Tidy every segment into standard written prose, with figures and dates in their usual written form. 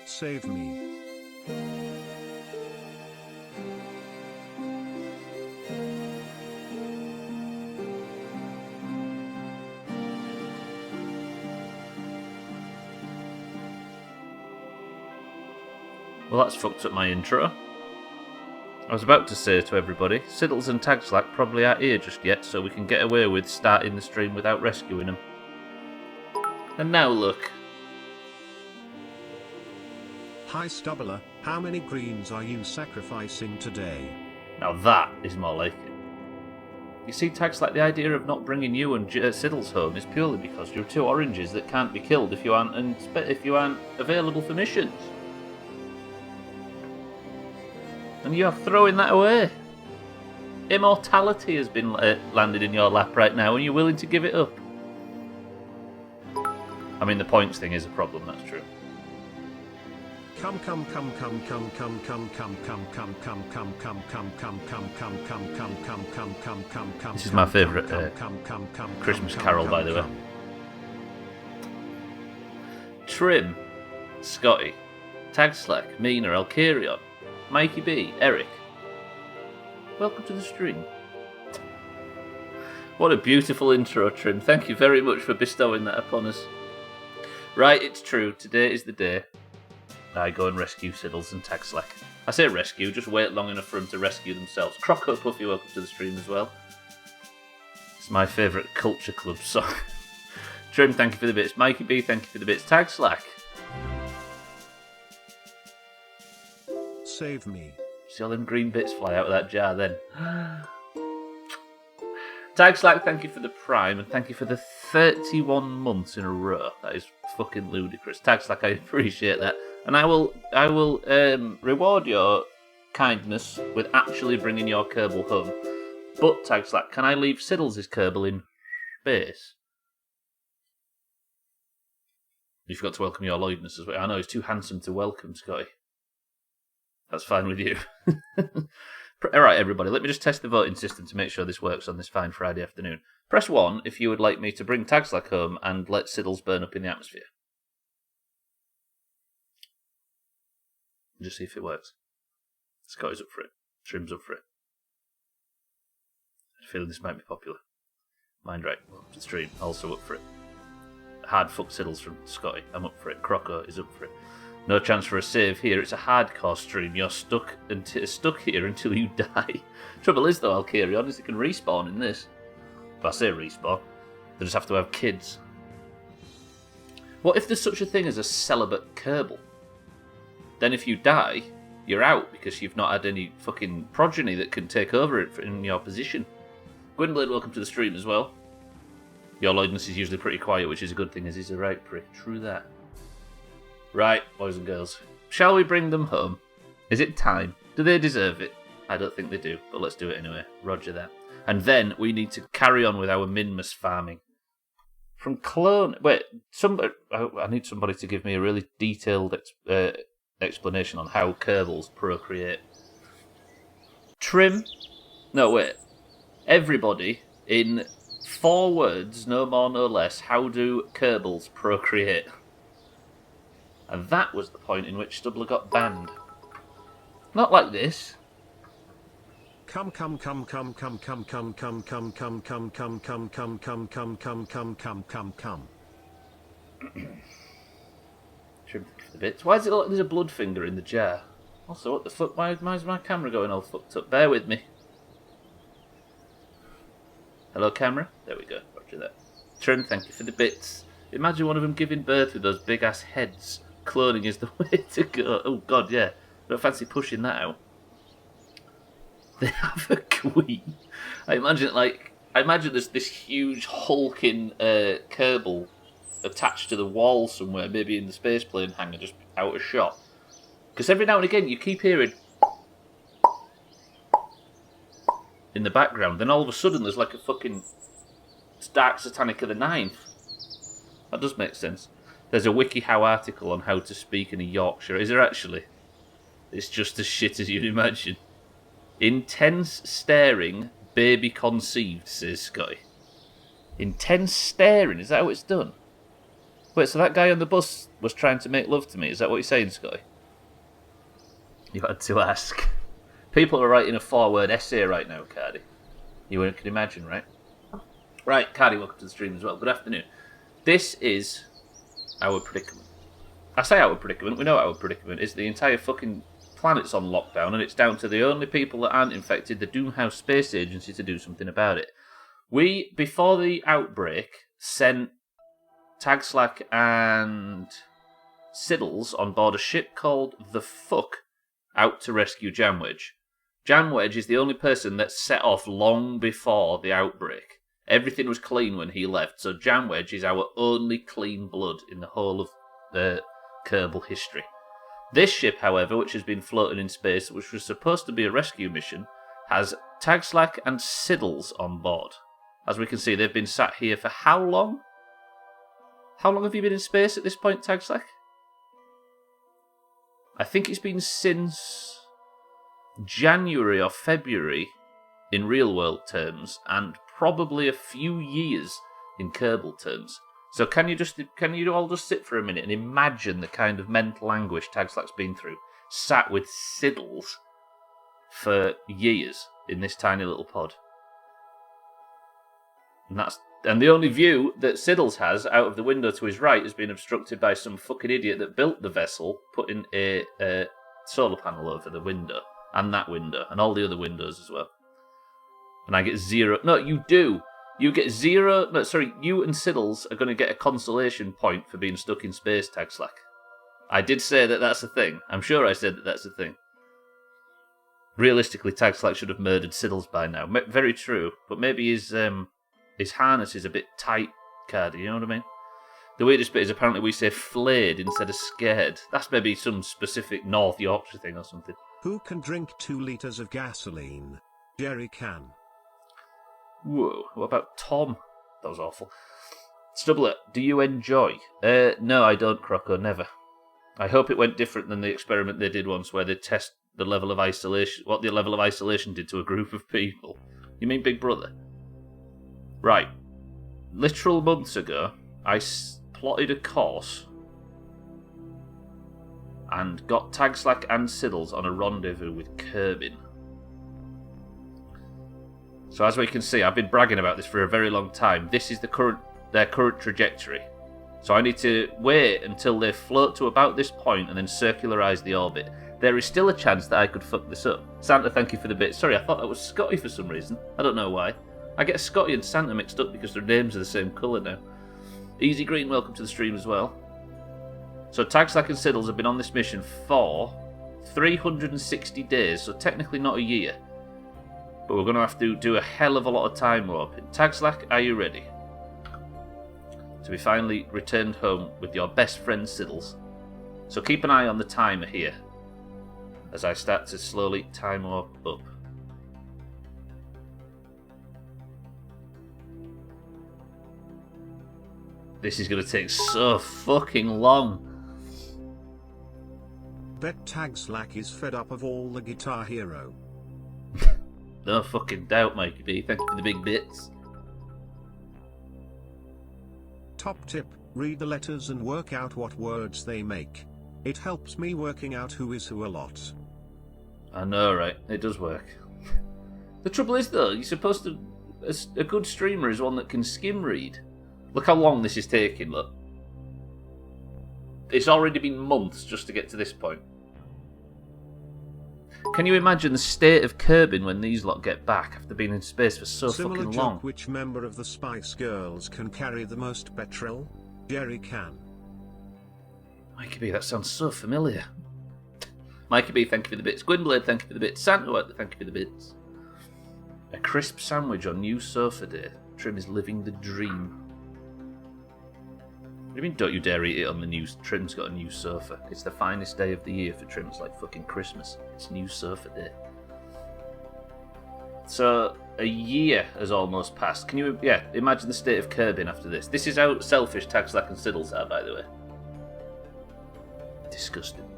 Save me. Well, that's fucked up my intro. I was about to say to everybody, Siddles and Tagslack probably aren't here just yet, so we can get away with starting the stream without rescuing them. And now look. Hi Stubbler, how many greens are you sacrificing today? Now that is more like it. You see, Tagslack, the idea of not bringing you and Siddles home is purely because you're two oranges that can't be killed if you aren't available for missions. And you are throwing that away. Immortality has been landed in your lap right now, and you're willing to give it up. I mean, the points thing is a problem, that's true. This is my favourite Christmas carol, by the way. Trim, Scotty, Tagslack, Mina, Alkarion, Mikey B, Eric. Welcome to the stream. What a beautiful intro, Trim. Thank you very much for bestowing that upon us. Right, it's true. Today is the day I go and rescue Siddles and Tagslack. I say rescue, just wait long enough for them to rescue themselves. Croco Puffy, welcome to the stream as well. It's my favourite Culture Club song. Trim, thank you for the bits. Mikey B, thank you for the bits. Tagslack. Save me. See all them green bits fly out of that jar then. Tagslack, thank you for the prime, and thank you for the 31 months in a row. That is fucking ludicrous. Tagslack, I appreciate that. And I will reward your kindness with actually bringing your Kerbal home. But, Tagslack, can I leave Siddles' Kerbal in space? You forgot to welcome your Lloydness as well. I know, he's too handsome to welcome, Scotty. That's fine with you. Alright, everybody, let me just test the voting system to make sure this works on this fine Friday afternoon. Press 1 if you would like me to bring Tagslack home and let Siddles burn up in the atmosphere. Just see if it works. Scotty's up for it. Trim's up for it. I have a feeling this might be popular. Mind right. Stream, also up for it. Hard fuck Siddles from Scotty. I'm up for it. Croco is up for it. No chance for a save here. It's a hardcore stream. You're stuck here until you die. Trouble is, though, Alkarion, is they can respawn in this. If I say respawn, they just have to have kids. What if there's such a thing as a celibate Kerbal? Then if you die, you're out because you've not had any fucking progeny that can take over it in your position. Gwynblade, welcome to the stream as well. Your Lloydness is usually pretty quiet, which is a good thing, as he's a right prick. True that. Right, boys and girls. Shall we bring them home? Is it time? Do they deserve it? I don't think they do, but let's do it anyway. Roger that. And then we need to carry on with our Minmus farming. From clone... Wait, I need somebody to give me a really detailed explanation on how Kerbals procreate. Trim... No, wait. Everybody, in 4 words, no more, no less, how do Kerbals procreate? And that was the point in which Stubbler got banned. Not like this. Come. Trim, the bits. Why does it look like there's a blood finger in the jar? Also, what the fuck? Why is my camera going all fucked up? Bear with me. Hello, camera. There we go. Roger that. Trim, thank you for the bits. Imagine one of them giving birth with those big ass heads. Cloning is the way to go. Oh god, yeah. I don't fancy pushing that out. They have a queen. I imagine there's this huge hulking Kerbal attached to the wall somewhere, maybe in the space plane hangar, just out of shot. Because every now and again you keep hearing in the background, then all of a sudden there's like a fucking Dark Satanic of the Ninth. That does make sense. There's a WikiHow article on how to speak in a Yorkshire. Is there actually? It's just as shit as you'd imagine. Intense staring, baby conceived, says Scotty. Intense staring, is that how it's done? Wait, so that guy on the bus was trying to make love to me? Is that what you're saying, Scotty? You had to ask. People are writing a 4-word essay right now, Cardi. You can imagine, right? Right, Cardi, welcome to the stream as well. Good afternoon. This is our predicament. I say our predicament, we know our predicament is the entire fucking planet's on lockdown, and it's down to the only people that aren't infected, the Doomhaus Space Agency, to do something about it. We, before the outbreak, sent Tagslack and Siddles on board a ship called The Fuck out to rescue Jamwedge. Jamwedge is the only person that set off long before the outbreak. Everything was clean when he left, so Jamwedge is our only clean blood in the whole of the Kerbal history. This ship, however, which has been floating in space, which was supposed to be a rescue mission, has Tagslack and Siddles on board. As we can see, they've been sat here for how long? How long have you been in space at this point, Tagslack? I think it's been since January or February in real world terms, and probably a few years in Kerbal terms. So can you all just sit for a minute and imagine the kind of mental anguish Tagslack's been through, sat with Siddles for years in this tiny little pod? And the only view that Siddles has out of the window to his right has been obstructed by some fucking idiot that built the vessel, putting a solar panel over the window, and that window, and all the other windows as well. And I get 0... No, you do! You get 0... No, sorry, you and Siddles are going to get a consolation point for being stuck in space, Tagslack. I did say that that's a thing. I'm sure I said that that's a thing. Realistically, Tagslack should have murdered Siddles by now. Very true, but maybe his harness is a bit tight, Cardi, you know what I mean? The weirdest bit is apparently we say flayed instead of scared. That's maybe some specific North Yorkshire thing or something. Who can drink 2 litres of gasoline? Jerry can. Whoa, what about Tom? That was awful. Stubbler, do you enjoy? No, I don't, Croco, never. I hope it went different than the experiment they did once where they test the level of isolation, what the level of isolation did to a group of people. You mean Big Brother? Right. Literal months ago, I plotted a course and got Tagslack and Siddles on a rendezvous with Kerbin. So as we can see, I've been bragging about this for a very long time. This is their current trajectory. So I need to wait until they float to about this point and then circularise the orbit. There is still a chance that I could fuck this up. Santa, thank you for the bit. Sorry, I thought that was Scotty for some reason. I don't know why. I get Scotty and Santa mixed up because their names are the same colour now. Easy Green, welcome to the stream as well. So Tagslack and Siddles have been on this mission for 360 days, so technically not a year. But we're going to have to do a hell of a lot of time warping. Tagslack, are you ready? To be finally returned home with your best friend Siddles. So keep an eye on the timer here as I start to slowly time warp up. This is going to take so fucking long. Bet Tagslack is fed up of all the Guitar Hero. No fucking doubt, Mikey B. Thank you for the big bits. Top tip, read the letters and work out what words they make. It helps me working out who is who a lot. I know, right? It does work. The trouble is, though, you're supposed to... A good streamer is one that can skim read. Look how long this is taking, look. It's already been months just to get to this point. Can you imagine the state of Kerbin when these lot get back after being in space for so Similar fucking joke, long? which member of the Spice Girls can carry the most petrol? Jerry can. Mikey B, that sounds so familiar. Mikey B, thank you for the bits. Gwynblade, thank you for the bits. Santa, thank you for the bits. A crisp sandwich on new sofa day. Trim is living the dream. What do you mean, don't you dare eat it on the news? Trim's got a new sofa. It's the finest day of the year for Trim. It's like fucking Christmas. It's new sofa day. So, a year has almost passed. Can you, imagine the state of Kerbin after this. This is how selfish Tagslack and Siddles are, by the way. Disgusting.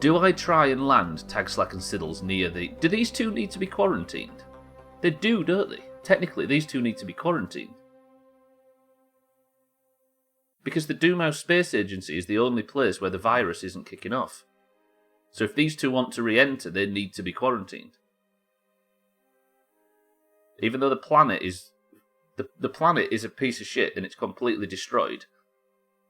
Do I try and land Tagslack and Siddles near the... Do these two need to be quarantined? They do, don't they? Technically, these two need to be quarantined. Because the Doomhaus Space Agency is the only place where the virus isn't kicking off. So if these two want to re-enter, they need to be quarantined. Even though the planet is a piece of shit and it's completely destroyed.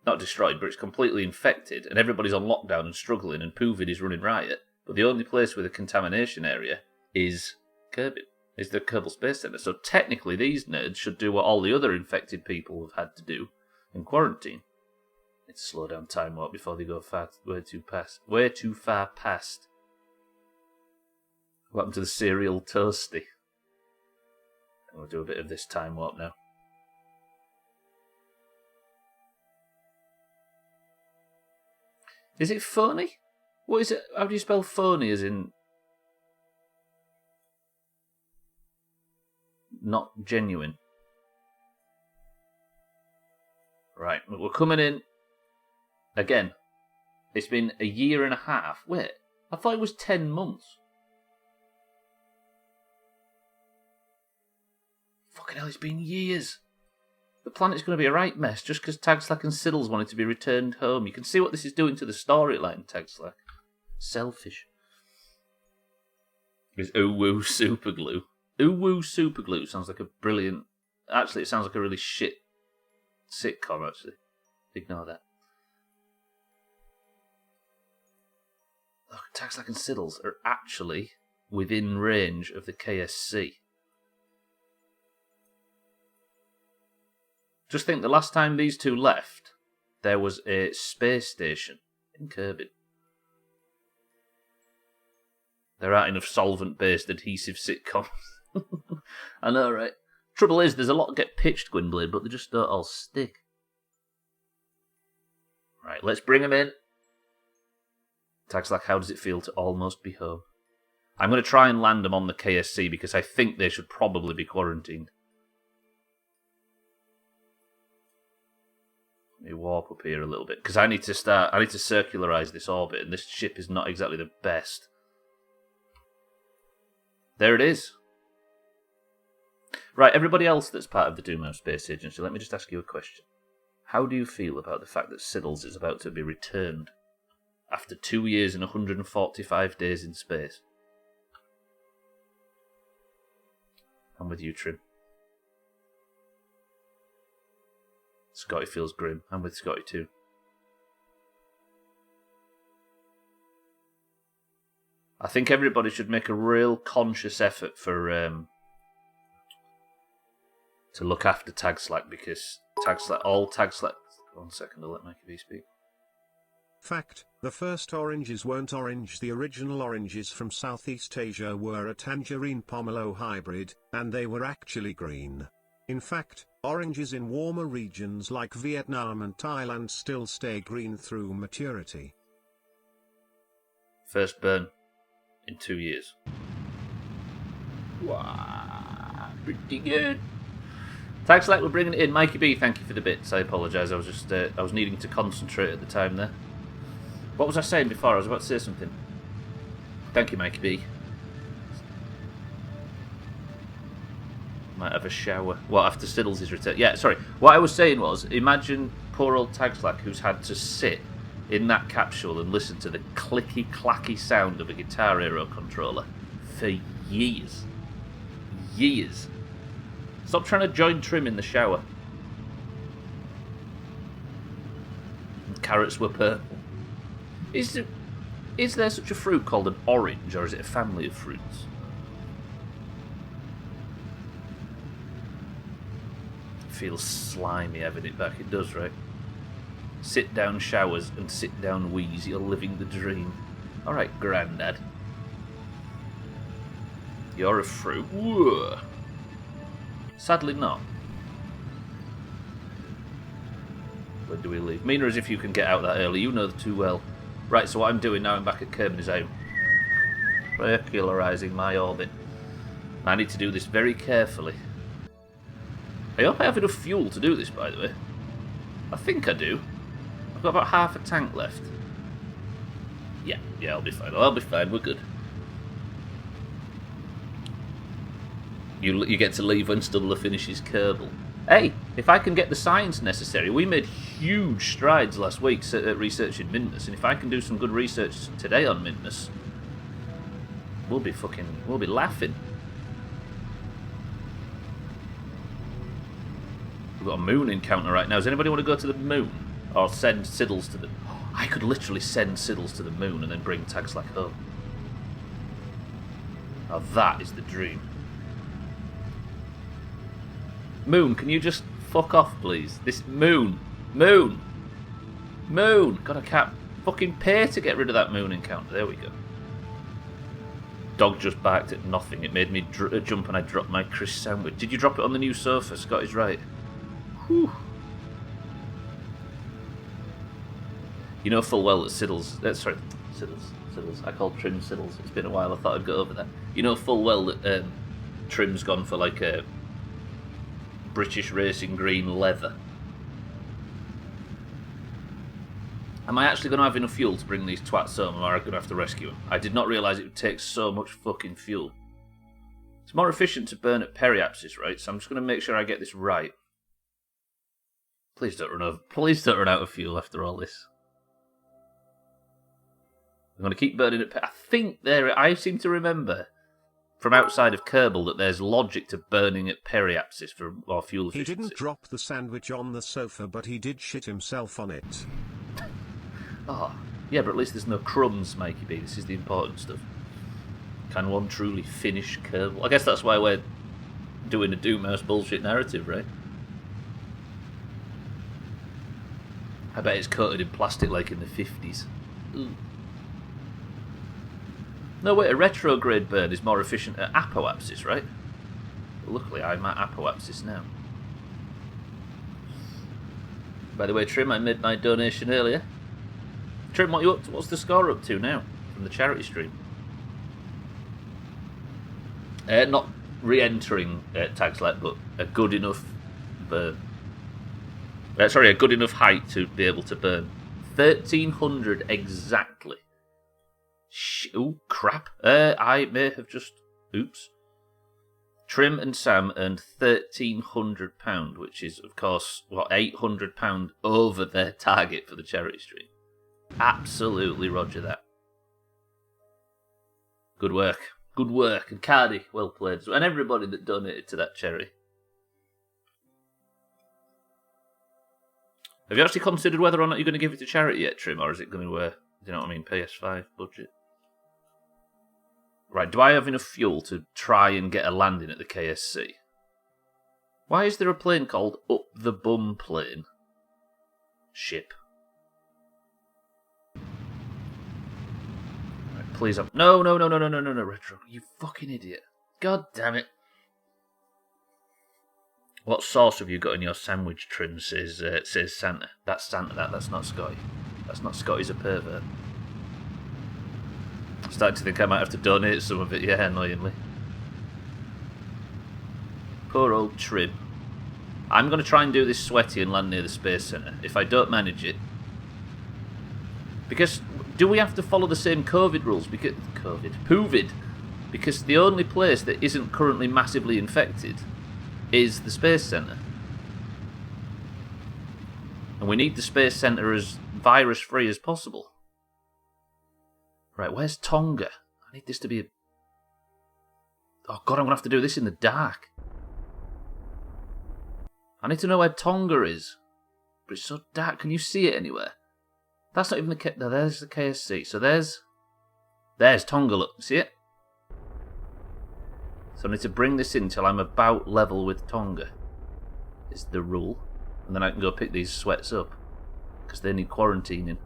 Not destroyed, but it's completely infected, and everybody's on lockdown and struggling, and Poovid is running riot. But the only place with a contamination area is Kerbal, is the Kerbal Space Center. So technically, these nerds should do what all the other infected people have had to do in quarantine. Need to slow down time warp before they go way too far past. What happened to the cereal toasty? I'm going to do a bit of this time warp now. Is it phony? What is it? How do you spell phony as in not genuine? Right, we're coming in again. It's been a year and a half. Wait, I thought it was 10 months. Fucking hell, it's been years. The planet's going to be a right mess just because Tagslack and Siddles wanted to be returned home. You can see what this is doing to the storyline, Tagslack. Selfish. It's Ooh-woo superglue. Ooh-woo superglue sounds like a brilliant... Actually, it sounds like a really shit sitcom, actually. Ignore that. Look, Tagslack and Siddles are actually within range of the KSC. Just think, the last time these two left, there was a space station in Kerbal. There aren't enough solvent-based adhesive sitcoms. I know, right? Trouble is, there's a lot get pitched, Gwynblade, but they just don't all stick. Right, let's bring them in. Tagslack, how does it feel to almost be home? I'm going to try and land them on the KSC because I think they should probably be quarantined. Let me warp up here a little bit because I need to circularize this orbit, and this ship is not exactly the best. There it is. Right, everybody else that's part of the Doomhaus Space Agency, let me just ask you a question. How do you feel about the fact that Siddles is about to be returned after 2 years and 145 days in space? I'm with you, Trim. Scotty feels grim. I'm with Scotty too. I think everybody should make a real conscious effort for to look after Tagslack, because all Tagslack... One second, I'll let Mikey B speak. Fact, the first oranges weren't orange. The original oranges from Southeast Asia were a tangerine pomelo hybrid, and they were actually green. In fact, oranges in warmer regions like Vietnam and Thailand still stay green through maturity. First burn in 2 years. Wow, pretty good. Tagslack, we're bringing it in. Mikey B, thank you for the bits. I apologise. I was just I was needing to concentrate at the time there. What was I saying before? I was about to say something. Thank you, Mikey B. Might have a shower. What, after Siddles is returned? Yeah, sorry. What I was saying was, imagine poor old Tagslack who's had to sit in that capsule and listen to the clicky-clacky sound of a Guitar Hero controller for years. Years. Stop trying to join Trim in the shower. And carrots were purple. Is there such a fruit called an orange, or is it a family of fruits? Feels slimy having it back. It does, right? Sit down showers and sit down wheeze. You're living the dream. Alright, Grandad. You're a fruit. Whoa. Sadly not. Where do we leave? Mina, as if you can get out that early. You know too well. Right, so what I'm doing now, I'm back at Kerbal, is I'm circularising my orbit. I need to do this very carefully. I hope I have enough fuel to do this, by the way. I think I do. I've got about half a tank left. Yeah, I'll be fine. I'll be fine, we're good. You get to leave when Stubbler finishes Kerbal. Hey, if I can get the science necessary, we made huge strides last week researching Mintness, and if I can do some good research today on Mintness, we'll be laughing. We've got a moon encounter right now. Does anybody want to go to the moon? Or send Siddles to the... I could literally send Siddles to the moon and then bring Tagslack home. Now that is the dream. Moon, can you just fuck off, please? This moon. God, I can't fucking pay to get rid of that moon encounter. There we go. Dog just barked at nothing. It made me jump and I dropped my crisp sandwich. Did you drop it on the new sofa? Scott is right. Whew. You know full well that Siddles... Siddles. I called Trim Siddles. It's been a while. I thought I'd go over that. You know full well that Trim's gone for like a British racing green leather. Am I actually going to have enough fuel to bring these twats home, or am I going to have to rescue them? I did not realise it would take so much fucking fuel. It's more efficient to burn at periapsis, right? So I'm just going to make sure I get this right. Please don't run out of fuel after all this. I'm going to keep burning at... I seem to remember from outside of Kerbal that there's logic to burning at periapsis for more fuel efficiency. He didn't drop the sandwich on the sofa, but he did shit himself on it. Oh, yeah, but at least there's no crumbs, Mikey B. This is the important stuff. Can one truly finish Kerbal? I guess that's why we're doing a Doomhaus bullshit narrative, right? I bet it's coated in plastic like in the 50s. Ooh. No, wait, a retrograde burn is more efficient at apoapsis, right? But luckily, I'm at apoapsis now. By the way, Trim, I made my donation earlier. Trim, what you up to? What's the score up to now from the charity stream? Not re-entering Tagslack, but a good enough burn. A good enough height to be able to burn 1,300 exactly. Oh crap! I may have just. Oops. Trim and Sam earned £1,300, which is, of course, £800 over their target for the charity stream. Absolutely roger that. Good work. And Cardi, well played. And everybody that donated to that charity. Have you actually considered whether or not you're going to give it to charity yet, Trim, or is it going to, do you know what I mean, PS5 budget? Right, do I have enough fuel to try and get a landing at the KSC? Why is there a plane called Up the Bum Plane? Ship. Right, please, No, Retro, you fucking idiot. God damn it. What sauce have you got in your sandwich, Trim, says Santa. That's Santa, that's not Scotty. That's not Scotty's a pervert. I'm starting to think I might have to donate some of it, yeah, annoyingly. Poor old Trim. I'm going to try and do this sweaty and land near the Space Centre. If I don't manage it... Because, do we have to follow the same COVID rules? Because COVID. Because the only place that isn't currently massively infected is the Space Centre. And we need the Space Centre as virus-free as possible. Right, where's Tonga? I need this to be a... Oh god, I'm going to have to do this in the dark. I need to know where Tonga is. But it's so dark, can you see it anywhere? That's not even the... No, there's the KSC. So there's Tonga, look. See it? So I need to bring this in till I'm about level with Tonga. Is the rule. And then I can go pick these sweats up. Because they need quarantining.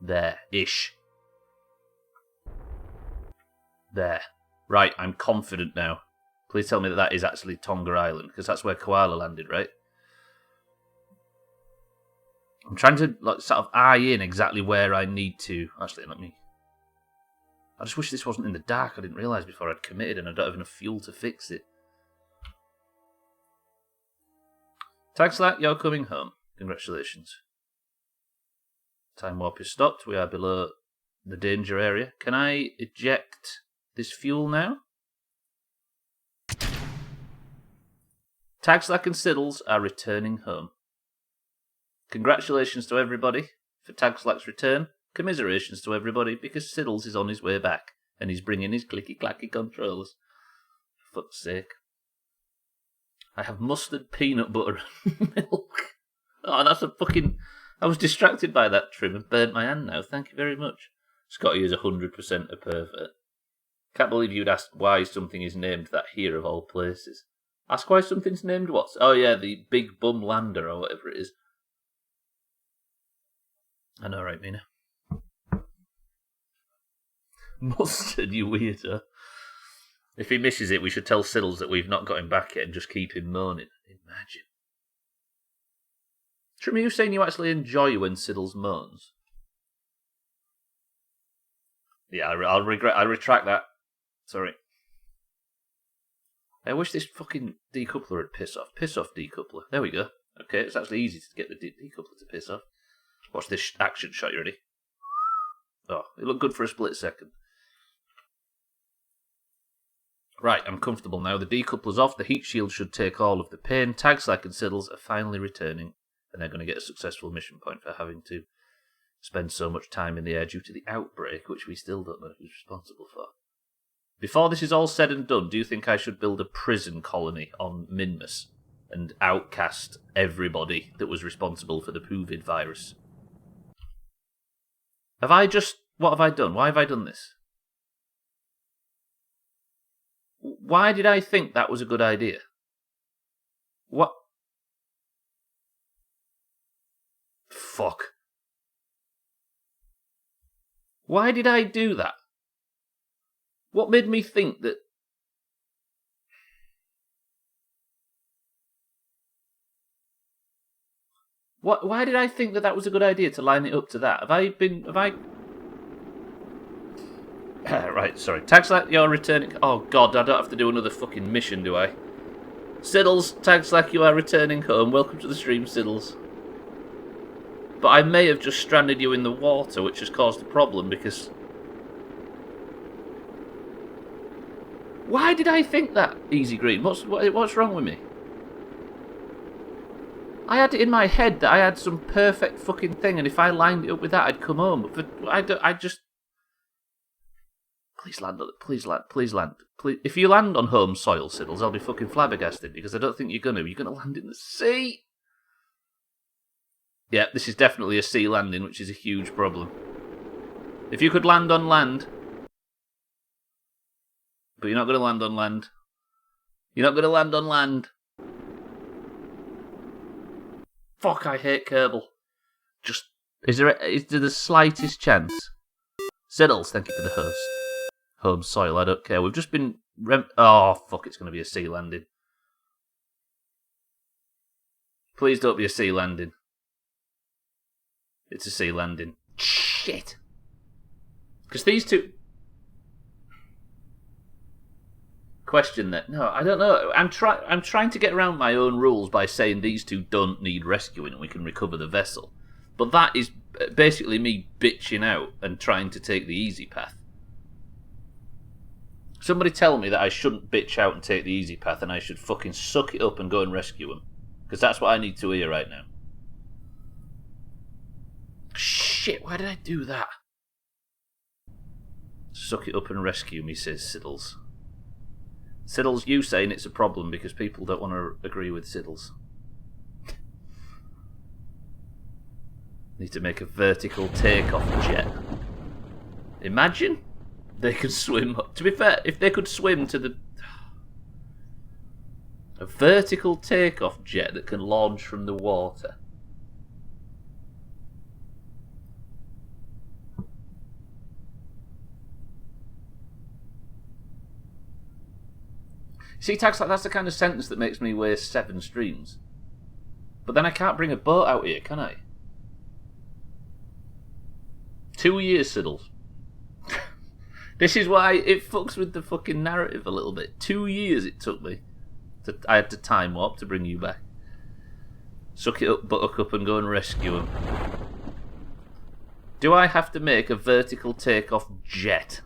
There-ish. There. Right, I'm confident now. Please tell me that that is actually Tonga Island, because that's where Koala landed, right? I'm trying to sort of eye in exactly where I need to... Actually, let me... I just wish this wasn't in the dark. I didn't realise before I'd committed and I don't have enough fuel to fix it. Tagslack, you're coming home. Congratulations. Time warp is stopped. We are below the danger area. Can I eject this fuel now? Tagslack and Siddles are returning home. Congratulations to everybody for Tagslack's return. Commiserations to everybody because Siddles is on his way back and he's bringing his clicky-clacky controllers. For fuck's sake. I have mustard, peanut butter and milk. Oh, that's a fucking... I was distracted by that trim and burnt my hand now. Thank you very much. Scotty is 100% a pervert. Can't believe you'd ask why something is named that here of all places. Ask why something's named what? Oh yeah, the Big Bum Lander or whatever it is. I know, right, Mina? Mustard, you weirdo. If he misses it, we should tell Siddles that we've not got him back yet and just keep him moaning. Imagine. Trim, are you saying you actually enjoy when Siddles moans? Yeah, I'll retract that. Sorry. I wish this fucking decoupler would piss off. Piss off, decoupler. There we go. Okay, it's actually easy to get the decoupler to piss off. Watch this action shot, you ready? Oh, it looked good for a split second. Right, I'm comfortable now. The decoupler's off. The heat shield should take all of the pain. Tagslack and Siddles are finally returning, and they're going to get a successful mission point for having to spend so much time in the air due to the outbreak, which we still don't know who's responsible for. Before this is all said and done, do you think I should build a prison colony on Minmus and outcast everybody that was responsible for the Poovid virus? What have I done? Why have I done this? Why did I think that was a good idea? What? Fuck. Why did I do that? What made me think that... Why did I think that was a good idea to line it up to that? Have I... Right, sorry. Tagslack, you're returning... Oh god, I don't have to do another fucking mission, do I? Siddles, Tagslack, you are returning home. Welcome to the stream, Siddles. But I may have just stranded you in the water, which has caused a problem because... Why did I think that, Easy Green? What's wrong with me? I had it in my head that I had some perfect fucking thing, and if I lined it up with that, I'd come home. But I just... Please land on it. Please land. Please land. Please. If you land on home soil, Siddles, I'll be fucking flabbergasted, because I don't think you're going to. You're going to land in the sea. Yeah, this is definitely a sea landing, which is a huge problem. If you could land on land... But you're not going to land on land. You're not going to land on land. Fuck, I hate Kerbal. Just... Is there the slightest chance? Siddles, thank you for the host. Home soil, I don't care. We've just been... Oh, fuck, it's going to be a sea landing. Please don't be a sea landing. It's a sea landing. Shit. Because these two... Question that... No, I don't know. I'm trying to get around my own rules by saying these two don't need rescuing and we can recover the vessel. But that is basically me bitching out and trying to take the easy path. Somebody tell me that I shouldn't bitch out and take the easy path and I should fucking suck it up and go and rescue him. Because that's what I need to hear right now. Shit, why did I do that? Suck it up and rescue me, says Siddles. Siddles, you saying it's a problem because people don't want to agree with Siddles. Need to make a vertical takeoff jet. Imagine they could swim. To be fair, if they could swim to the... A vertical takeoff jet that can launch from the water. See, Tags, that's the kind of sentence that makes me waste 7 streams. But then I can't bring a boat out here, can I? 2 years, Siddles. This is why it fucks with the fucking narrative a little bit. 2 years it took me. I had to time warp to bring you back. Suck it up, Buttercup, and go and rescue him. Do I have to make a vertical takeoff jet?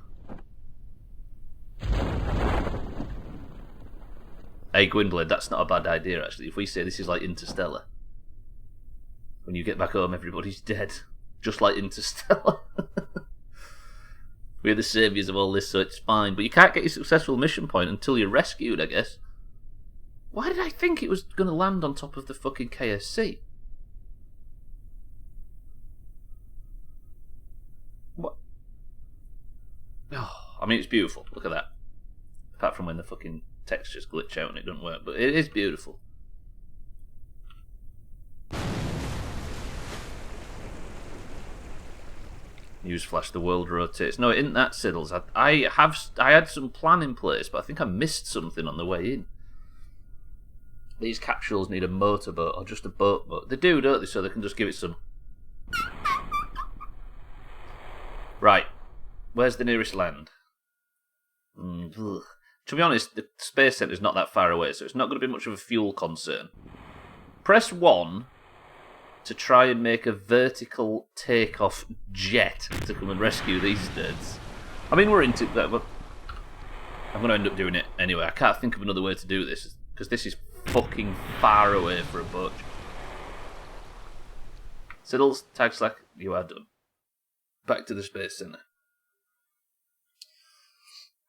Hey, Gwynblade, that's not a bad idea, actually. If we say this is like Interstellar. When you get back home, everybody's dead. Just like Interstellar. We're the saviours of all this, so it's fine. But you can't get your successful mission point until you're rescued, I guess. Why did I think it was going to land on top of the fucking KSC? What? Oh, I mean, it's beautiful. Look at that. Apart from when the fucking textures glitch out and it doesn't work. But it is beautiful. Newsflash, the world rotates. No, it isn't that, Siddles. I had some plan in place, but I think I missed something on the way in. These capsules need a motorboat or just a boat. They do, don't they? So they can just give it some. Right. Where's the nearest land? To be honest, the space centre is not that far away, so it's not going to be much of a fuel concern. Press 1 to try and make a vertical takeoff jet to come and rescue these nerds. I mean, we're into that, but I'm going to end up doing it anyway. I can't think of another way to do this, because this is fucking far away for a boat. Siddles, tag slack, you are done. Back to the Space Centre.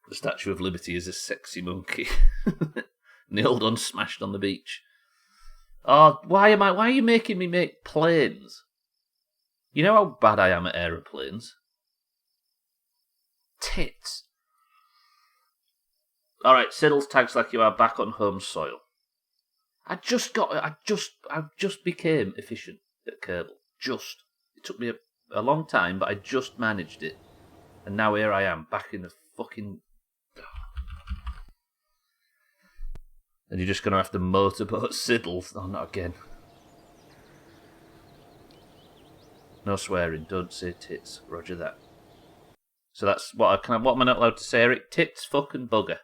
The Statue of Liberty is a sexy monkey. Nailed on, smashed on the beach. Oh, why are you making me make planes? You know how bad I am at aeroplanes? Tits. Alright, Siddles, tags like you are back on home soil. I just became efficient at Kerbal. Just. It took me a long time, but I just managed it. And now here I am, back in the fucking... And you're just going to have to motorboat Siddles. Oh, not again. No swearing. Don't say tits. Roger that. So that's what what am I not allowed to say, Eric? Tits, fucking bugger.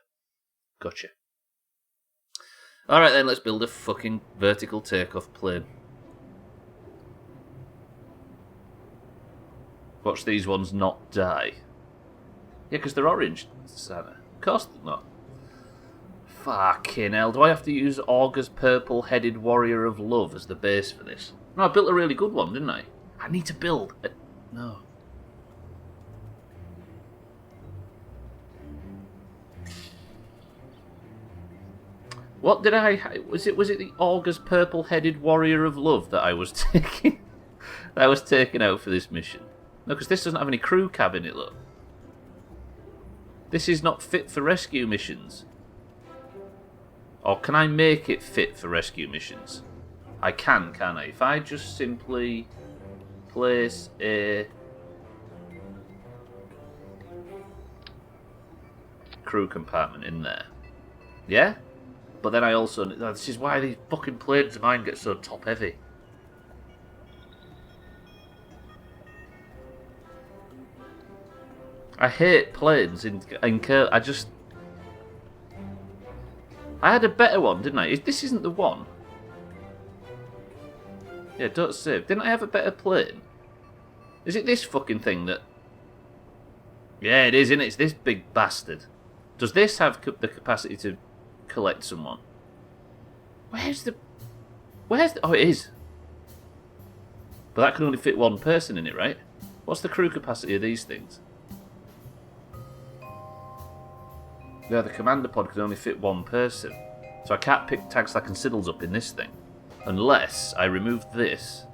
Gotcha. Alright then, let's build a fucking vertical takeoff plane. Watch these ones not die. Yeah, because they're orange, Santa. Of course they're not. Fucking hell, do I have to use Augur's Purple-Headed Warrior of Love as the base for this? No, I built a really good one, didn't I? I need to build a... No. What did I... Was it the Augur's Purple-Headed Warrior of Love that I was taking... that I was taking out for this mission? No, because this doesn't have any crew cab in it, look. This is not fit for rescue missions. Or can I make it fit for rescue missions? I can't I? If I just simply place a crew compartment in there. Yeah? But then I also... This is why these fucking planes of mine get so top heavy. I hate planes in I just... I had a better one, didn't I? This isn't the one. Yeah, don't save. Didn't I have a better plane? Is it this fucking thing that... Yeah, it is, isn't it? It's this big bastard. Does this have the capacity to collect someone? Where's the... Oh, it is. But that can only fit one person in it, right? What's the crew capacity of these things? Yeah, the commander pod can only fit one person. So I can't pick Tagslack and Siddles up in this thing. Unless I remove this.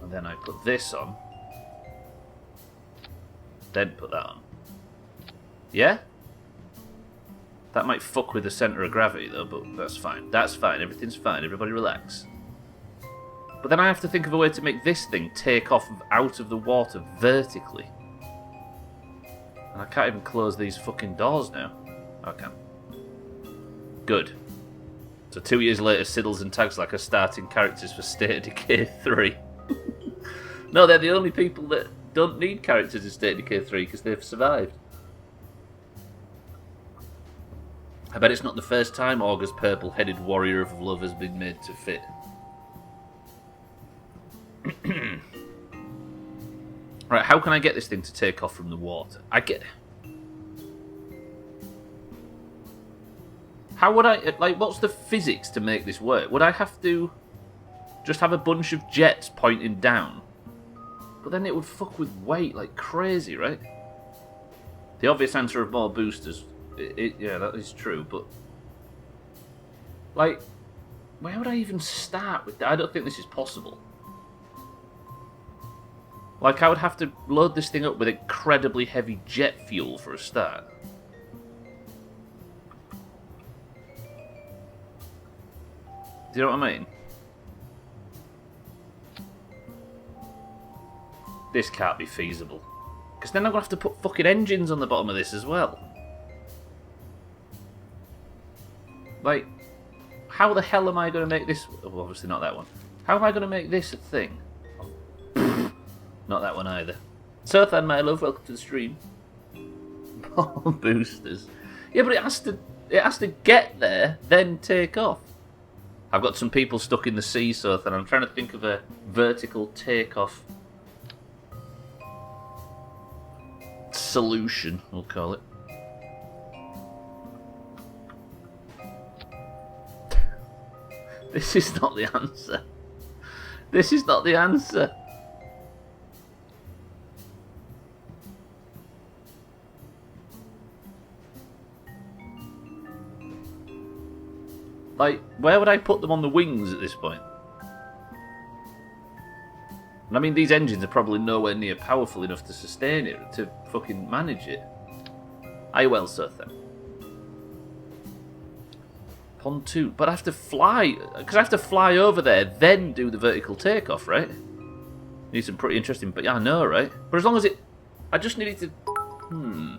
And then I put this on. Then put that on. Yeah? That might fuck with the centre of gravity though, but that's fine. That's fine, everything's fine, everybody relax. But then I have to think of a way to make this thing take off out of the water vertically. And I can't even close these fucking doors now. I can. Good. So 2 years later, Siddles and Tagslack are starting characters for State of Decay 3. No, they're the only people that don't need characters in State of Decay 3 because they've survived. I bet it's not the first time Augur's Purple-Headed Warrior of Love has been made to fit. Right, how can I get this thing to take off from the water? How would I... Like, what's the physics to make this work? Would I have to... Just have a bunch of jets pointing down. But then it would fuck with weight like crazy, right? The obvious answer of more boosters, yeah, that is true, but... Like, where would I even start with that? I don't think this is possible. Like, I would have to load this thing up with incredibly heavy jet fuel for a start. Do you know what I mean? This can't be feasible. Because then I'm going to have to put fucking engines on the bottom of this as well. Like, how the hell am I going to make this... Oh, obviously not that one. How am I going to make this a thing? Not that one either. Sothan, my love, welcome to the stream. More boosters. Yeah, but it has to get there, then take off. I've got some people stuck in the sea, Sothan. I'm trying to think of a vertical takeoff solution, we'll call it. This is not the answer. This is not the answer. Like, where would I put them on the wings at this point? And I mean, these engines are probably nowhere near powerful enough to sustain it, to fucking manage it. Aye well, sir, then. Pontoon. But I have to fly, because I have to fly over there, then do the vertical takeoff, right? Need some pretty interesting, but yeah, I know, right? But as long as it... I just needed to...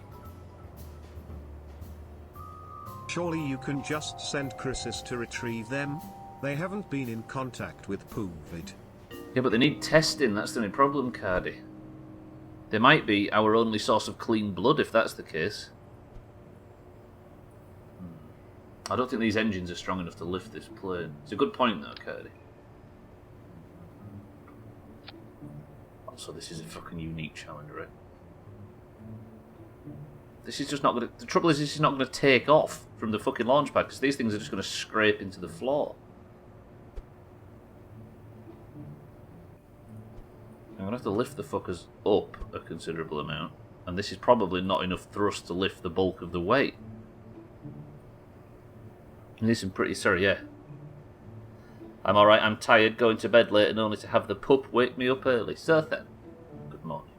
Surely you can just send Crisis to retrieve them? They haven't been in contact with Poovid. Yeah, but they need testing, that's the only problem, Cardi. They might be our only source of clean blood, if that's the case. I don't think these engines are strong enough to lift this plane. It's a good point, though, Cardi. Also, this is a fucking unique challenge, right? This is just not going to... The trouble is, this is not going to take off from the fucking launch pad, because these things are just going to scrape into the floor. I'm going to have to lift the fuckers up a considerable amount, and this is probably not enough thrust to lift the bulk of the weight. And this is pretty sorry, yeah. I'm alright, I'm tired, going to bed late and only to have the pup wake me up early. So then, good morning.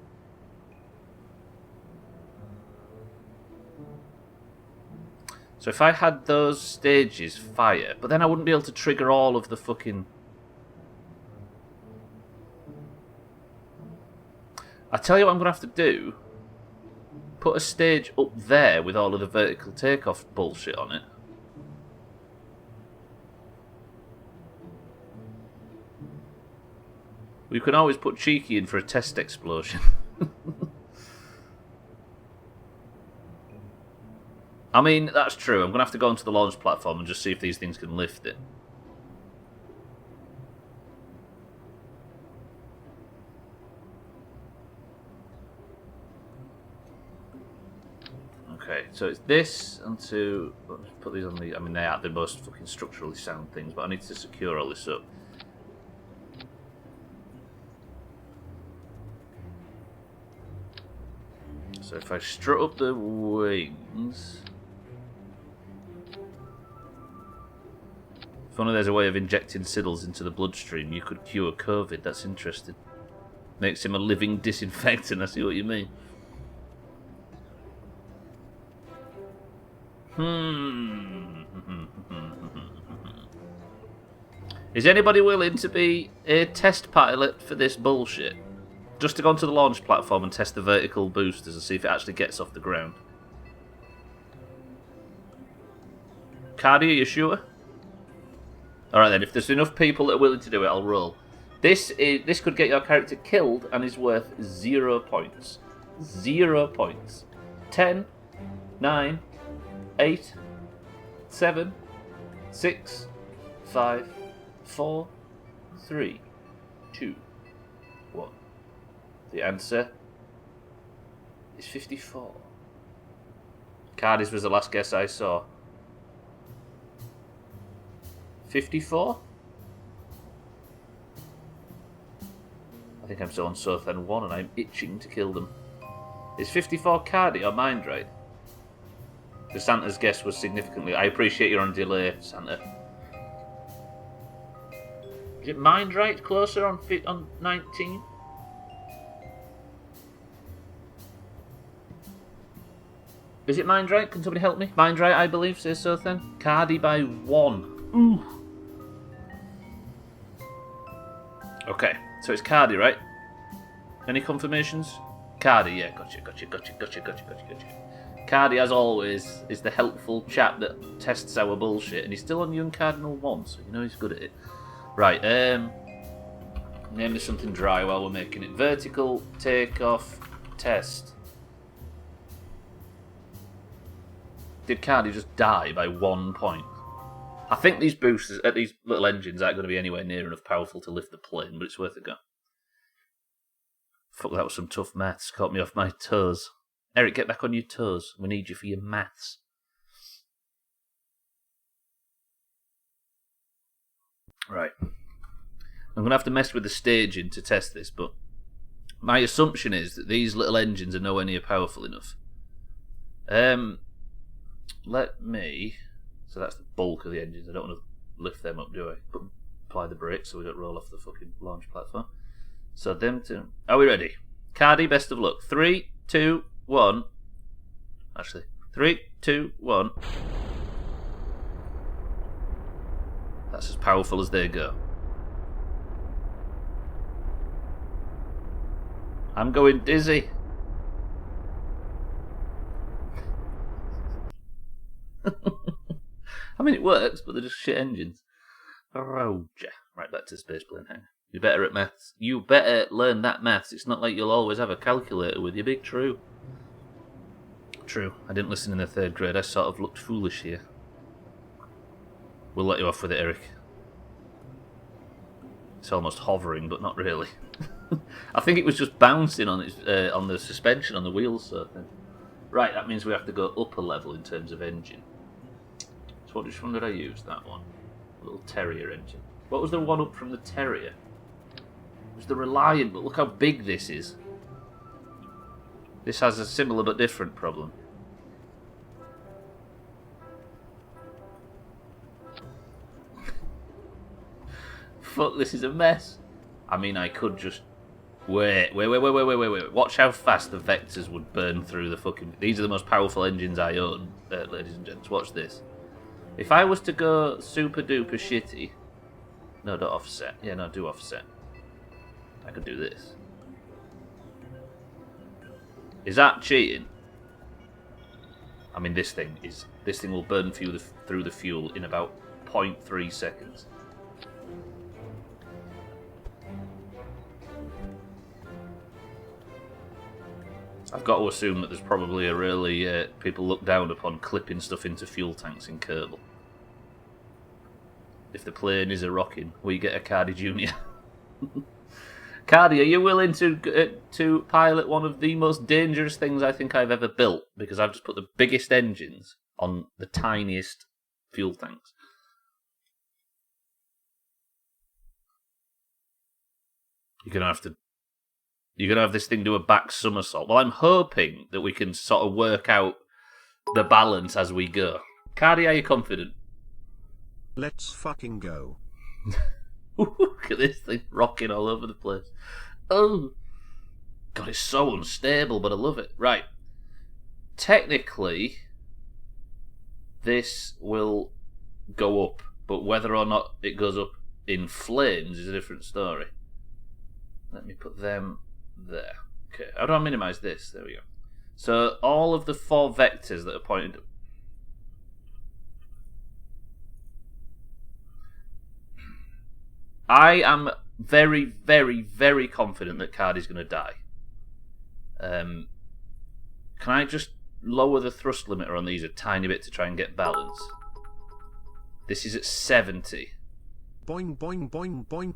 So if I had those stages fire, but then I wouldn't be able to trigger all of the fucking... I tell you what I'm going to have to do. Put a stage up there with all of the vertical takeoff bullshit on it. We can always put Cheeky in for a test explosion. I mean, that's true. I'm going to have to go onto the launch platform and just see if these things can lift it. Okay, so it's this and to... Let's put these on the... I mean, they are the most fucking structurally sound things, but I need to secure all this up. So if I strut up the wings... If only there's a way of injecting Siddles into the bloodstream, you could cure COVID. That's interesting. Makes him a living disinfectant, I see what you mean. Is anybody willing to be a test pilot for this bullshit? Just to go onto the launch platform and test the vertical boosters and see if it actually gets off the ground. Cardi, are you sure? Alright then, if there's enough people that are willing to do it, I'll roll. This could get your character killed and is worth 0 points. 0 points. 10, 9, 8, 7, 6, 5, 4, 3, 2, 1. The answer is 54. Cardis was the last guess I saw. 54? I think I'm still on Sothan 1 and I'm itching to kill them. Is 54 Cardi or Mind Right? The Santa's guess was significantly... I appreciate you're on delay, Santa. Is it Mind Right closer on 19? Is it Mind Right? Can somebody help me? Mind Right, I believe, says Sothan. Cardi by 1. Ooh. Okay, so it's Cardi, right? Any confirmations? Cardi, yeah, gotcha. Cardi, as always, is the helpful chap that tests our bullshit, and he's still on Young Cardinal 1, so you know he's good at it. Right, name me something dry while we're making it. Vertical, takeoff, test. Did Cardi just die by 1 point? I think these boosters, these little engines aren't going to be anywhere near enough powerful to lift the plane, but it's worth a go. Fuck, that was some tough maths. Caught me off my toes. Eric, get back on your toes. We need you for your maths. Right. I'm going to have to mess with the staging to test this, but my assumption is that these little engines are nowhere near powerful enough. Let me... So that's the bulk of the engines. I don't want to lift them up, do I? But apply the brakes so we don't roll off the fucking launch platform. So them two... Are we ready? Cardi, best of luck. 3, 2, 1. Actually, 3, 2, 1. That's as powerful as they go. I'm going dizzy. I mean, it works, but they're just shit engines. Roger. Right, back to space plane. Hang on. You're better at maths. You better learn that maths. It's not like you'll always have a calculator with you, big true. True. I didn't listen in the 3rd grade. I sort of looked foolish here. We'll let you off with it, Eric. It's almost hovering, but not really. I think it was just bouncing on its on the suspension on the wheels, so then. Right, that means we have to go up a level in terms of engine. So which one did I use? That one. A little Terrier engine. What was the one up from the Terrier? It was the Reliant, but look how big this is. This has a similar but different problem. Fuck, this is a mess. I mean, I could just... Wait. Watch how fast the Vectors would burn through the fucking... These are the most powerful engines I own, ladies and gents. Watch this. If I was to go super duper shitty... No, don't offset. Yeah, no, do offset. I could do this. Is that cheating? I mean, this thing will burn through the fuel in about 0.3 seconds. I've got to assume that there's probably a really people look down upon clipping stuff into fuel tanks in Kerbal. If the plane is a rocking, we get a Cardi Junior. Cardi, are you willing to pilot one of the most dangerous things I think I've ever built? Because I've just put the biggest engines on the tiniest fuel tanks. You're gonna have this thing do a back somersault. Well, I'm hoping that we can sort of work out the balance as we go. Cardi, are you confident? Let's fucking go. Look at this thing rocking all over the place. Oh, God, it's so unstable, but I love it. Right. Technically, this will go up, but whether or not it goes up in flames is a different story. Let me put them there. Okay, how do I minimise this? There we go. So all of the 4 vectors that are pointed... I am very, very, very confident that Cardi's going to die. Can I just lower the thrust limiter on these a tiny bit to try and get balance? This is at 70. Boing, boing, boing, boing.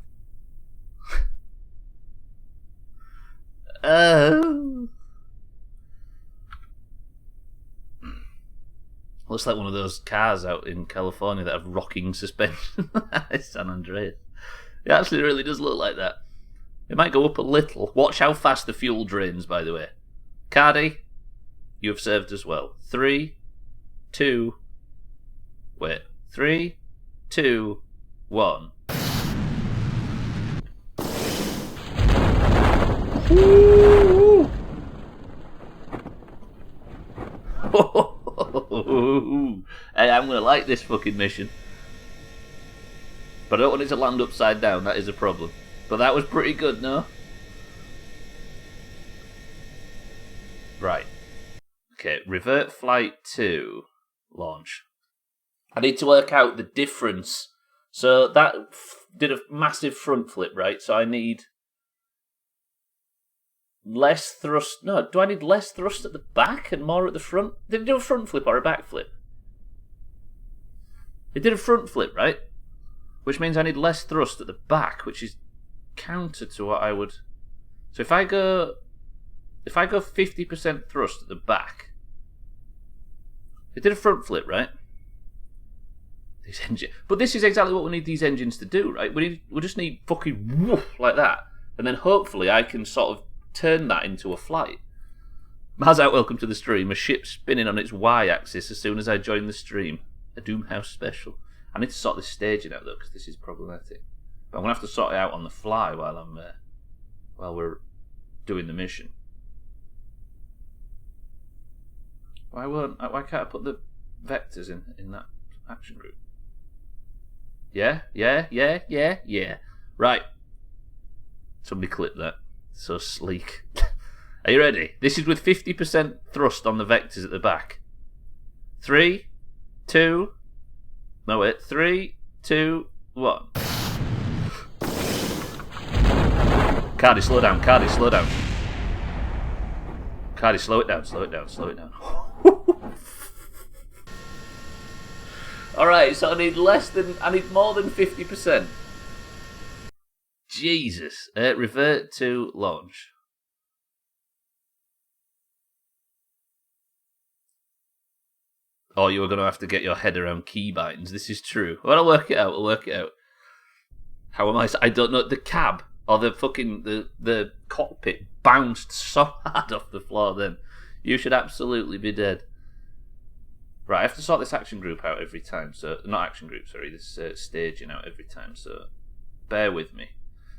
Looks like one of those cars out in California that have rocking suspension. It's San Andreas. It actually really does look like that. It might go up a little. Watch how fast the fuel drains, by the way. Cardi, you have served as well. 3, 2... Wait. 3, 2, 1. Hey, I'm gonna like this fucking mission. But I don't want it to land upside down, that is a problem. But that was pretty good, no? Right. Okay, revert flight to launch. I need to work out the difference. So that did a massive front flip, right? So I need less thrust. No, do I need less thrust at the back and more at the front? Did it do a front flip or a back flip? It did a front flip, right? Which means I need less thrust at the back, which is counter to what I would. So if I go 50% thrust at the back, it did a front flip, right? These engines, but this is exactly what we need these engines to do, right? We just need fucking woof like that, and then hopefully I can sort of turn that into a flight. Mazak, welcome to the stream. A ship spinning on its y-axis as soon as I join the stream. A Doomhaus special. I need to sort this staging out though, because this is problematic. But I'm gonna have to sort it out on the fly while we're doing the mission. Why can't I put the vectors in that action group? Yeah. Right. Somebody clip that. So sleek. Are you ready? This is with 50% thrust on the vectors at the back. 3, 2. No wait. 3, 2, 1. Cardi, slow down. Cardi, slow down. Cardi, slow it down. Slow it down. Alright, so I need more than 50%. Jesus. Revert to launch. Oh, you were going to have to get your head around keybinds. This is true. Well, I'll work it out. How am I don't know. The cab, or the cockpit bounced so hard off the floor then. You should absolutely be dead. Right, I have to sort this action group out every time. So, not action group, sorry. This staging out every time. So, bear with me.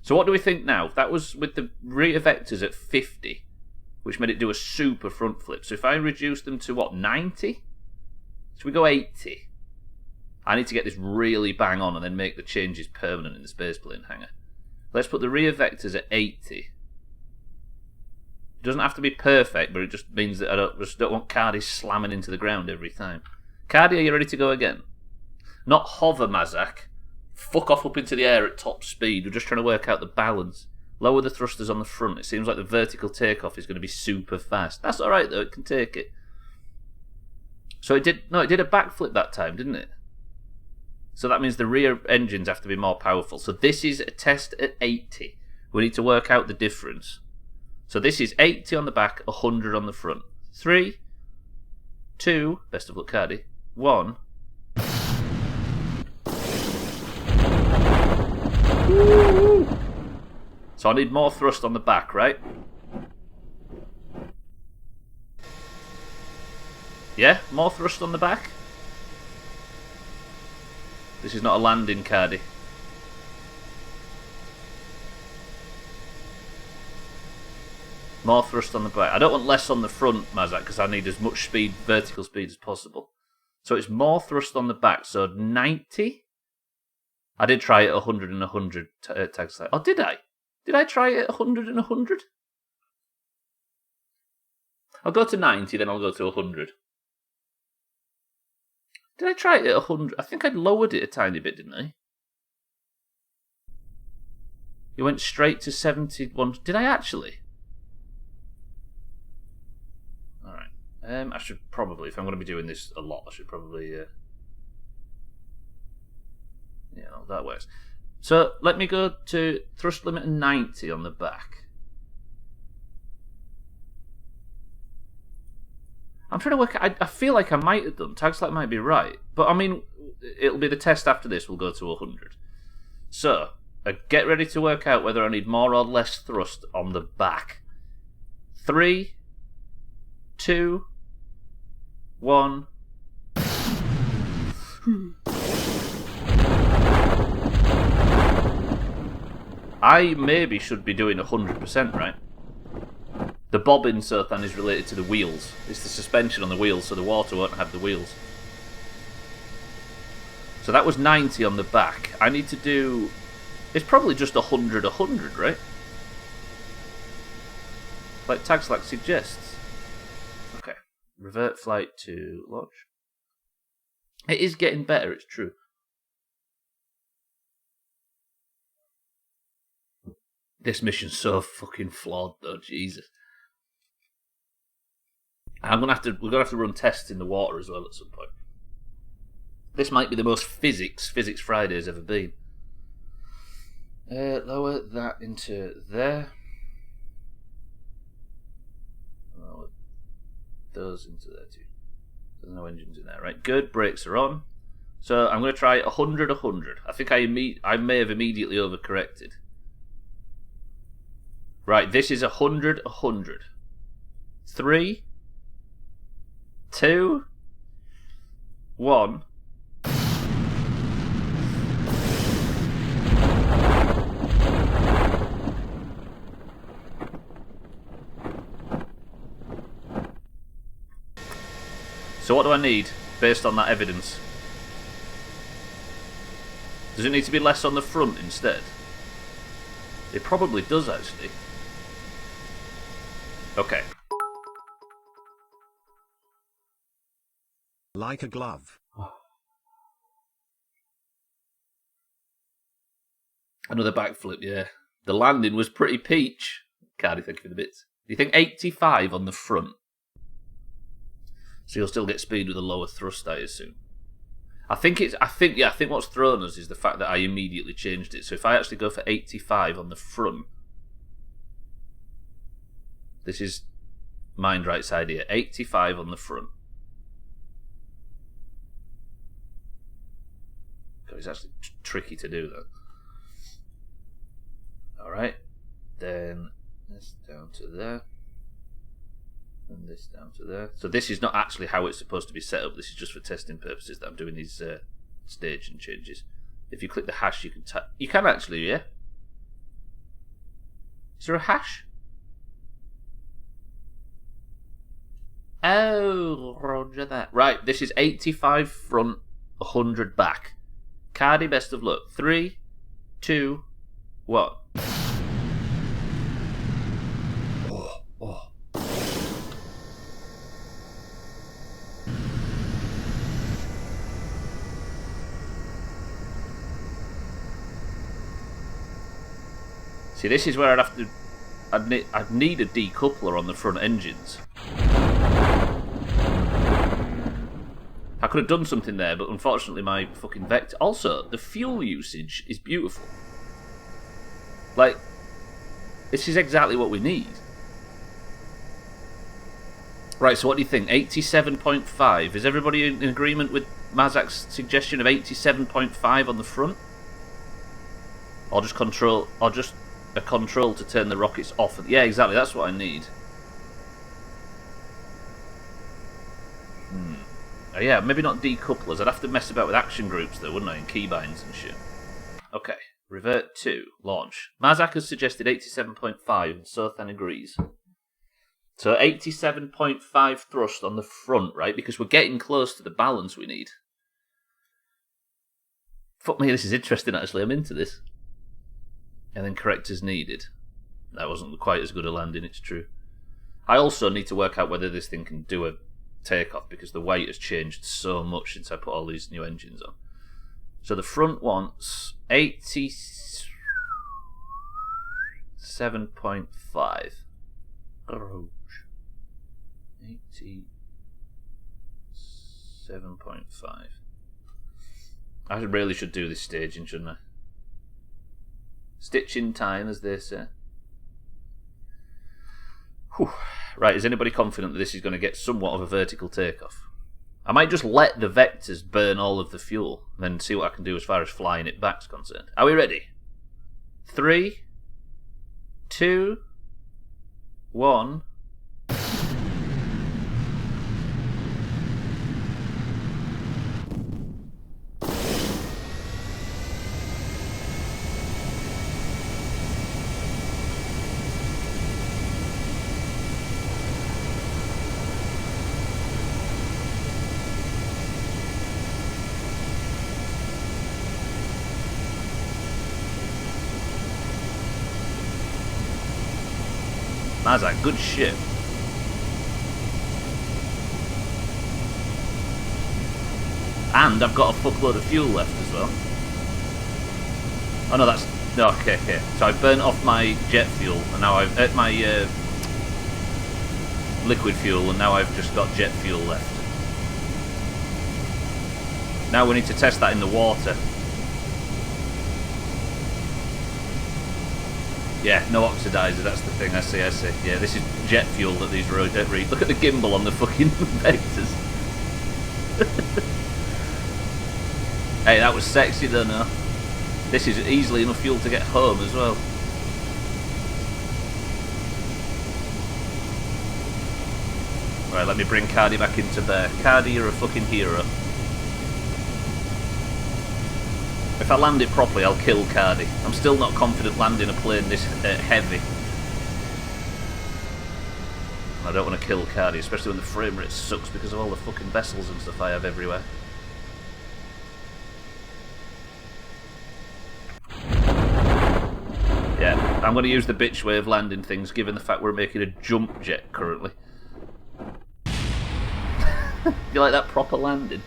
So, what do we think now? That was with the rear vectors at 50, which made it do a super front flip. So, if I reduce them to what, 90? So, we go 80. I need to get this really bang on and then make the changes permanent in the spaceplane hangar. Let's put the rear vectors at 80. It doesn't have to be perfect, but it just means that I just don't want Cardi slamming into the ground every time. Cardi, are you ready to go again? Not hover, Mazak. Fuck off up into the air at top speed. We're just trying to work out the balance. Lower the thrusters on the front. It seems like the vertical takeoff is going to be super fast. That's alright though, it can take it. So it did a backflip that time, didn't it? So that means the rear engines have to be more powerful. So this is a test at 80. We need to work out the difference. So this is 80 on the back, 100 on the front. 3, 2, best of luck, Cardi. 1. So I need more thrust on the back, right? Yeah, more thrust on the back. This is not a landing, Cardi. More thrust on the back. I don't want less on the front, Mazak, because I need as much speed, vertical speed as possible. So it's more thrust on the back. So 90. I did try it 100 and 100 tag slide. Oh, did I? Did I try it 100 and 100? I'll go to 90, then I'll go to 100. Did I try it at 100? I think I'd lowered it a tiny bit, didn't I? You went straight to 71. Did I actually? I should probably, if I'm going to be doing this a lot, I should probably, that works. So, let me go to thrust limit 90 on the back. I'm trying to work out, I feel like I might have done, tag might be right, but I mean, it'll be the test after this, we'll go to 100. So, Get ready to work out whether I need more or less thrust on the back. 3, 2, 1. I maybe should be doing 100%, right? The bobbin Sothan is related to the wheels. It's the suspension on the wheels, so the water won't have the wheels. So that was 90 on the back. I need to do... It's probably just 100, right? Like Tagslack suggests. Okay. Revert flight to launch. It is getting better, it's true. This mission's so fucking flawed though, Jesus. We're gonna have to run tests in the water as well at some point. This might be the most physics Friday's ever been. Lower that into there. Lower those into there too. There's no engines in there, right? Good, brakes are on. So I'm going to try 100. I think I may have immediately overcorrected. Right, this is 100. 3, 2, 1. So what do I need, based on that evidence? Does it need to be less on the front instead? It probably does, actually. Okay. Like a glove. Another backflip, yeah. The landing was pretty peach. Cardi, thank you for the bits. Do you think 85 on the front? So you'll still get speed with a lower thrust, I assume. I think what's thrown us is the fact that I immediately changed it. So if I actually go for 85 on the front, this is mind right side here. 85 on the front. God, it's actually tricky to do that. All right, then this down to there. And this down to there. So this is not actually how it's supposed to be set up. This is just for testing purposes that I'm doing these staging changes. If you click the hash, you can actually, yeah. Is there a hash? Oh, roger that. Right, this is 85 front, 100 back. Cardi, best of luck. 3, 2, 1. See, this is where I'd need a decoupler on the front engines. I could have done something there, but unfortunately my fucking vector... Also, the fuel usage is beautiful. Like, this is exactly what we need. Right, so what do you think? 87.5. Is everybody in agreement with Mazak's suggestion of 87.5 on the front? Or just a control to turn the rockets off. Yeah, exactly, that's what I need. Oh, yeah, maybe not decouplers. I'd have to mess about with action groups though, wouldn't I? And keybinds and shit. Okay, revert to launch. Mazak has suggested 87.5 and Sothan agrees. So 87.5 thrust on the front, right? Because we're getting close to the balance we need. Fuck me, this is interesting actually, I'm into this. And then correct as needed. That wasn't quite as good a landing, it's true. I also need to work out whether this thing can do a takeoff because the weight has changed so much since I put all these new engines on. So the front wants 87.5. 87.5. I really should do this staging, shouldn't I? Stitch in time, as they say. Whew. Right, is anybody confident that this is going to get somewhat of a vertical takeoff? I might just let the vectors burn all of the fuel, and then see what I can do as far as flying it back's concerned. Are we ready? 3, 2, 1. That's a good ship. And I've got a fuckload of fuel left as well. Oh no, that's... No, okay. So I've burnt off my jet fuel, and now I've... my liquid fuel, and now I've just got jet fuel left. Now we need to test that in the water. Yeah, no oxidizer, that's the thing, I see. Yeah, this is jet fuel that these read. Look at the gimbal on the fucking vectors. Hey, that was sexy though, no? This is easily enough fuel to get home as well. Right, let me bring Cardi back into bear. Cardi, you're a fucking hero. If I land it properly, I'll kill Cardi. I'm still not confident landing a plane this heavy. I don't want to kill Cardi, especially when the frame rate sucks because of all the fucking vessels and stuff I have everywhere. Yeah, I'm going to use the bitch way of landing things, given the fact we're making a jump jet currently. You like that proper landing?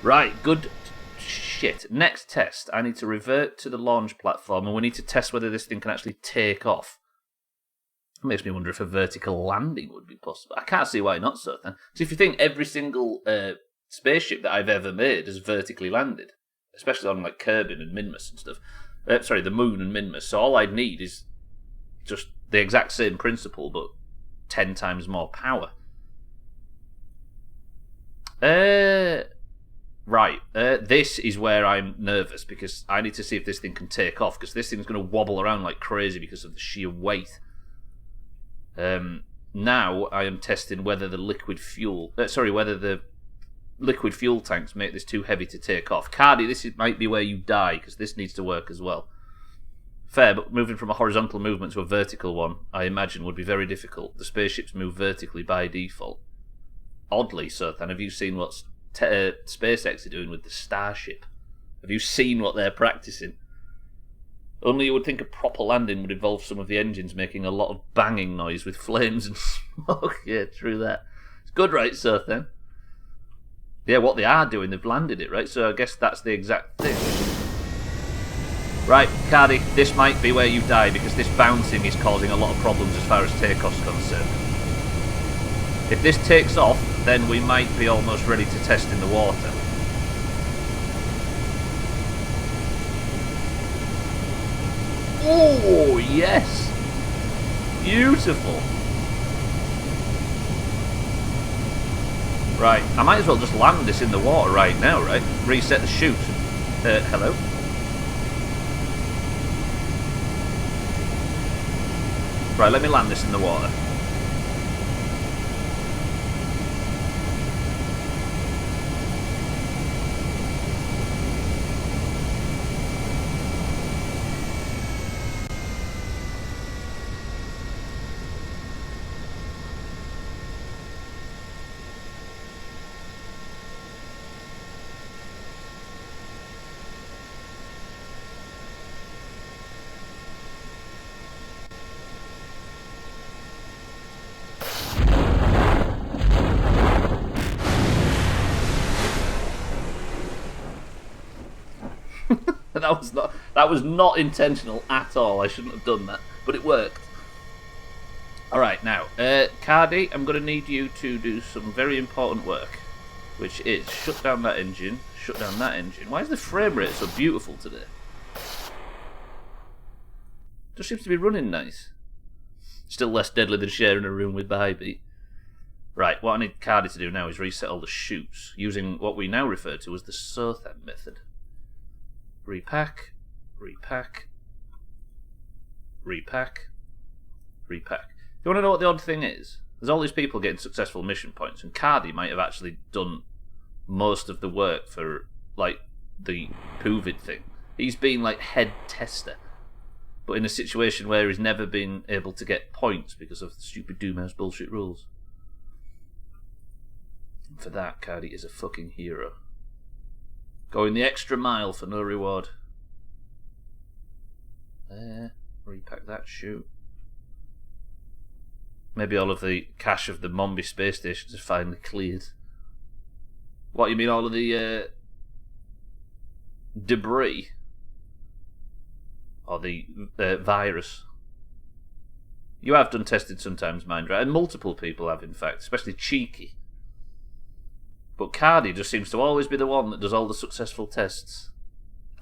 Right, good shit. Next test, I need to revert to the launch platform, and we need to test whether this thing can actually take off. It makes me wonder if a vertical landing would be possible. I can't see why not, so then. So if you think every single spaceship that I've ever made has vertically landed, especially on like Kerbal and Minmus and stuff. Sorry, the Moon and Minmus. So all I'd need is just the exact same principle, but 10 times more power. Right, this is where I'm nervous, because I need to see if this thing can take off, because this thing's going to wobble around like crazy because of the sheer weight. Now I am testing whether the liquid fuel... whether the liquid fuel tanks make this too heavy to take off. Cardi, might be where you die, because this needs to work as well. Fair, but moving from a horizontal movement to a vertical one, I imagine, would be very difficult. The spaceships move vertically by default. Oddly, Sothan, have you seen what SpaceX are doing with the Starship? Have you seen what they're practicing? Only you would think a proper landing would involve some of the engines making a lot of banging noise with flames and smoke. Yeah, true that. It's good, right, Sothan? Yeah, what they are doing, they've landed it, right? So I guess that's the exact thing. Right, Cardi, this might be where you die, because this bouncing is causing a lot of problems as far as takeoff's concerned. If this takes off, then we might be almost ready to test in the water. Oh, yes! Beautiful! Right, I might as well just land this in the water right now, right? Reset the chute. Hello? Right, let me land this in the water. That was not intentional at all. I shouldn't have done that, but it worked. Alright, now, Cardi, I'm going to need you to do some very important work, which is shut down that engine, shut down that engine. Why is the frame rate so beautiful today? Just seems to be running nice. Still less deadly than sharing a room with Baby. Right, what I need Cardi to do now is reset all the chutes, using what we now refer to as the Sothan method. Repack, repack, repack, repack. You want to know what the odd thing is? There's all these people getting successful mission points, and Cardi might have actually done most of the work for, like, the Poovid thing. He's been, like, head tester, but in a situation where he's never been able to get points because of the stupid Doomhaus bullshit rules. And for that, Cardi is a fucking hero. Going the extra mile for no reward. There, repack that, shoot. Maybe all of the cache of the Mombi space stations is finally cleared. What, you mean all of the debris? Or the virus? You have done testing sometimes, Mindra, and multiple people have, in fact, especially Cheeky. But Cardi just seems to always be the one that does all the successful tests.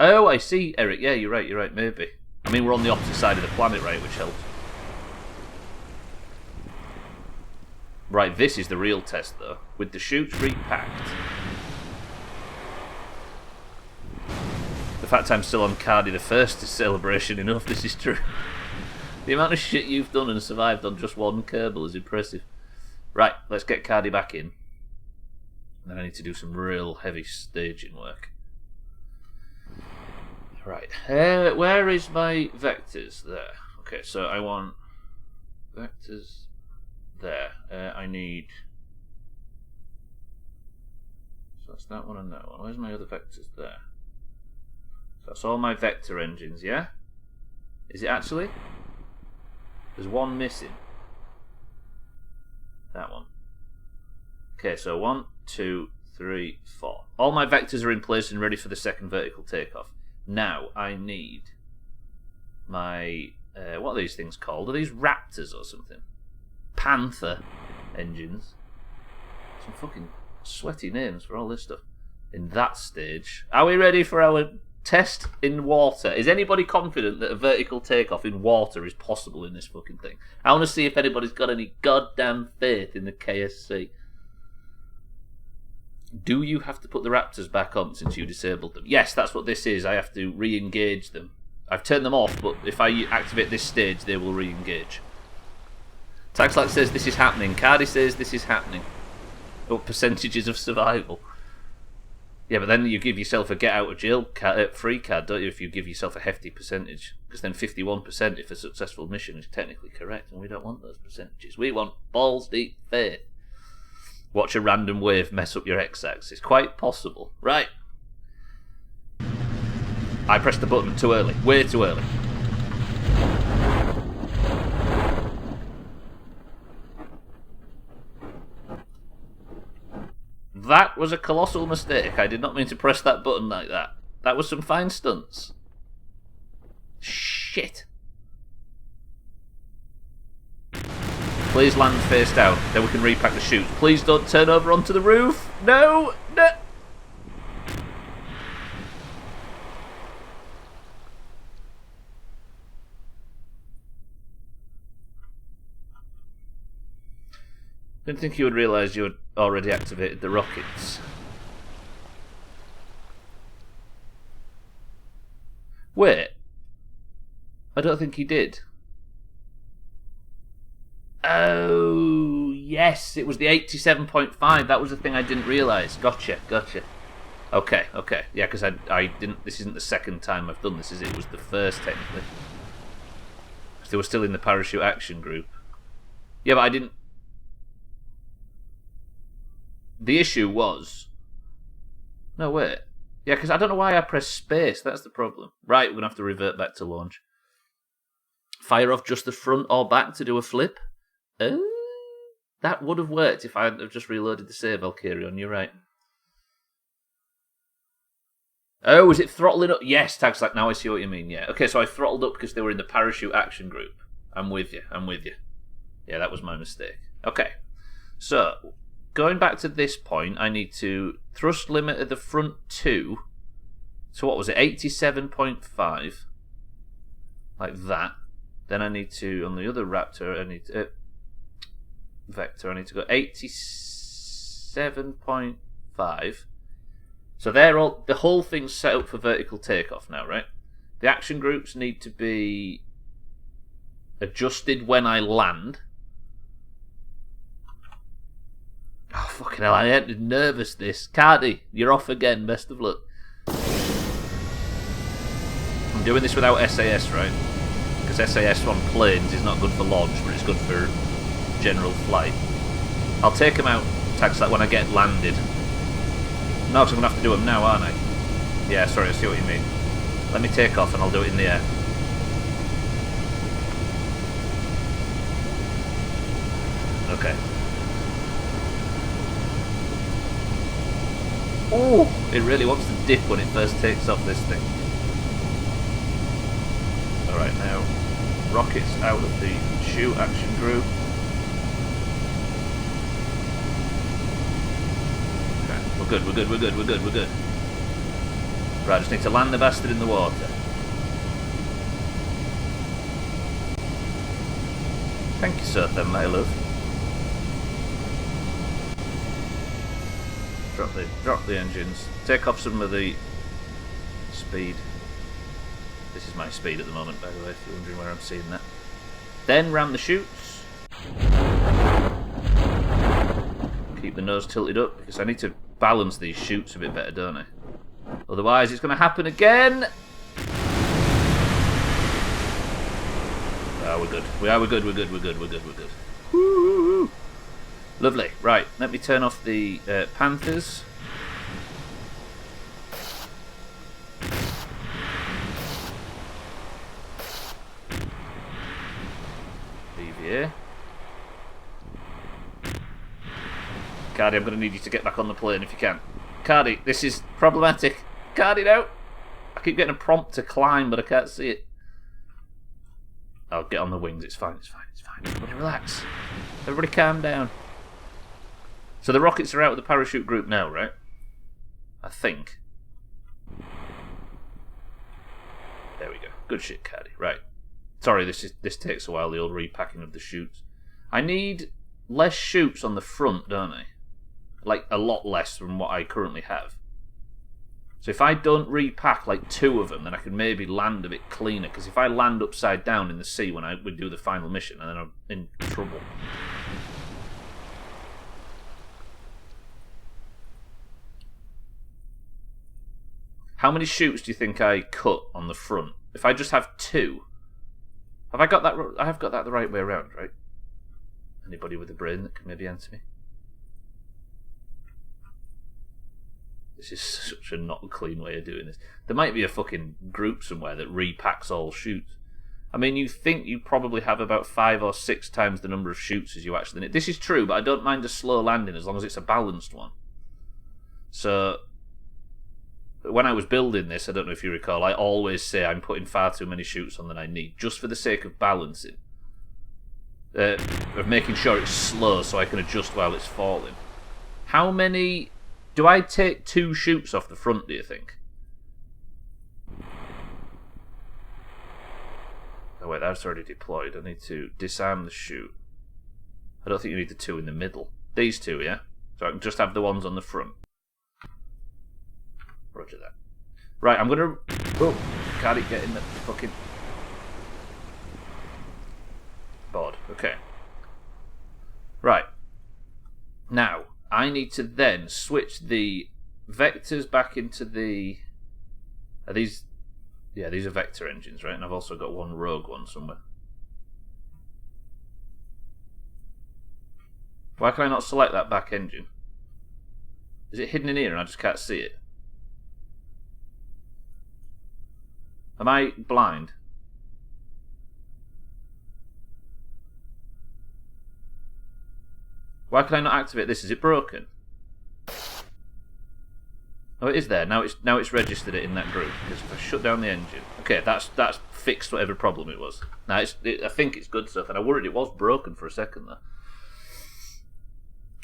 Oh, I see, Eric. Yeah, you're right, maybe. I mean, we're on the opposite side of the planet, right, which helps. Right, this is the real test, though. With the chutes repacked. The fact I'm still on Cardi the First is celebration enough, this is true. The amount of shit you've done and survived on just one Kerbal is impressive. Right, let's get Cardi back in. Then I need to do some real heavy staging work. Right, where is my vectors? There. Okay, so I want vectors there. I need... So that's that one and that one. Where's my other vectors? There. So that's all my vector engines, yeah? Is it actually? There's one missing. That one. Okay, so 1, 2, 3, 4. All my vectors are in place and ready for the second vertical takeoff. Now I need my what are these things called? Are these Raptors or something? Panther engines. Some fucking sweaty names for all this stuff. In that stage, are we ready for our test in water? Is anybody confident that a vertical takeoff in water is possible in this fucking thing? I want to see if anybody's got any goddamn faith in the KSC. Do you have to put the Raptors back on since you disabled them? Yes, that's what this is. I have to re-engage them. I've turned them off, but if I activate this stage, they will re-engage. Taxlax says this is happening. Cardi says this is happening. What percentages of survival? Yeah, but then you give yourself a get out of jail free card, don't you, if you give yourself a hefty percentage? Because then 51% if a successful mission is technically correct, and we don't want those percentages. We want balls deep faith. Watch a random wave mess up your x-axis. Quite possible. Right. I pressed the button too early. Way too early. That was a colossal mistake. I did not mean to press that button like that. That was some fine stunts. Shit. Please land face down, then we can repack the chutes. Please don't turn over onto the roof. No, no. Didn't think you would realise you had already activated the rockets. Wait. I don't think he did. Oh, yes, it was the 87.5. That was the thing I didn't realise. Gotcha. Okay. Yeah, because I didn't. This isn't the second time I've done this, is it? It was the first, technically. Because they were still in the parachute action group. Yeah, but I didn't. The issue was... No, wait. Yeah, because I don't know why I pressed space. That's the problem. Right, we're going to have to revert back to launch. Fire off just the front or back to do a flip. That would have worked if I had just reloaded the save, Valkyrion. You're right. Oh, is it throttling up? Yes, Tag's like, now I see what you mean, yeah. Okay, so I throttled up because they were in the parachute action group. I'm with you. Yeah, that was my mistake. Okay, so... Going back to this point, I need to thrust limit at the front 2. So what was it? 87.5. Like that. Then I need to, on the other Raptor, I need to... Vector, I need to go 87.5. So they're all... The whole thing's set up for vertical takeoff now, right? The action groups need to be adjusted when I land. Oh, fucking hell, I ain't nervous this. Cardi, you're off again, best of luck. I'm doing this without SAS, right? Because SAS on planes is not good for launch, but it's good for general flight. I'll take them out, tax that when I get landed. No, because I'm going to have to do them now, aren't I? Yeah, sorry, I see what you mean. Let me take off and I'll do it in the air. Okay. Oh, it really wants to dip when it first takes off this thing. Alright, now rockets out of the shoot action group. Okay, we're good. Right, just need to land the bastard in the water. Thank you, sir, then, my love. Drop the engines. Take off some of the speed. This is my speed at the moment, by the way, if you're wondering where I'm seeing that. Then ram the chutes. Keep the nose tilted up, because I need to balance these chutes a bit better, don't I? Otherwise, it's going to happen again. Ah, we're good. We're good. Woo! Lovely. Right, let me turn off the Panthers. BVA. Cardi, I'm going to need you to get back on the plane if you can. Cardi, this is problematic. Cardi, no! I keep getting a prompt to climb, but I can't see it. I'll get on the wings. It's fine. Everybody relax. Everybody calm down. So the rockets are out of the parachute group now, right? I think. There we go. Good shit, Cardi. Right. Sorry, this takes a while, the old repacking of the chutes. I need less chutes on the front, don't I? Like, a lot less than what I currently have. So if I don't repack, like, 2 of them, then I can maybe land a bit cleaner. Because if I land upside down in the sea when we do the final mission, and then I'm in trouble. How many chutes do you think I cut on the front? If I just have 2, have I got that? I have got that the right way around, right? Anybody with a brain that can maybe answer me? This is such a not clean way of doing this. There might be a fucking group somewhere that repacks all chutes. I mean, you think you probably have about 5 or 6 times the number of chutes as you actually need. This is true, but I don't mind a slow landing as long as it's a balanced one. So when I was building this, I don't know if you recall, I always say I'm putting far too many chutes on than I need, just for the sake of balancing. Of making sure it's slow so I can adjust while it's falling. How many... Do I take 2 chutes off the front, do you think? Oh wait, that's already deployed. I need to disarm the chute. I don't think you need the 2 in the middle. These 2, yeah? So I can just have the ones on the front. Roger that. Right, I'm gonna... Oh, can't it get in the fucking... board. Okay. Right. Now, I need to then switch the vectors back into the... Are these... Yeah, these are vector engines, right? And I've also got one rogue one somewhere. Why can I not select that back engine? Is it hidden in here and I just can't see it? Am I blind? Why can I not activate this? Is it broken? Oh, it is there. Now it's registered it in that group. Because if I shut down the engine... Okay, that's fixed whatever problem it was. Now, I think it's good stuff, and I worried it was broken for a second there.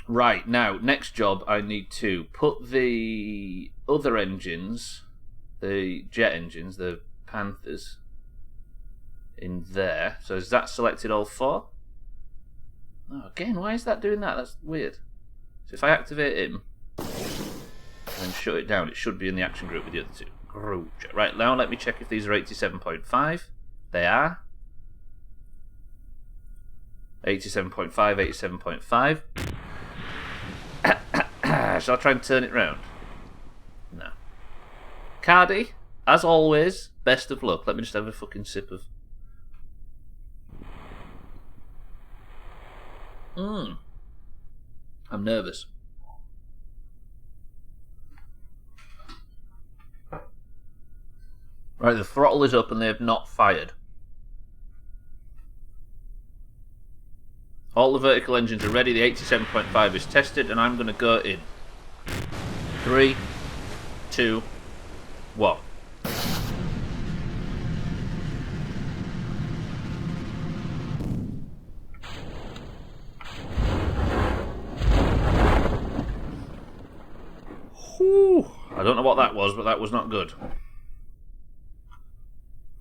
Right, now, next job, I need to put the other engines, the jet engines, the Panthers, in there. So is that selected all 4? Oh, again, why is that doing that? That's weird. So if I activate him and shut it down, it should be in the action group with the other 2. Right, now let me check if these are 87.5. They are. 87.5, 87.5. Shall I try and turn it round? No. Cardi, as always, best of luck. Let me just have a fucking sip of... I'm nervous. Right, the throttle is up and they have not fired. All the vertical engines are ready. The 87.5 is tested, and I'm going to go in. 3, 2, 1. Whew. I don't know what that was, but that was not good.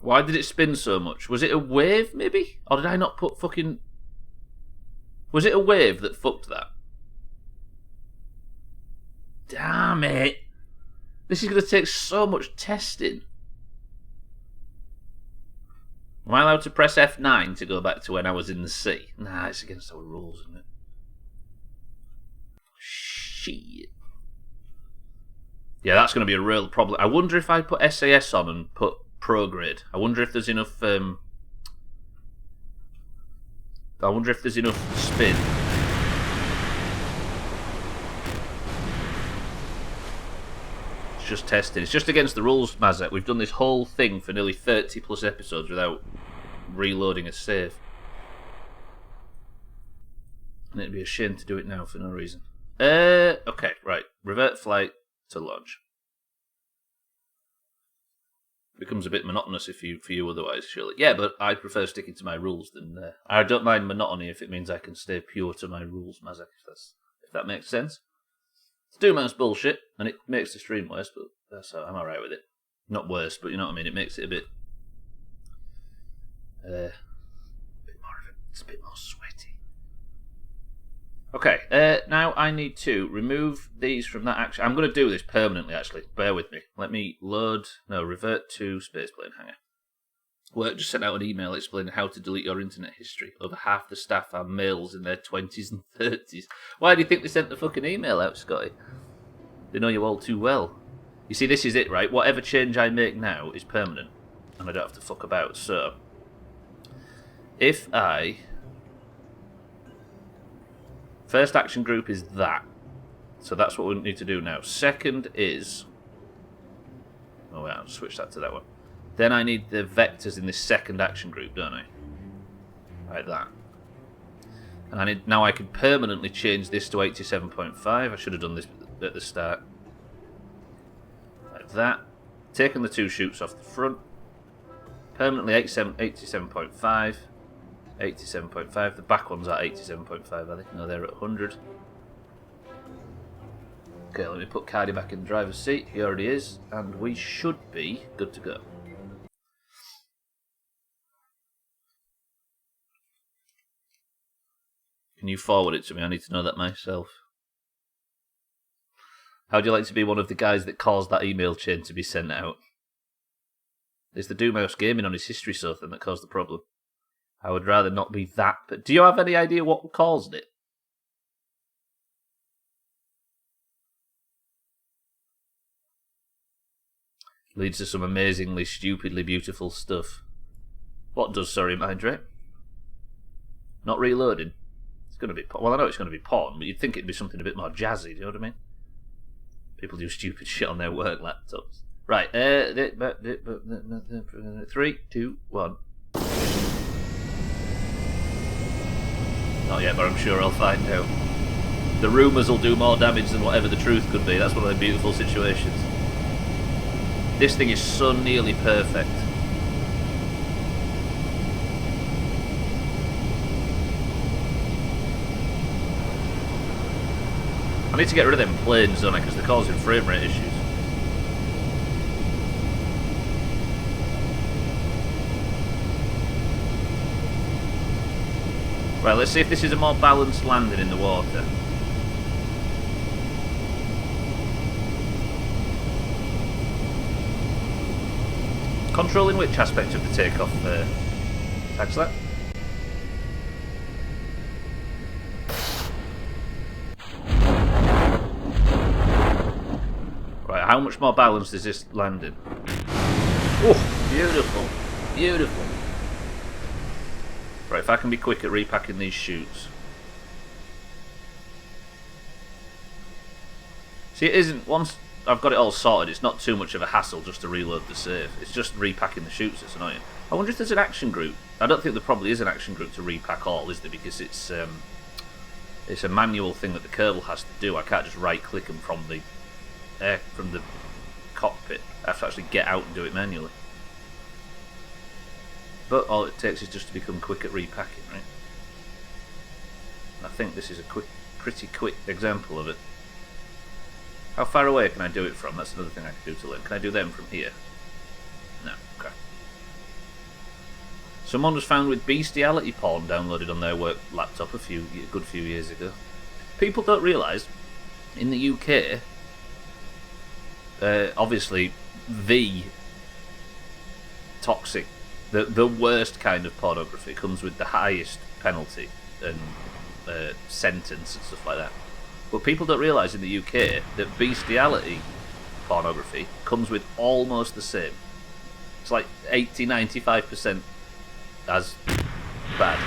Why did it spin so much? Was it a wave, maybe? Or did I not put fucking... Was it a wave that fucked that? Damn it. This is going to take so much testing. Am I allowed to press F9 to go back to when I was in the sea? Nah, it's against our rules, isn't it? Shit. Yeah, that's going to be a real problem. I wonder if I put SAS on and put Pro Grade. I wonder if there's enough... I wonder if there's enough spin. It's just testing. It's just against the rules, Mazet. We've done this whole thing for nearly 30 plus episodes without reloading a save. And it'd be a shame to do it now for no reason. Okay, right. Revert flight to launch. Becomes a bit monotonous for you otherwise, surely. Yeah, but I prefer sticking to my rules than... I don't mind monotony if it means I can stay pure to my rules, Mazak, if that makes sense. It's Doomhaus bullshit, and it makes the stream worse, but that's how I'm alright with it. Not worse, but you know what I mean, it makes it a bit more of it. It's a bit more sweaty. Okay, now I need to remove these from that action. I'm going to do this permanently, actually. Bear with me. Let me revert to Spaceplane Hangar. Work just sent out an email explaining how to delete your internet history. Over half the staff are males in their 20s and 30s. Why do you think they sent the fucking email out, Scotty? They know you all too well. You see, this is it, right? Whatever change I make now is permanent, and I don't have to fuck about. So, if I... First action group is that. So that's what we need to do now. Second is... Oh, wait, I'll switch that to that one. Then I need the vectors in this second action group, don't I? Like that. And now I can permanently change this to 87.5. I should have done this at the start. Like that. Taking the two chutes off the front. Permanently 87.5. 87.5. The back ones are 87.5, are they? No, they're at 100. Okay, let me put Cardi back in the driver's seat. He already is. And we should be good to go. Can you forward it to me? I need to know that myself. How'd you like to be one of the guys that caused that email chain to be sent out? It's the DoomhausGaming on his history something that caused the problem. I would rather not be that. But do you have any idea what caused it? Leads to some amazingly, stupidly beautiful stuff. What does, sorry, mind rate? Not reloading. It's going to be... Well, I know it's going to be porn, but you'd think it'd be something a bit more jazzy, do you know what I mean? People do stupid shit on their work laptops. Right, 3, 2, 1. Not yet, but I'm sure I'll find out. The rumours will do more damage than whatever the truth could be. That's one of the beautiful situations. This thing is so nearly perfect. I need to get rid of them planes, don't I? Because they're causing frame rate issues. Right, let's see if this is a more balanced landing in the water. Controlling which aspect of the takeoff, Taxlet? how much more balance does this land in? Oh, beautiful. Beautiful. Right, if I can be quick at repacking these chutes. See, it isn't, once I've got it all sorted, it's not too much of a hassle just to reload the save. It's just repacking the chutes that's annoying. I wonder if there's an action group. I don't think there probably is an action group to repack all, is there? Because it's a manual thing that the Kerbal has to do. I can't just right-click them from the cockpit. I have to actually get out and do it manually. But all it takes is just to become quick at repacking, right? And I think this is a pretty quick example of it. How far away can I do it from? That's another thing I can do to learn. Can I do them from here? No, okay. Someone was found with bestiality porn downloaded on their work laptop a good few years ago. People don't realise, in the UK, obviously the toxic, the worst kind of pornography comes with the highest penalty and sentence and stuff like that. But people don't realise in the UK that bestiality pornography comes with almost the same. It's like 80-95% as bad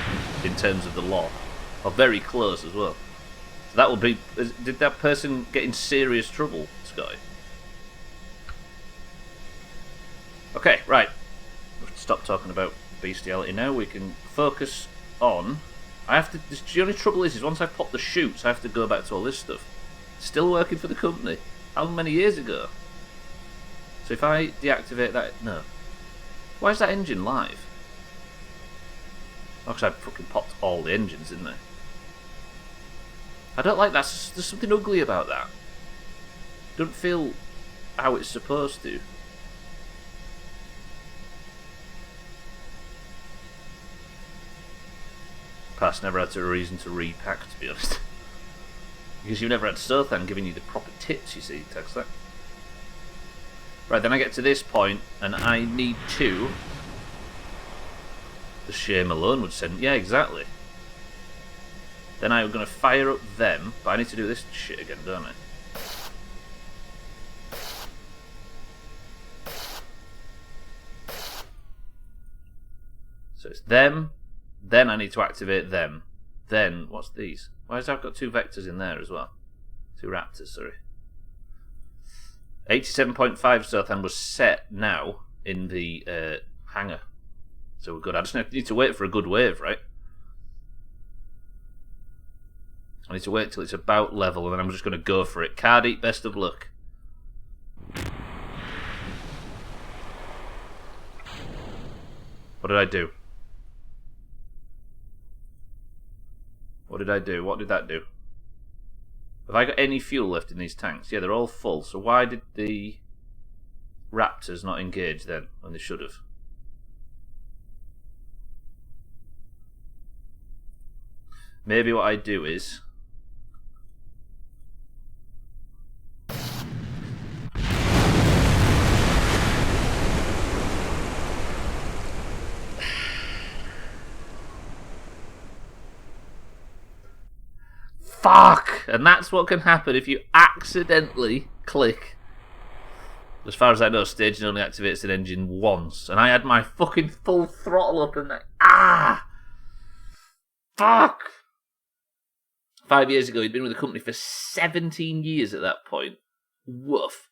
in terms of the law, or very close as well. So that would be. Did that person get in serious trouble, Scotty? Okay, right. We've stop talking about bestiality now. We can focus on. I have to. The only trouble is once I've popped the chutes, I have to go back to all this stuff. Still working for the company. How many years ago? So if I deactivate that, no. Why is that engine live? Oh, because I fucking popped all the engines in there. I don't like that. There's something ugly about that. Don't feel how it's supposed to. Past never had a reason to repack, to be honest. Because you've never had Sothan giving you the proper tips, you see, text that. Right, then I get to this point, and I need to. The shame alone would send. Yeah, exactly. Then I'm going to fire up them, but I need to do this shit again, don't I? So it's them. Then I need to activate them. Then, what's these? Why has I've got two vectors in there as well? Two raptors, sorry. 87.5 Sothan was set now in the hangar. So we're good. I just need to wait for a good wave, right? I need to wait till it's about level and then I'm just going to go for it. Cardi, best of luck. What did I do? What did I do? What did that do? Have I got any fuel left in these tanks? Yeah, they're all full. So why did the Raptors not engage then when they should have? Maybe what I do is... Fuck! And that's what can happen if you accidentally click. As far as I know, staging only activates an engine once. And I had my fucking full throttle up and like, ah! Fuck! 5 years ago, he'd been with the company for 17 years at that point. Woof.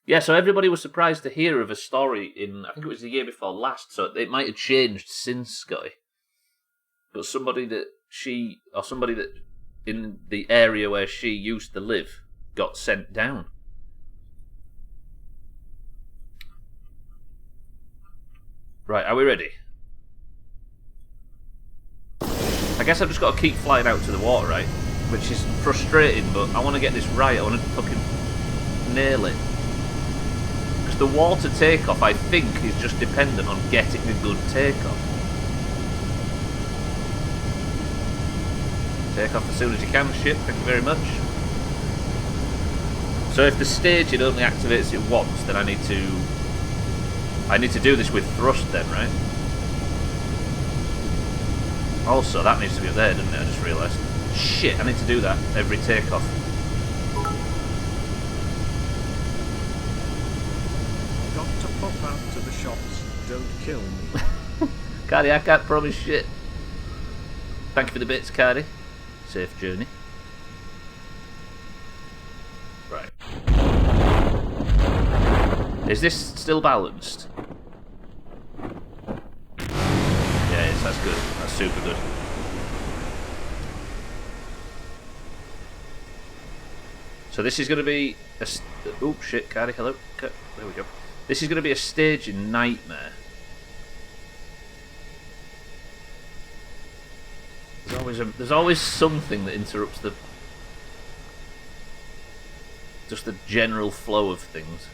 Yeah, so everybody was surprised to hear of a story in, I think it was the year before last, so it might have changed since, Scotty. But somebody that in the area where she used to live got sent down. Right, are we ready? I guess I've just got to keep flying out to the water, right? Which is frustrating, but I want to get this right. I want to fucking nail it. Because the water takeoff, I think, is just dependent on getting a good takeoff. Take off as soon as you can, ship. Thank you very much. So if the staging only activates it once, then I need to do this with thrust then, right? Also, that needs to be up there, doesn't it? I just realised. Shit, I need to do that every takeoff. shots, don't kill me. Cardi, I can't promise shit. Thank you for the bits, Cardi. Safe journey. Right. Is this still balanced? Yeah, it is. That's good. That's super good. So this is going to be a... Oh, shit, Cardi, hello. There we go. This is going to be a staging nightmare. There's always something that interrupts the... just the general flow of things.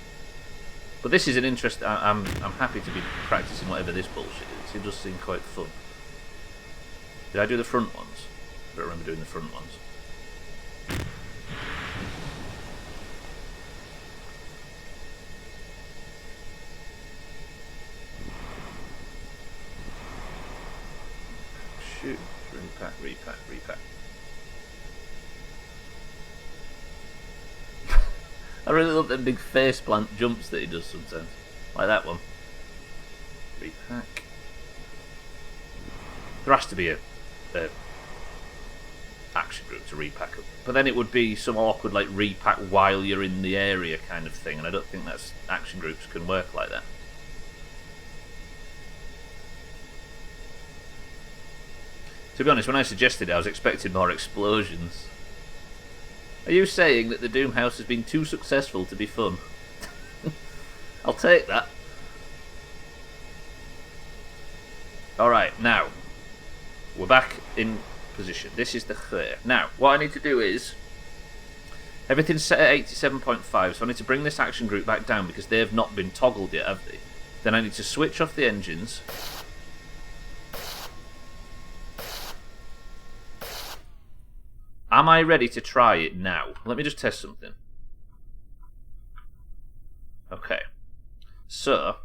But this is an interest. I'm happy to be practicing whatever this bullshit is. It does seem quite fun. Did I do the front ones? I don't remember doing the front ones. Shoot. Repack. I really love them big faceplant jumps that he does sometimes. Like that one. Repack. There has to be a action group to repack them. But then it would be some awkward like repack while you're in the area kind of thing, and I don't think that's action groups can work like that. To be honest, when I suggested it, I was expecting more explosions. Are you saying that the Doomhaus has been too successful to be fun? I'll take that. Alright, now. We're back in position. This is the clear. Now, what I need to do is... everything's set at 87.5, so I need to bring this action group back down because they've not been toggled yet, have they? Then I need to switch off the engines... Am I ready to try it now? Let me just test something. Okay. So,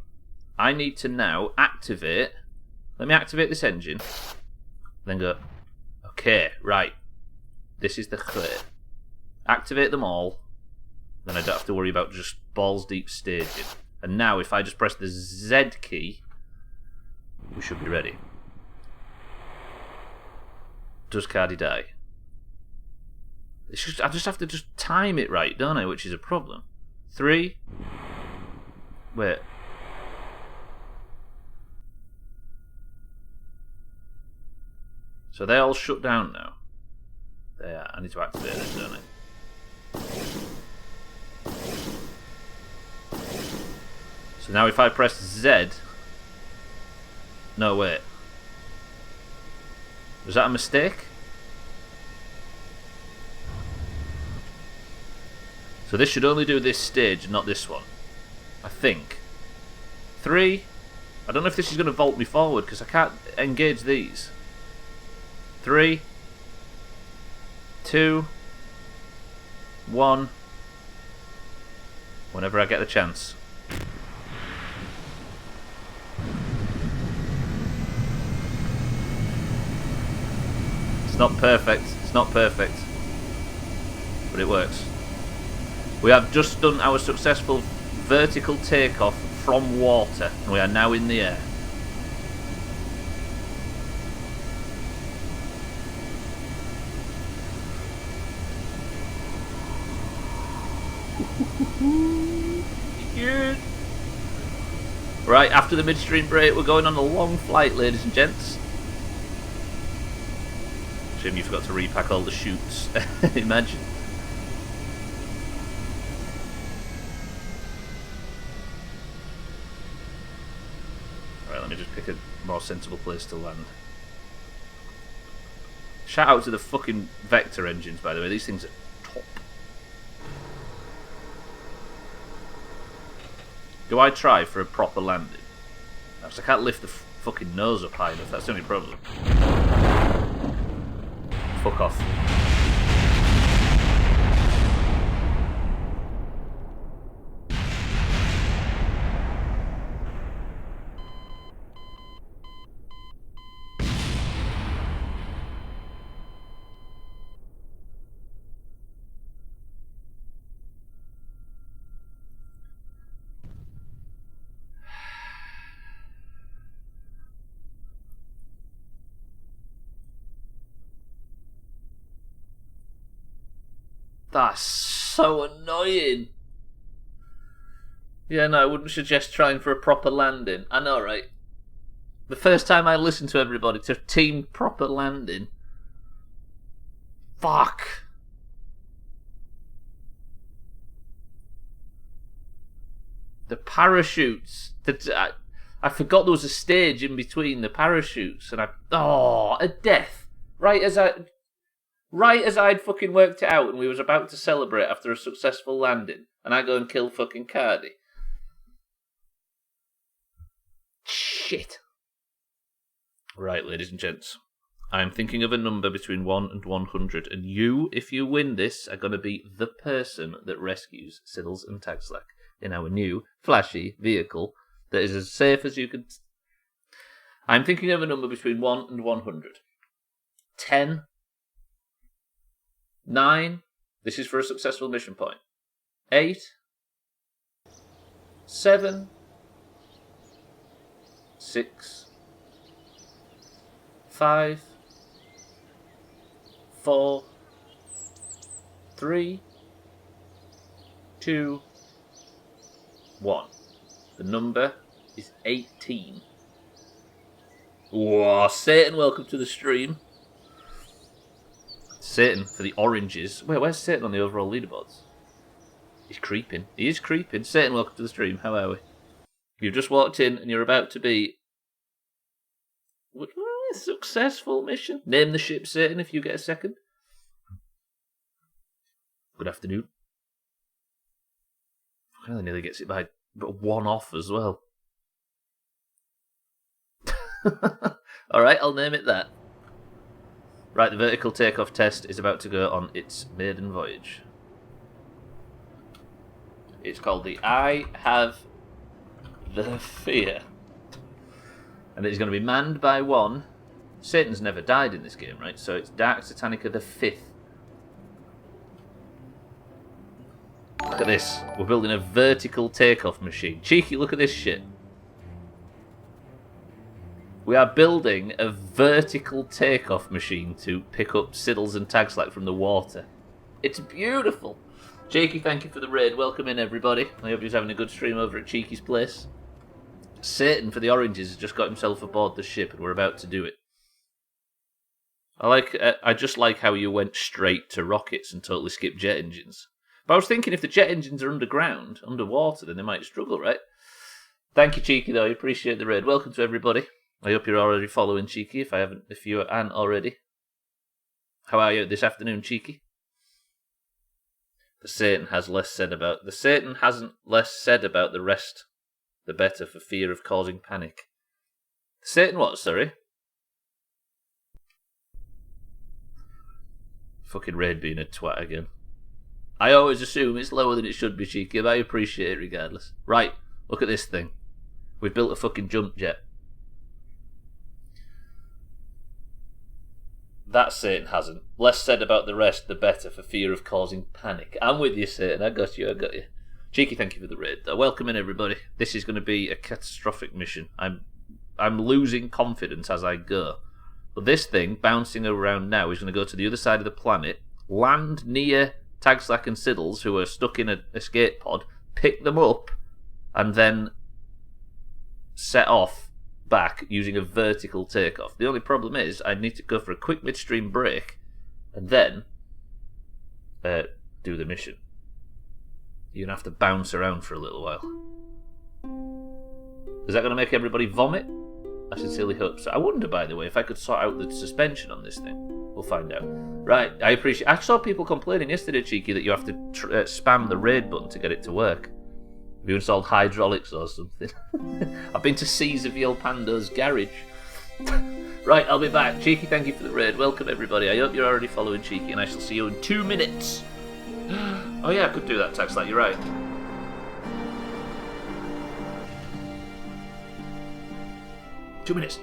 I need to now activate... Let me activate this engine. Then go... Okay, right. This is the clear. Activate them all. Then I don't have to worry about just balls deep staging. And now, if I just press the Z key, we should be ready. Does Cardi die? I just have to just time it right, don't I? Which is a problem. 3. Wait. So they all shut down now. They are. I need to activate it, don't I? So now if I press Z... No, wait. Was that a mistake? So this should only do this stage, not this one. I think. 3. I don't know if this is going to vault me forward because I can't engage these. 3. 2. 1. Whenever I get the chance. It's not perfect. It's not perfect. But it works. We have just done our successful vertical takeoff from water, and we are now in the air. Yeah. Right, after the midstream break, we're going on a long flight, ladies and gents. Shame you forgot to repack all the chutes. Imagine. Let me just pick a more sensible place to land. Shout out to the fucking Vector engines, by the way. These things are top. Do I try for a proper landing? Because I can't lift the fucking nose up high enough. That's the only problem. Fuck off. That's so annoying. Yeah, no, I wouldn't suggest trying for a proper landing. I know, right? The first time I listened to everybody to team proper landing. Fuck. The parachutes. I forgot there was a stage in between the parachutes, and a death. Right as I'd fucking worked it out, and we was about to celebrate after a successful landing, and I go and kill fucking Cardi. Shit. Right, ladies and gents. I'm thinking of a number between 1 and 100, and you, if you win this, are going to be the person that rescues Siddles and Tagslack in our new, flashy vehicle that is as safe as you can. I'm thinking of a number between 1 and 100. 10. 9. This is for a successful mission point. 8. 7. 6. 5. 4. 3. 2. 1. The number is 18. Whoa, Satan, welcome to the stream. Satan for the oranges. Wait, where's Satan on the overall leaderboards? He's creeping. He is creeping. Satan, welcome to the stream. How are we? You've just walked in and you're about to be... a successful mission. Name the ship, Satan, if you get a second. Good afternoon. Well, he nearly gets it by one off as well. Alright, I'll name it that. Right, the vertical takeoff test is about to go on its maiden voyage. It's called the I Have the Fear. And it's going to be manned by one. Satan's never died in this game, right? So it's Dark Satanica the 5th. Look at this. We're building a vertical takeoff machine. Cheeky, look at this shit. We are building a vertical takeoff machine to pick up Siddles and Tagslack from the water. It's beautiful. Cheeky, thank you for the raid. Welcome in, everybody. I hope you're having a good stream over at Cheeky's place. Satan for the oranges has just got himself aboard the ship, and we're about to do it. I just like how you went straight to rockets and totally skipped jet engines. But I was thinking if the jet engines are underground, underwater, then they might struggle, right? Thank you, Cheeky, though. I appreciate the raid. Welcome to everybody. I hope you're already following Cheeky, if you aren't already. How are you this afternoon, Cheeky? The Satan hasn't less said about the rest, the better, for fear of causing panic. Satan what, sorry? Fucking raid being a twat again. I always assume it's lower than it should be, Cheeky, but I appreciate it regardless. Right, look at this thing. We've built a fucking jump jet. That Satan hasn't. Less said about the rest, the better, for fear of causing panic. I'm with you, Satan. I got you. Cheeky, thank you for the raid. Welcome in, everybody. This is going to be a catastrophic mission. I'm losing confidence as I go. But this thing, bouncing around now, is going to go to the other side of the planet, land near Tagslack and Siddles, who are stuck in an escape pod, pick them up, and then set off back using a vertical takeoff. The only problem is I need to go for a quick midstream break and then do the mission. You're going to have to bounce around for a little while. Is that going to make everybody vomit? I sincerely hope so. I wonder, by the way, if I could sort out the suspension on this thing. We'll find out. Right, I saw people complaining yesterday, Cheeky, that you have to spam the raid button to get it to work. Have you installed hydraulics or something? I've been to Caesar Pando's garage. Right, I'll be back. Cheeky, thank you for the raid. Welcome, everybody. I hope you're already following Cheeky, and I shall see you in 2 minutes. Oh yeah, I could do that, Tagslack, you're right. Two minutes.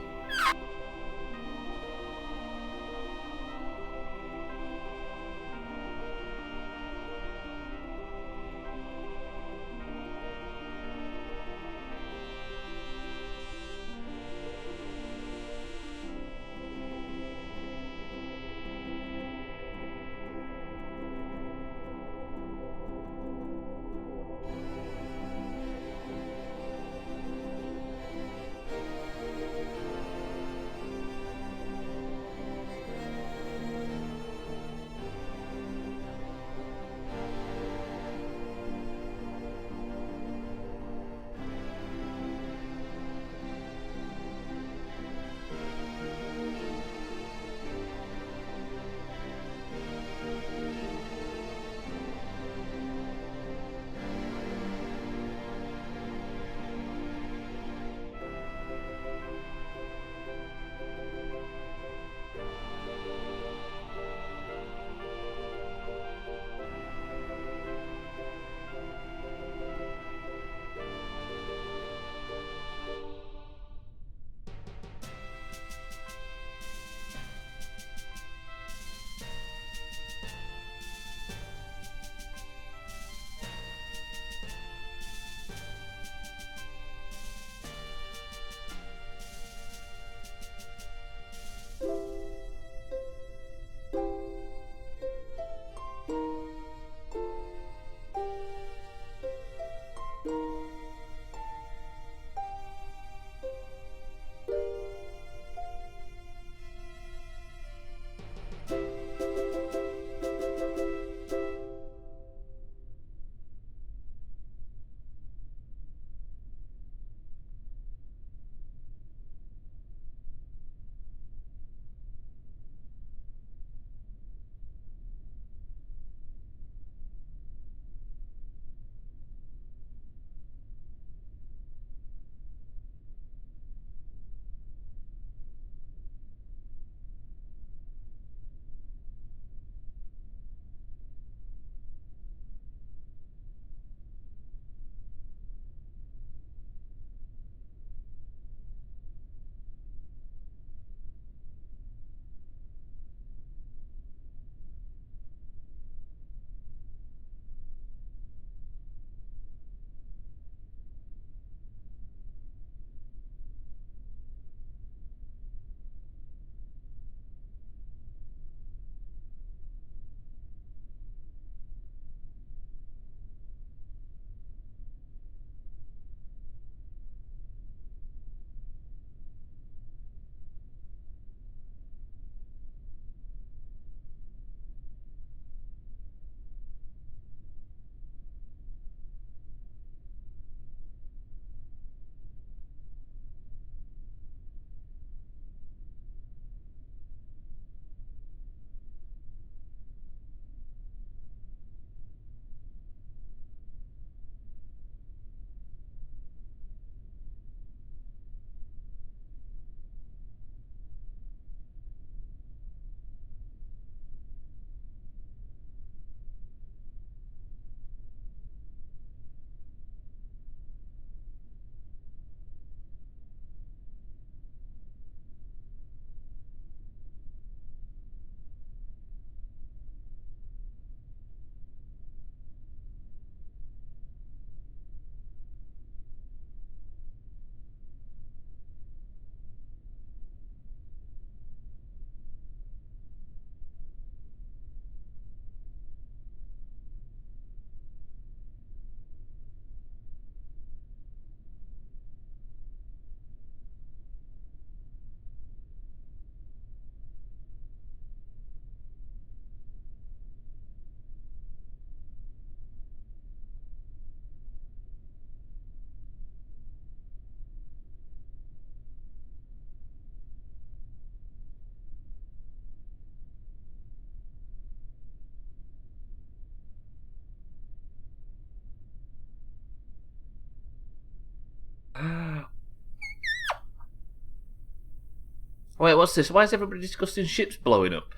Wait, what's this? Why is everybody discussing ships blowing up?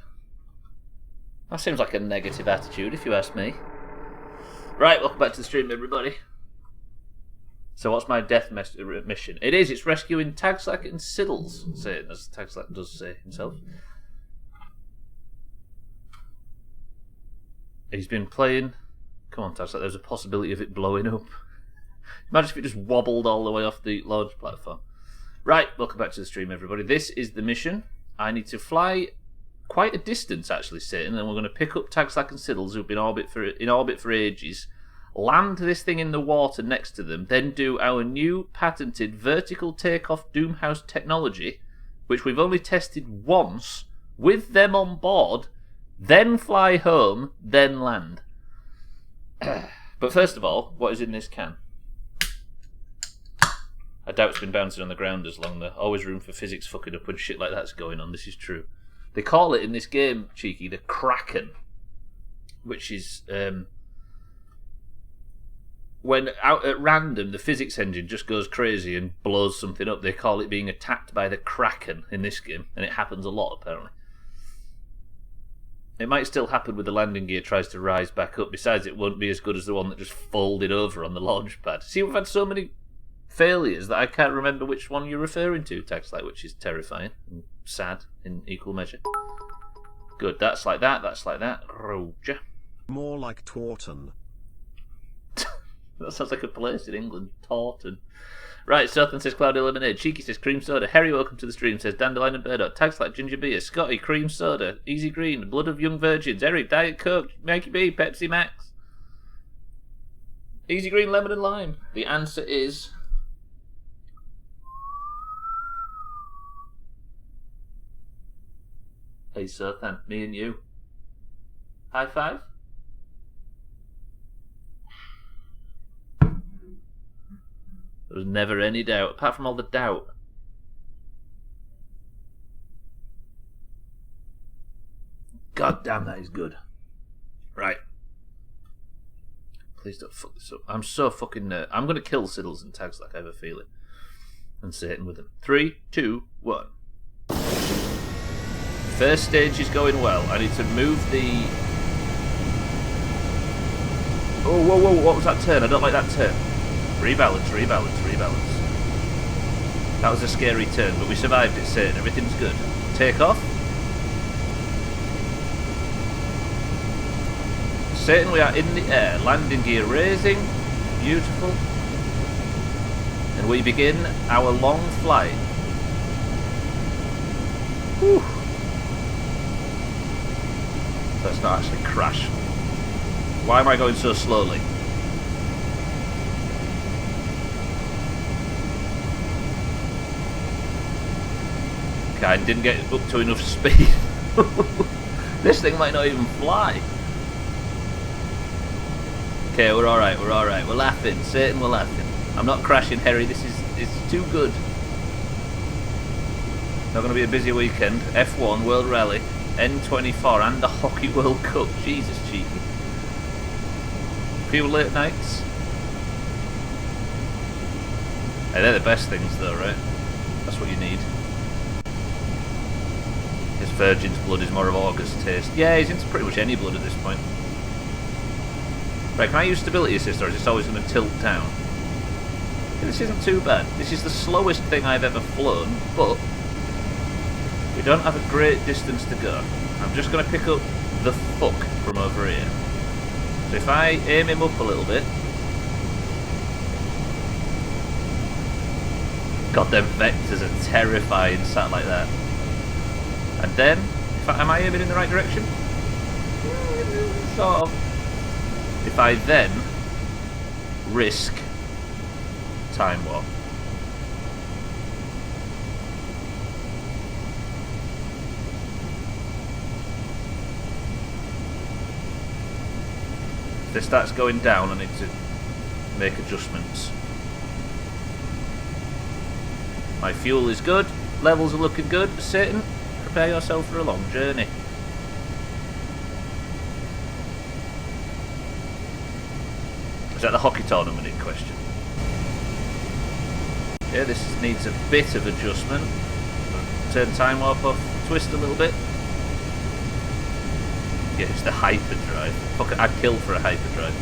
That seems like a negative attitude, if you ask me. Right, welcome back to the stream, everybody. So what's my death mission? It's rescuing Tagslack and Siddles, as Tagslack does say himself. He's been playing... Come on, Tagslack, there's a possibility of it blowing up. Imagine if it just wobbled all the way off the launch platform. Right, welcome back to the stream, everybody. This is the mission. I need to fly quite a distance, actually, Satan, and we're going to pick up Tagslack and Siddles, who've been in orbit for ages, land this thing in the water next to them, then do our new patented vertical takeoff Doomhaus technology, which we've only tested once, with them on board, then fly home, then land. But first of all, what is in this can? I doubt it's been bouncing on the ground as long. There's always room for physics fucking up when shit like that's going on. This is true. They call it in this game, Cheeky, the Kraken, which is when out at random the physics engine just goes crazy and blows something up. They call it being attacked by the Kraken in this game, and it happens a lot apparently. It might still happen when the landing gear tries to rise back up. Besides, it won't be as good as the one that just folded over on the launch pad. See, we've had so many failures that I can't remember which one you're referring to, Taxlight, which is terrifying and sad in equal measure. Good, that's like that, Roger. More like Taunton. That sounds like a place in England, Taunton. Right, Southern says Cloudy Lemonade, Cheeky says Cream Soda, Harry welcome to the stream says Dandelion and Burdock, Taxlight Ginger Beer, Scotty Cream Soda, Easy Green, Blood of Young Virgins, Eric Diet Coke, Mikey B, Pepsi Max. Easy Green, Lemon and Lime. The answer is... Hey, Sothan, me and you. High five? There was never any doubt, apart from all the doubt. God damn, that is good. Right. Please don't fuck this up. I'm so fucking nerd. I'm going to kill Siddles and Tags like I have a feeling. And Satan with them. 3, 2, 1. First stage is going well. I need to move the... Oh, whoa, whoa, what was that turn? I don't like that turn. Rebalance, rebalance, rebalance. That was a scary turn, but we survived it, Satan. Everything's good. Take off. Satan, we are in the air. Landing gear raising. Beautiful. And we begin our long flight. Whew. Let's not actually crash. Why am I going so slowly? Okay, I didn't get up to enough speed. This thing might not even fly. Okay, we're alright, we're alright. We're laughing. Satan, we're laughing. I'm not crashing, Harry. It's too good. Not going to be a busy weekend. F1, World Rally, N24 and the Hockey World Cup. Jesus, cheeky. Few late nights. Hey, they're the best things though, right? That's what you need. His virgin's blood is more of August taste. Yeah, he's into pretty much any blood at this point. Right, can I use stability assist or is this always going to tilt down? Yeah, this isn't too bad. This is the slowest thing I've ever flown, but we don't have a great distance to go. I'm just going to pick up the fuck from over here. So if I aim him up a little bit... God, them vectors are terrifying sat like that. And then, am I aiming in the right direction? Sort of. If I then risk time warp. If this starts going down, I need to make adjustments. My fuel is good, levels are looking good. Satan, prepare yourself for a long journey. Is that the hockey tournament in question? Yeah, this needs a bit of adjustment. turn time warp off, twist a little bit. Yeah, it's the hyperdrive. Fuck it, I'd kill for a hyperdrive.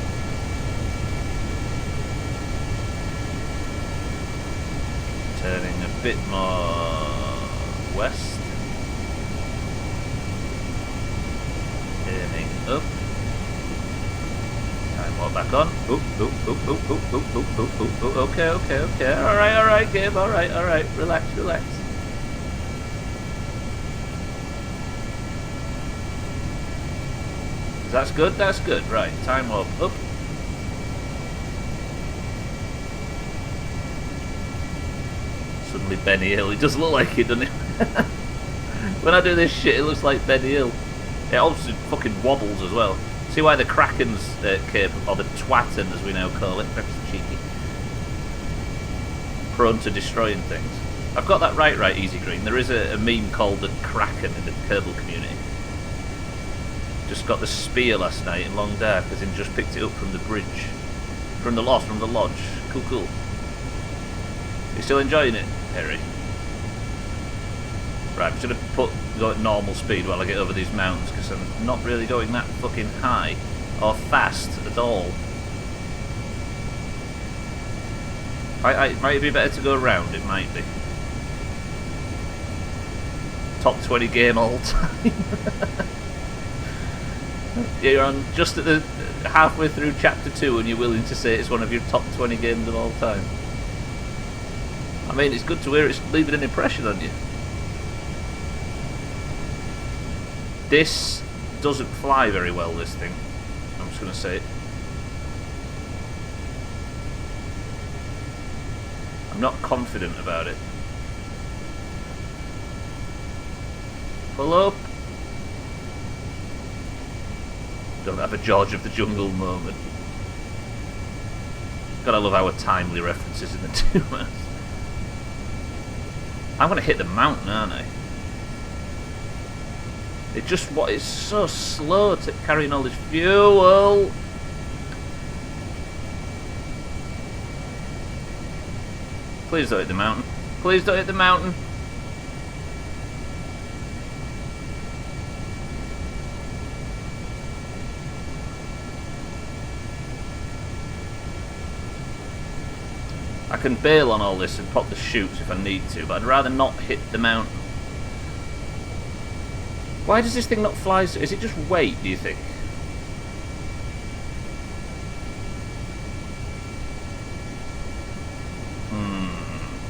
Turning a bit more west. Turning up. Time warp back on. Okay. Alright, Gabe, alright. Relax. That's good. Right, time warp up. Suddenly Benny Hill. It does look like it, doesn't it? When I do this shit, it looks like Benny Hill. It obviously fucking wobbles as well. See why the Kraken's cape, or the Twatten as we now call it, very cheeky, prone to destroying things. I've got that right, Easy Green. There is a meme called the Kraken in the Kerbal community. Just got the spear last night in Long Dark, as in just picked it up from the bridge. From the lodge. Cool. You still enjoying it, Harry? Right, I'm just going to go at normal speed while I get over these mountains, because I'm not really going that fucking high or fast at all. Might it be better to go around? It might be. Top 20 game all time. Yeah, you're on just at the halfway through chapter 2 and you're willing to say it's one of your top 20 games of all time. I mean, it's good to hear it's leaving an impression on you. This doesn't fly very well, this thing. I'm just going to say it. I'm not confident about it. Pull up. Don't have a George of the Jungle moment. Gotta love our timely references in the Doomhaus. I'm gonna hit the mountain, aren't I? It's so slow to carrying all this fuel. Please don't hit the mountain. Please don't hit the mountain. I can bail on all this and pop the chutes if I need to, but I'd rather not hit the mountain. Why does this thing not fly? Is it just weight, do you think?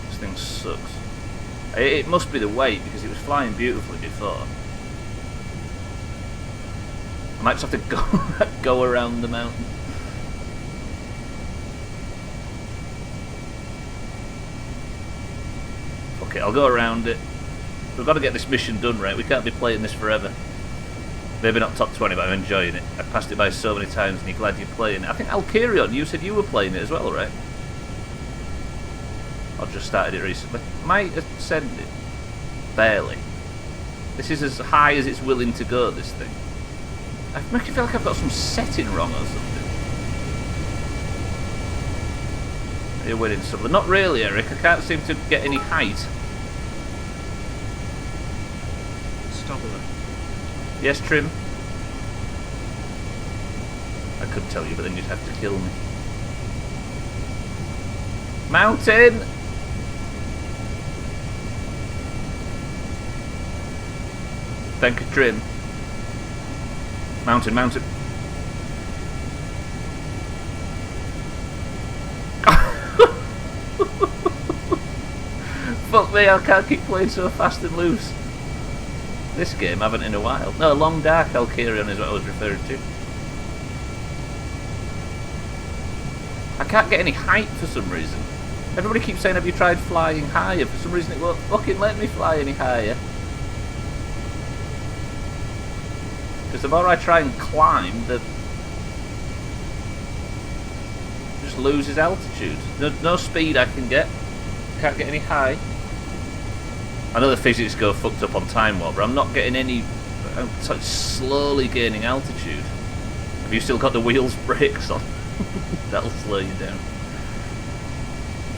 This thing sucks. It must be the weight, because it was flying beautifully before. I might just have to go around the mountain. Okay, I'll go around it. We've got to get this mission done, right? We can't be playing this forever. Maybe not top 20, but I'm enjoying it. I've passed it by so many times and you're glad you're playing it. I think Alkirion, you said you were playing it as well, right? I've just started it recently. Might ascend it. Barely. This is as high as it's willing to go, this thing. I make it feel like I've got some setting wrong or something. You're winning Stubbler. Not really, Eric. I can't seem to get any height. Stubbler. Yes, Trim? I could tell you, but then you'd have to kill me. Mountain! Thank you, Trim. Mountain, mountain. Fuck me, I can't keep playing so fast and loose. This game I haven't in a while. No, Long Dark Alkirion is what I was referring to. I can't get any height for some reason. Everybody keeps saying, have you tried flying higher? For some reason it won't fucking let me fly any higher. Because the more I try and climb, the just loses altitude. No speed I can get. Can't get any high. I know the physics go fucked up on Time Warp, but I'm not getting any. I'm slowly gaining altitude. Have you still got the wheels brakes on? That'll slow you down.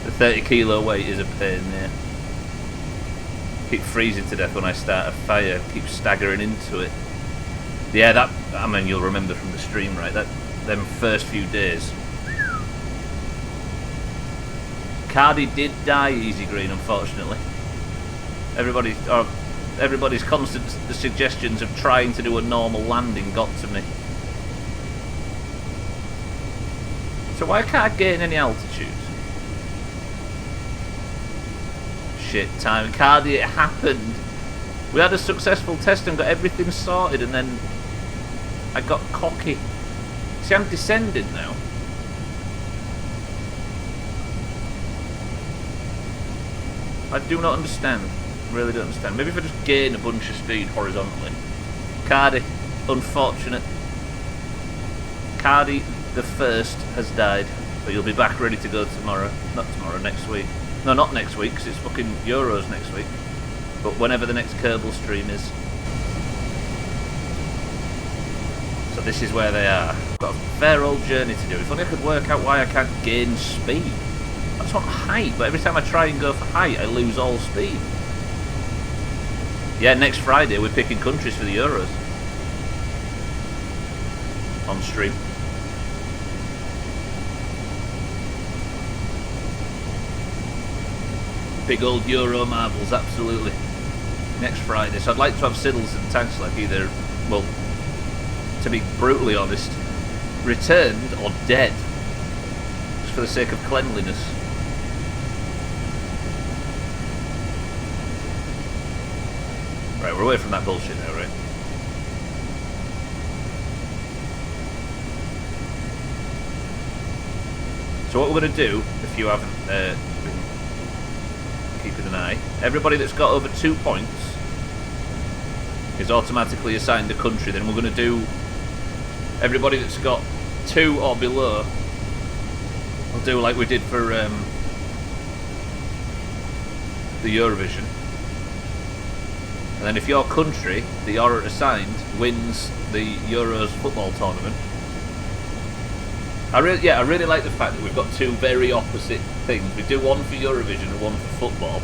The 30 kilo weight is a pain there. keep freezing to death when I start a fire, keep staggering into it. Yeah, that, I mean, you'll remember from the stream, right? Them first few days. Cardi did die easy green, unfortunately. Everybody's constant suggestions of trying to do a normal landing got to me. So why can't I gain any altitude? Shit, time. Cardi, it happened. We had a successful test and got everything sorted, and then I got cocky. See, I'm descending now. I do not understand. Really don't understand. Maybe if I just gain a bunch of speed horizontally. Cardi, unfortunate. Cardi the first has died, but you'll be back ready to go tomorrow. Not tomorrow, next week. No, not next week, because it's fucking Euros next week. But whenever the next Kerbal stream is. So this is where they are. I've got a fair old journey to do. If only I could work out why I can't gain speed. I just want height, but every time I try and go for height, I lose all speed. Yeah, next Friday we're picking countries for the Euros. On stream. Big old Euro marbles, absolutely. Next Friday. So I'd like to have Siddles and tanks like either, well, to be brutally honest, returned or dead. Just for the sake of cleanliness. Right, we're away from that bullshit now, right? So what we're going to do, if you haven't been keeping an eye, everybody that's got over 2 points is automatically assigned a country. Then we're going to do everybody that's got 2 or below. We'll do like we did for the Eurovision. And then if your country that you're assigned wins the Euros football tournament, I really like the fact that we've got 2 very opposite things. We do one for Eurovision and one for football.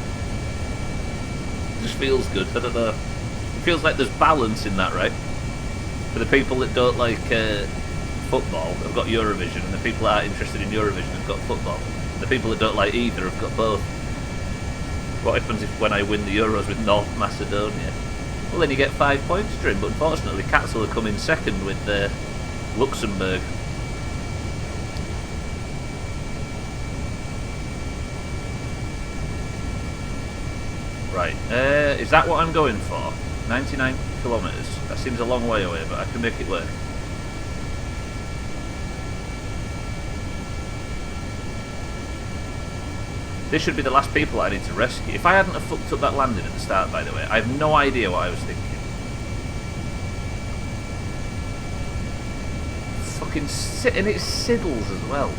It just feels good. I don't know. It feels like there's balance in that, right? For the people that don't like football, have got Eurovision, and the people that are interested in Eurovision have got football. And the people that don't like either have got both. What happens when I win the Euros with North Macedonia? Well, then you get 5 points, Dream, but unfortunately Cats will come in second with Luxembourg. Right, is that what I'm going for? 99 kilometres. That seems a long way away, but I can make it work. This should be the last people I need to rescue. If I hadn't have fucked up that landing at the start, by the way, I have no idea what I was thinking. Fucking and it's Siddles as well.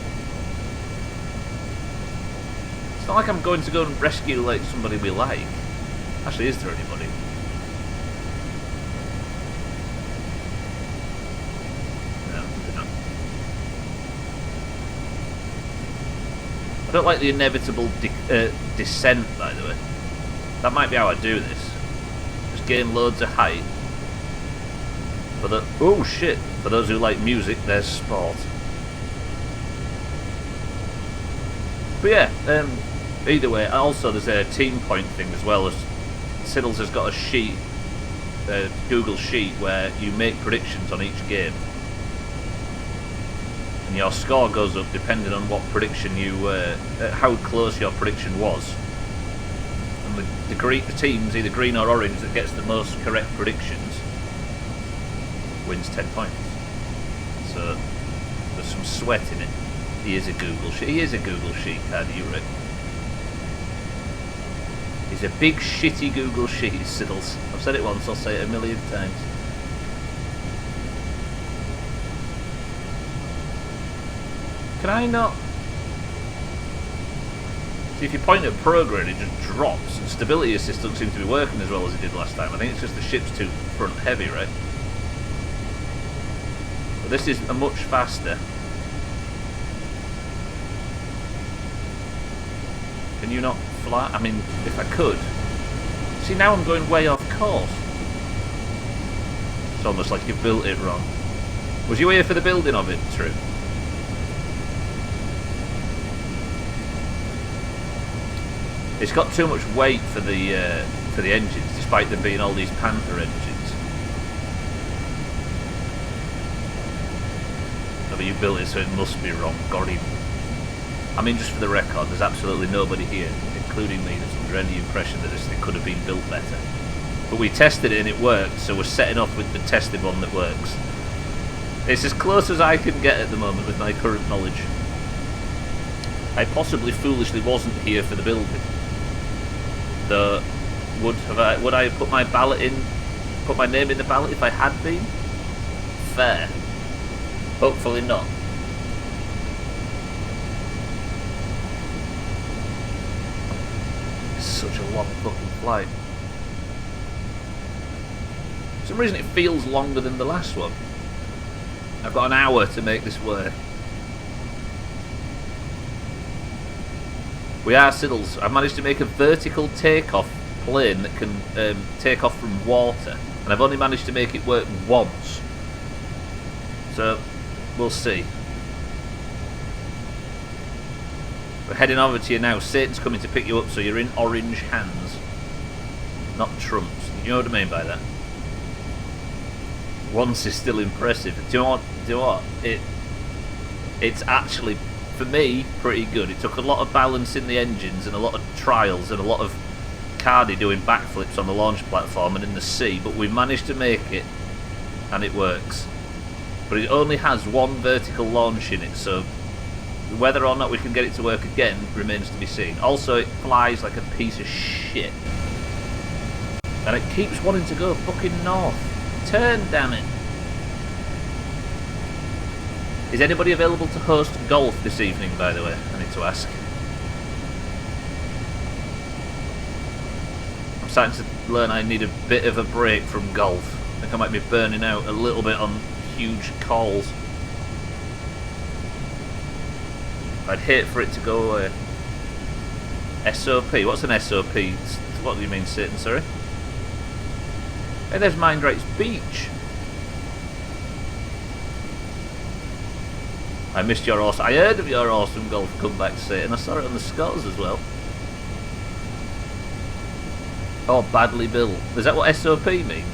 It's not like I'm going to go and rescue like somebody we like. Actually, is there anybody? No, they're not. I don't like the inevitable descent, by the way. That might be how I do this. Just gain loads of height. Oh shit! For those who like music, there's sport. But yeah, either way, also there's a team point thing as well. As Siddles has got a sheet, a Google sheet, where you make predictions on each game. And your score goes up depending on what prediction you, how close your prediction was. And the teams, either green or orange, that gets the most correct predictions wins 10 points. So there's some sweat in it. He is a Google sheet. He is a Google sheet, Cardi, you right? He's a big shitty Google sheet, Siddles. I've said it once, I'll say it a million times. Can I not? See, if you point at program, it just drops, and stability assist doesn't seem to be working as well as it did last time. I think it's just the ship's too front heavy, right? But this is a much faster. Can you not fly? I mean, if I could. See, now I'm going way off course. It's almost like you built it wrong. Was you here for the building of it, True? It's got too much weight for the engines, despite them being all these Panther engines. No, but you built it, so it must be wrong. Got him. I mean, just for the record, there's absolutely nobody here, including me, that's under any impression that this thing could have been built better. But we tested it and it worked, so we're setting off with the tested one that works. It's as close as I can get at the moment with my current knowledge. I possibly foolishly wasn't here for the building. Though, would I have put my name in the ballot if I had been? Fair. Hopefully not. It's such a long fucking flight. For some reason it feels longer than the last one. I've got an hour to make this work. We are Siddles. I've managed to make a vertical takeoff plane that can take off from water, and I've only managed to make it work once. So, we'll see. We're heading over to you now. Satan's coming to pick you up, so you're in orange hands, not Trump's. You know what I mean by that? Once is still impressive. Do you know what? It's actually, for me, pretty good. It took a lot of balance in the engines and a lot of trials and a lot of Cardi doing backflips on the launch platform and in the sea, but we managed to make it, and it works. But it only has one vertical launch in it, so whether or not we can get it to work again remains to be seen. Also, it flies like a piece of shit. And it keeps wanting to go fucking north. Turn, damn it. Is anybody available to host golf this evening, by the way? I need to ask. I'm starting to learn I need a bit of a break from golf. I think I might be burning out a little bit on huge calls. I'd hate for it to go away. SOP? What's an SOP? What do you mean, Satan? Sorry? Hey, there's Mindrake's Beach. I missed your awesome... I heard of your awesome golf comeback, Satan. I saw it on the Scots as well. Oh, badly built. Is that what SOP means?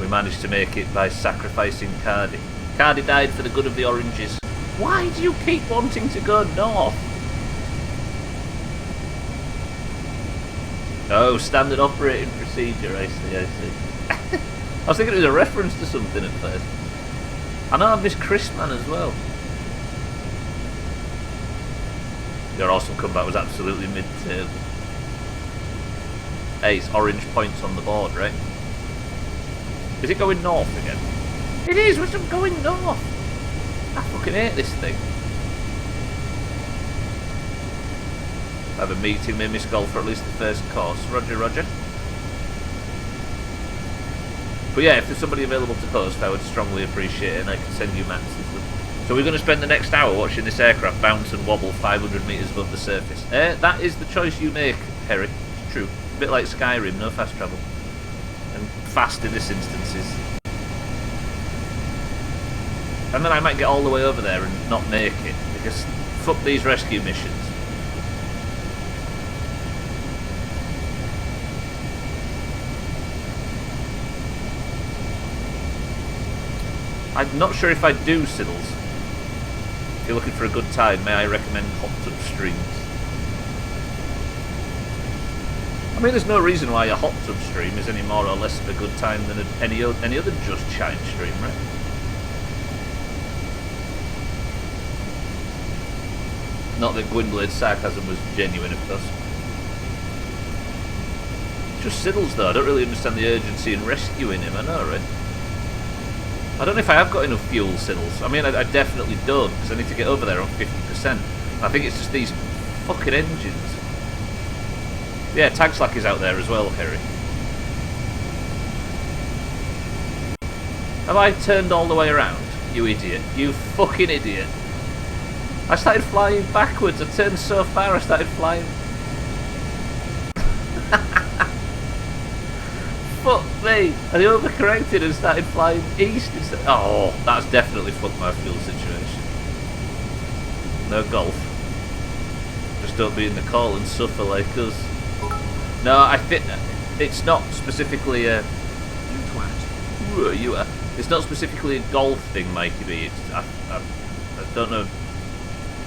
We managed to make it by sacrificing Cardi. Cardi died for the good of the oranges. Why do you keep wanting to go north? Oh, standard operating procedure, I see, I see. I was thinking it was a reference to something at first. I know I missed Chrisman as well. Your awesome comeback was absolutely mid-table. Hey, it's orange points on the board, right? Is it going north again? It is, we're still going north! I fucking hate this thing. I have a meeting, made me skull for at least the first course. Roger, roger. But yeah, if there's somebody available to host, I would strongly appreciate it, and I can send you maps. So we're going to spend the next hour watching this aircraft bounce and wobble 500 metres above the surface. That is the choice you make, Harry. It's true. A bit like Skyrim, no fast travel. And fast in this instance is... And then I might get all the way over there and not make it, because fuck these rescue missions. I'm not sure if I do, Siddles. If you're looking for a good time, may I recommend Hot Tub Streams? I mean, there's no reason why a Hot Tub Stream is any more or less of a good time than any other Just Chatting stream, right? Not that Gwynblade's sarcasm was genuine, of course. Just Siddles, though. I don't really understand the urgency in rescuing him, I know, right? I don't know if I have got enough fuel, Siddles. I mean, I definitely don't, because I need to get over there on 50%. I think it's just these fucking engines. Yeah, Tag Slack is out there as well, Harry. Have I turned all the way around? You idiot. You fucking idiot. I started flying backwards. I turned so far, I started flying... way! And he overcorrected and started flying east instead. Oh, that's definitely fucked my fuel situation. No golf. Just don't be in the call and suffer like us. No, I think it's not specifically a... You twat. Ooh, you are. It's not specifically a golf thing, Mikey B. I don't know.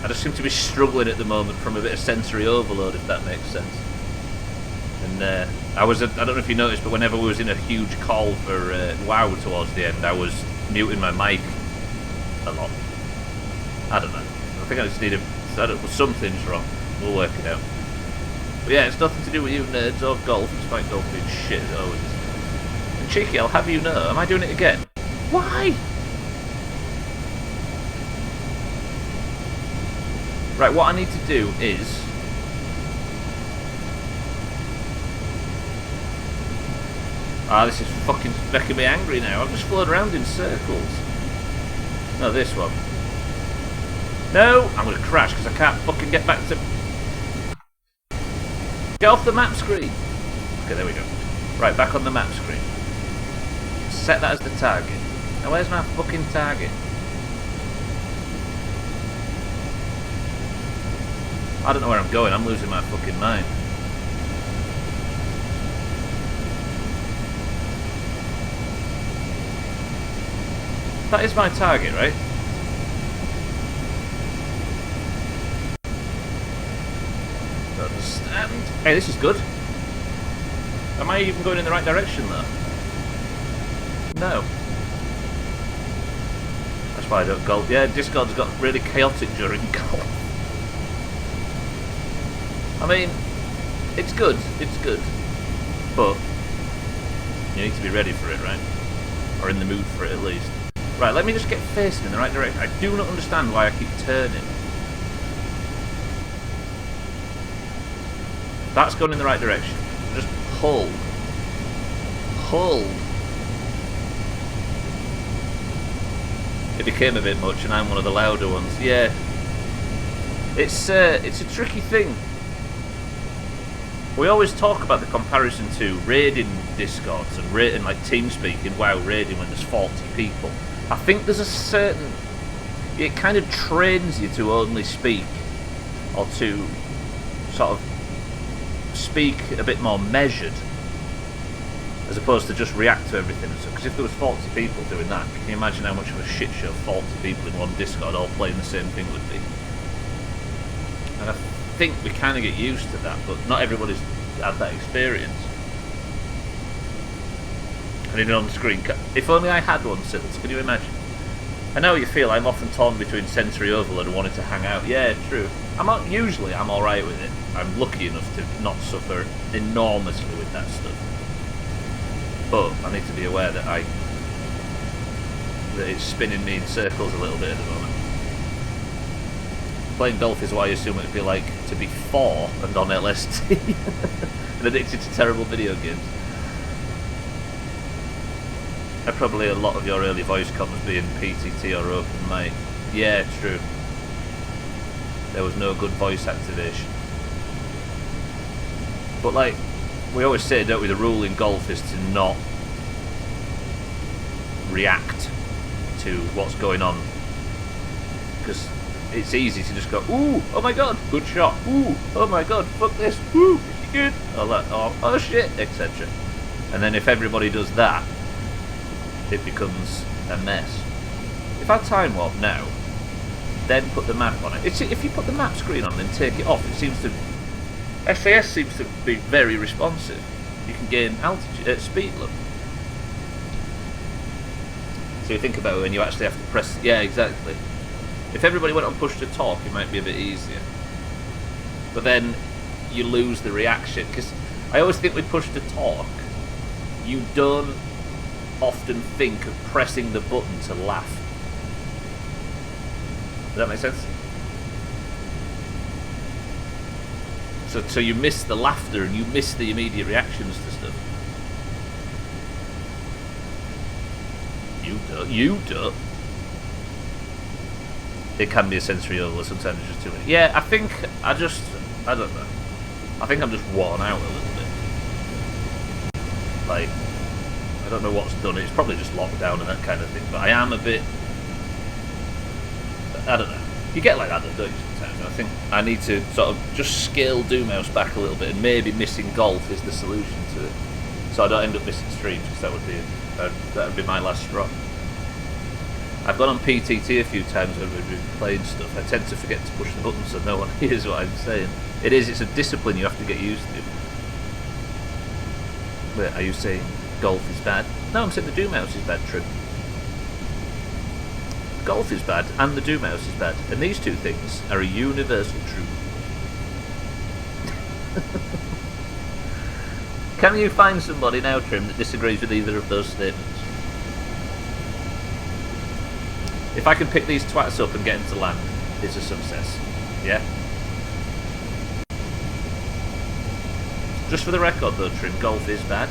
I just seem to be struggling at the moment from a bit of sensory overload, if that makes sense. And I don't know if you noticed, but whenever we was in a huge call for WoW towards the end, I was muting my mic a lot. I don't know. I think I just need something's wrong. We'll work it out. But yeah, it's nothing to do with you nerds or golf, despite golf being shit as always. And Cheeky, I'll have you know, am I doing it again? Why? Right, what I need to do is... this is fucking making me angry now. I've just flown around in circles. No, this one. No! I'm gonna crash because I can't fucking get back to... Get off the map screen! Okay, there we go. Right, back on the map screen. Set that as the target. Now where's my fucking target? I don't know where I'm going, I'm losing my fucking mind. That is my target, right? Don't understand. Hey, this is good. Am I even going in the right direction, though? No. That's why I don't golf. Yeah, Discord's got really chaotic during golf. I mean, it's good, but you need to be ready for it, right? Or in the mood for it, at least. Right, let me just get facing in the right direction. I do not understand why I keep turning. That's going in the right direction. Just hold. Hold. It became a bit much and I'm one of the louder ones. Yeah. It's a tricky thing. We always talk about the comparison to raiding Discords and raiding like TeamSpeak in WoW raiding when there's 40 people. I think there's a certain... It kind of trains you to only speak, or to sort of speak a bit more measured, as opposed to just react to everything. Because if there was 40 people doing that, can you imagine how much of a shit show 40 people in one Discord all playing the same thing would be? And I think we kind of get used to that, but not everybody's had that experience. I need it on the screen. If only I had one, Sills, can you imagine? I know how you feel. I'm often torn between sensory overload and wanting to hang out. Yeah, true. I'm alright with it. I'm lucky enough to not suffer enormously with that stuff. But I need to be aware that it's spinning me in circles a little bit at the moment. Playing golf is what I assume it would be like to be 4 and on LSD and addicted to terrible video games. And probably a lot of your early voice comms being PTT or open mic. Yeah, true. There was no good voice activation. But like, we always say, don't we, the rule in golf is to not react to what's going on. Because it's easy to just go, ooh, oh my god, good shot, ooh, oh my god, fuck this, ooh, good, all that, oh shit, etc. And then if everybody does that, it becomes a mess. If I time warp now, then put the map on it. If you put the map screen on and then take it off, it seems to... SAS seems to be very responsive. You can gain altitude, speed look. So you think about it when you actually have to press... Yeah, exactly. If everybody went on push to talk, it might be a bit easier. But then you lose the reaction. Because I always think with push to talk, you don't often think of pressing the button to laugh. Does that make sense? So you miss the laughter and you miss the immediate reactions to stuff. You do. It can be a sensory overload, sometimes it's just too many. Yeah, I think I don't know. I think I'm just worn out a little bit. Like, I don't know what's done it. It's probably just lockdown and that kind of thing. But I am a bit... I don't know. You get like that though, don't you, sometimes? I think I need to sort of just scale Doomhaus back a little bit, and maybe missing golf is the solution to it. So I don't end up missing streams, because that would be my last straw. I've gone on PTT a few times when we've been playing stuff. I tend to forget to push the button so no one hears what I'm saying. It's a discipline you have to get used to. Wait, are you saying golf is bad? No, I'm saying the Doomhaus is bad, Trim. Golf is bad and the Doomhaus is bad, and these two things are a universal truth. Can you find somebody now, Trim, that disagrees with either of those statements? If I can pick these twats up and get them to land, it's a success. Yeah? Just for the record though, Trim, golf is bad.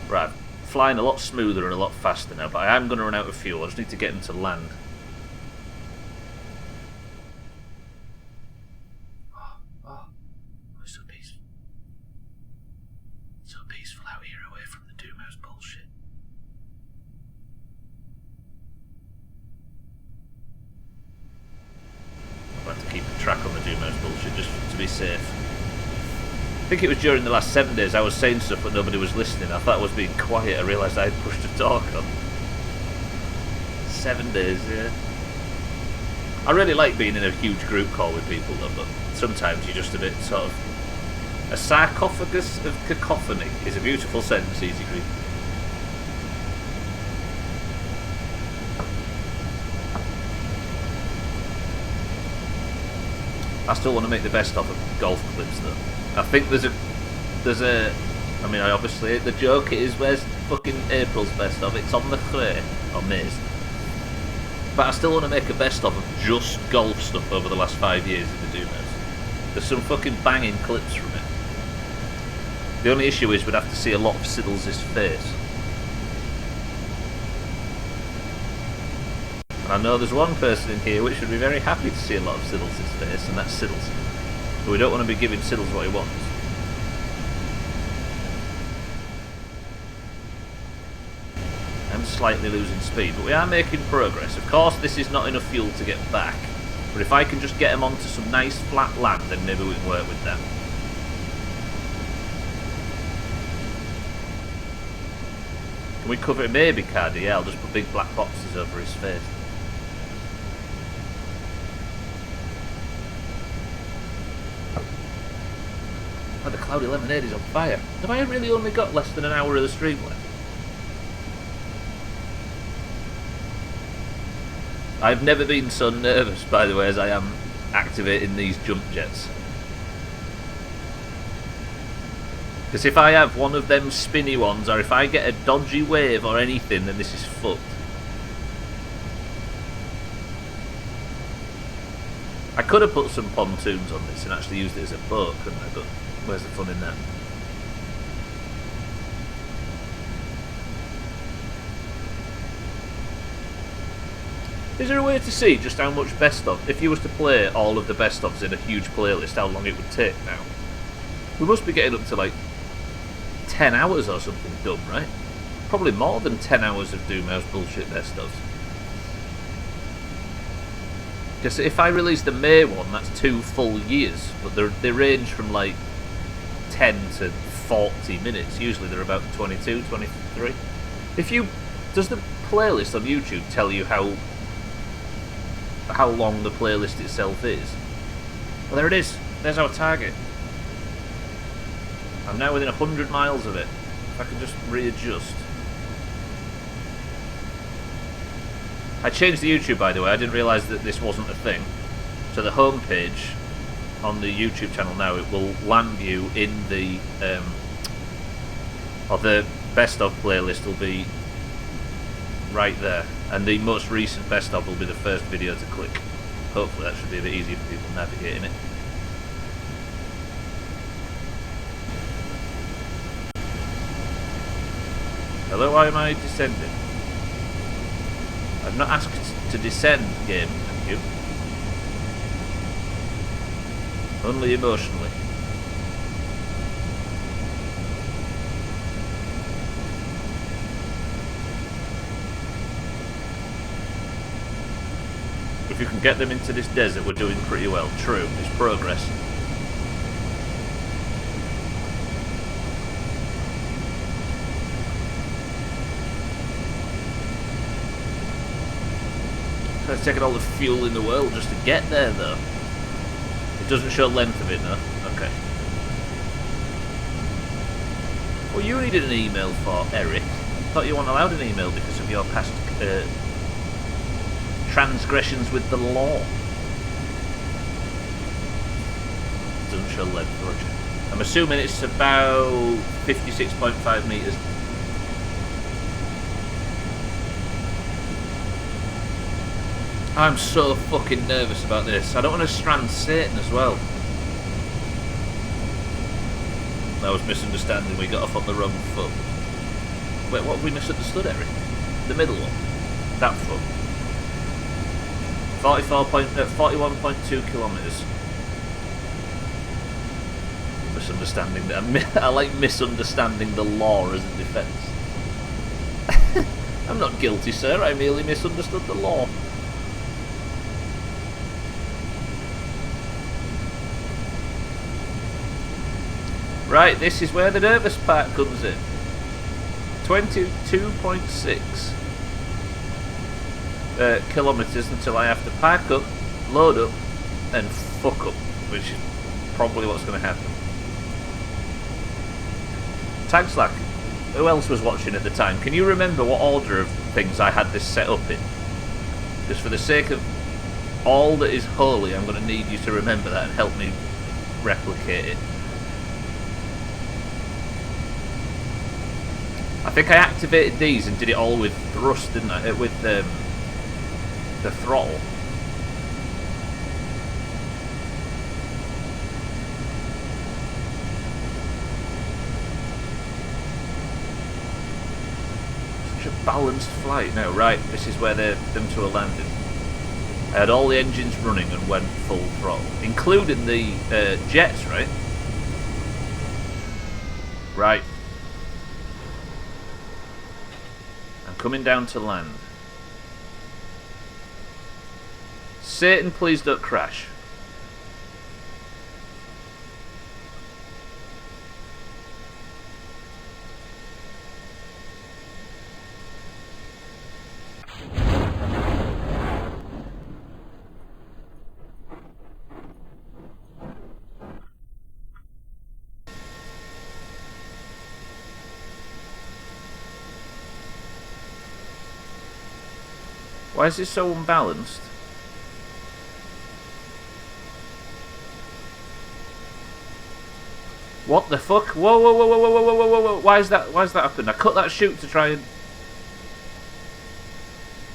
Right, flying a lot smoother and a lot faster now, but I am going to run out of fuel. I just need to get them to land. Oh, it's so peaceful. So peaceful out here away from the Doomhaus bullshit. I'll have to keep a track on the Doomhaus bullshit just to be safe. I think it was during the last 7 days I was saying stuff but nobody was listening. I thought I was being quiet. I realised I had pushed the talk on. 7 days, yeah. I really like being in a huge group call with people though, but sometimes you're just a bit sort of... A sarcophagus of cacophony is a beautiful sentence, Easy Green. I still want to make the best of golf clips though. I think there's a I mean, obviously the joke is where's fucking April's best of? It's on the Cray or Maze. But I still want to make a best of just golf stuff over the last 5 years in the Doomhaus. There's some fucking banging clips from it. The only issue is we'd have to see a lot of Siddles' face. And I know there's one person in here which would be very happy to see a lot of Siddles' face, and that's Siddles. But we don't want to be giving Siddles what he wants. I'm slightly losing speed, but we are making progress. Of course, this is not enough fuel to get back, but if I can just get them onto some nice flat land, then maybe we can work with them. Can we cover it? Maybe, Cardi? Yeah, I'll just put big black boxes over his face. Oh, the Cloudy Lemonade is on fire. Have I really only got less than an hour of the stream left? I've never been so nervous, by the way, as I am activating these jump jets. Because if I have one of them spinny ones, or if I get a dodgy wave or anything, then this is fucked. I could have put some pontoons on this and actually used it as a boat, couldn't I? But where's the fun in that? Is there a way to see just how much best of, if you was to play all of the best ofs in a huge playlist, how long it would take now? We must be getting up to like 10 hours or something dumb, right? Probably more than 10 hours of Doomhaus bullshit best ofs. Because if I release the May one, that's 2 full years, but they range from like 10 to 40 minutes. Usually they're about 22, 23. Does the playlist on YouTube tell you how long the playlist itself is? Well, there it is. There's our target. I'm now within 100 miles of it. If I can just readjust. I changed the YouTube, by the way. I didn't realise that this wasn't a thing. So the homepage on the YouTube channel now, it will land you in the or the best of playlist will be right there, and the most recent best of will be the first video to click. Hopefully that should be a bit easier for people navigating it. Hello, why am I descending? I've not asked to descend, game, thank you. Only emotionally. If you can get them into this desert, we're doing pretty well. True, it's progress. It's taking all the fuel in the world just to get there, though. It doesn't show length of it, no? Okay. Well, you needed an email for, Eric. I thought you weren't allowed an email because of your past transgressions with the law. Doesn't show length, Roger. I'm assuming it's about 56.5 metres. I'm so fucking nervous about this. I don't want to strand Satan as well. That was misunderstanding. We got off on the wrong foot. Wait, what have we misunderstood, Eric? The middle one. That foot. 41.2 kilometres. Misunderstanding that. I like misunderstanding the law as a defence. I'm not guilty, sir. I merely misunderstood the law. Right, this is where the nervous part comes in. 22.6 kilometres until I have to pack up, load up, and fuck up, which is probably what's going to happen. Tag Slack, who else was watching at the time? Can you remember what order of things I had this set up in? Just for the sake of all that is holy, I'm going to need you to remember that and help me replicate it. I think I activated these and did it all with thrust, didn't I? With the throttle. Such a balanced flight. No, right, this is where them two are landing. I had all the engines running and went full throttle, including the jets, right? Right. Coming down to land. Satan, please don't crash. Why is it so unbalanced? What the fuck? Whoa, whoa, whoa, whoa, whoa, whoa, whoa, whoa, whoa. Why is that happened? I cut that chute to try and...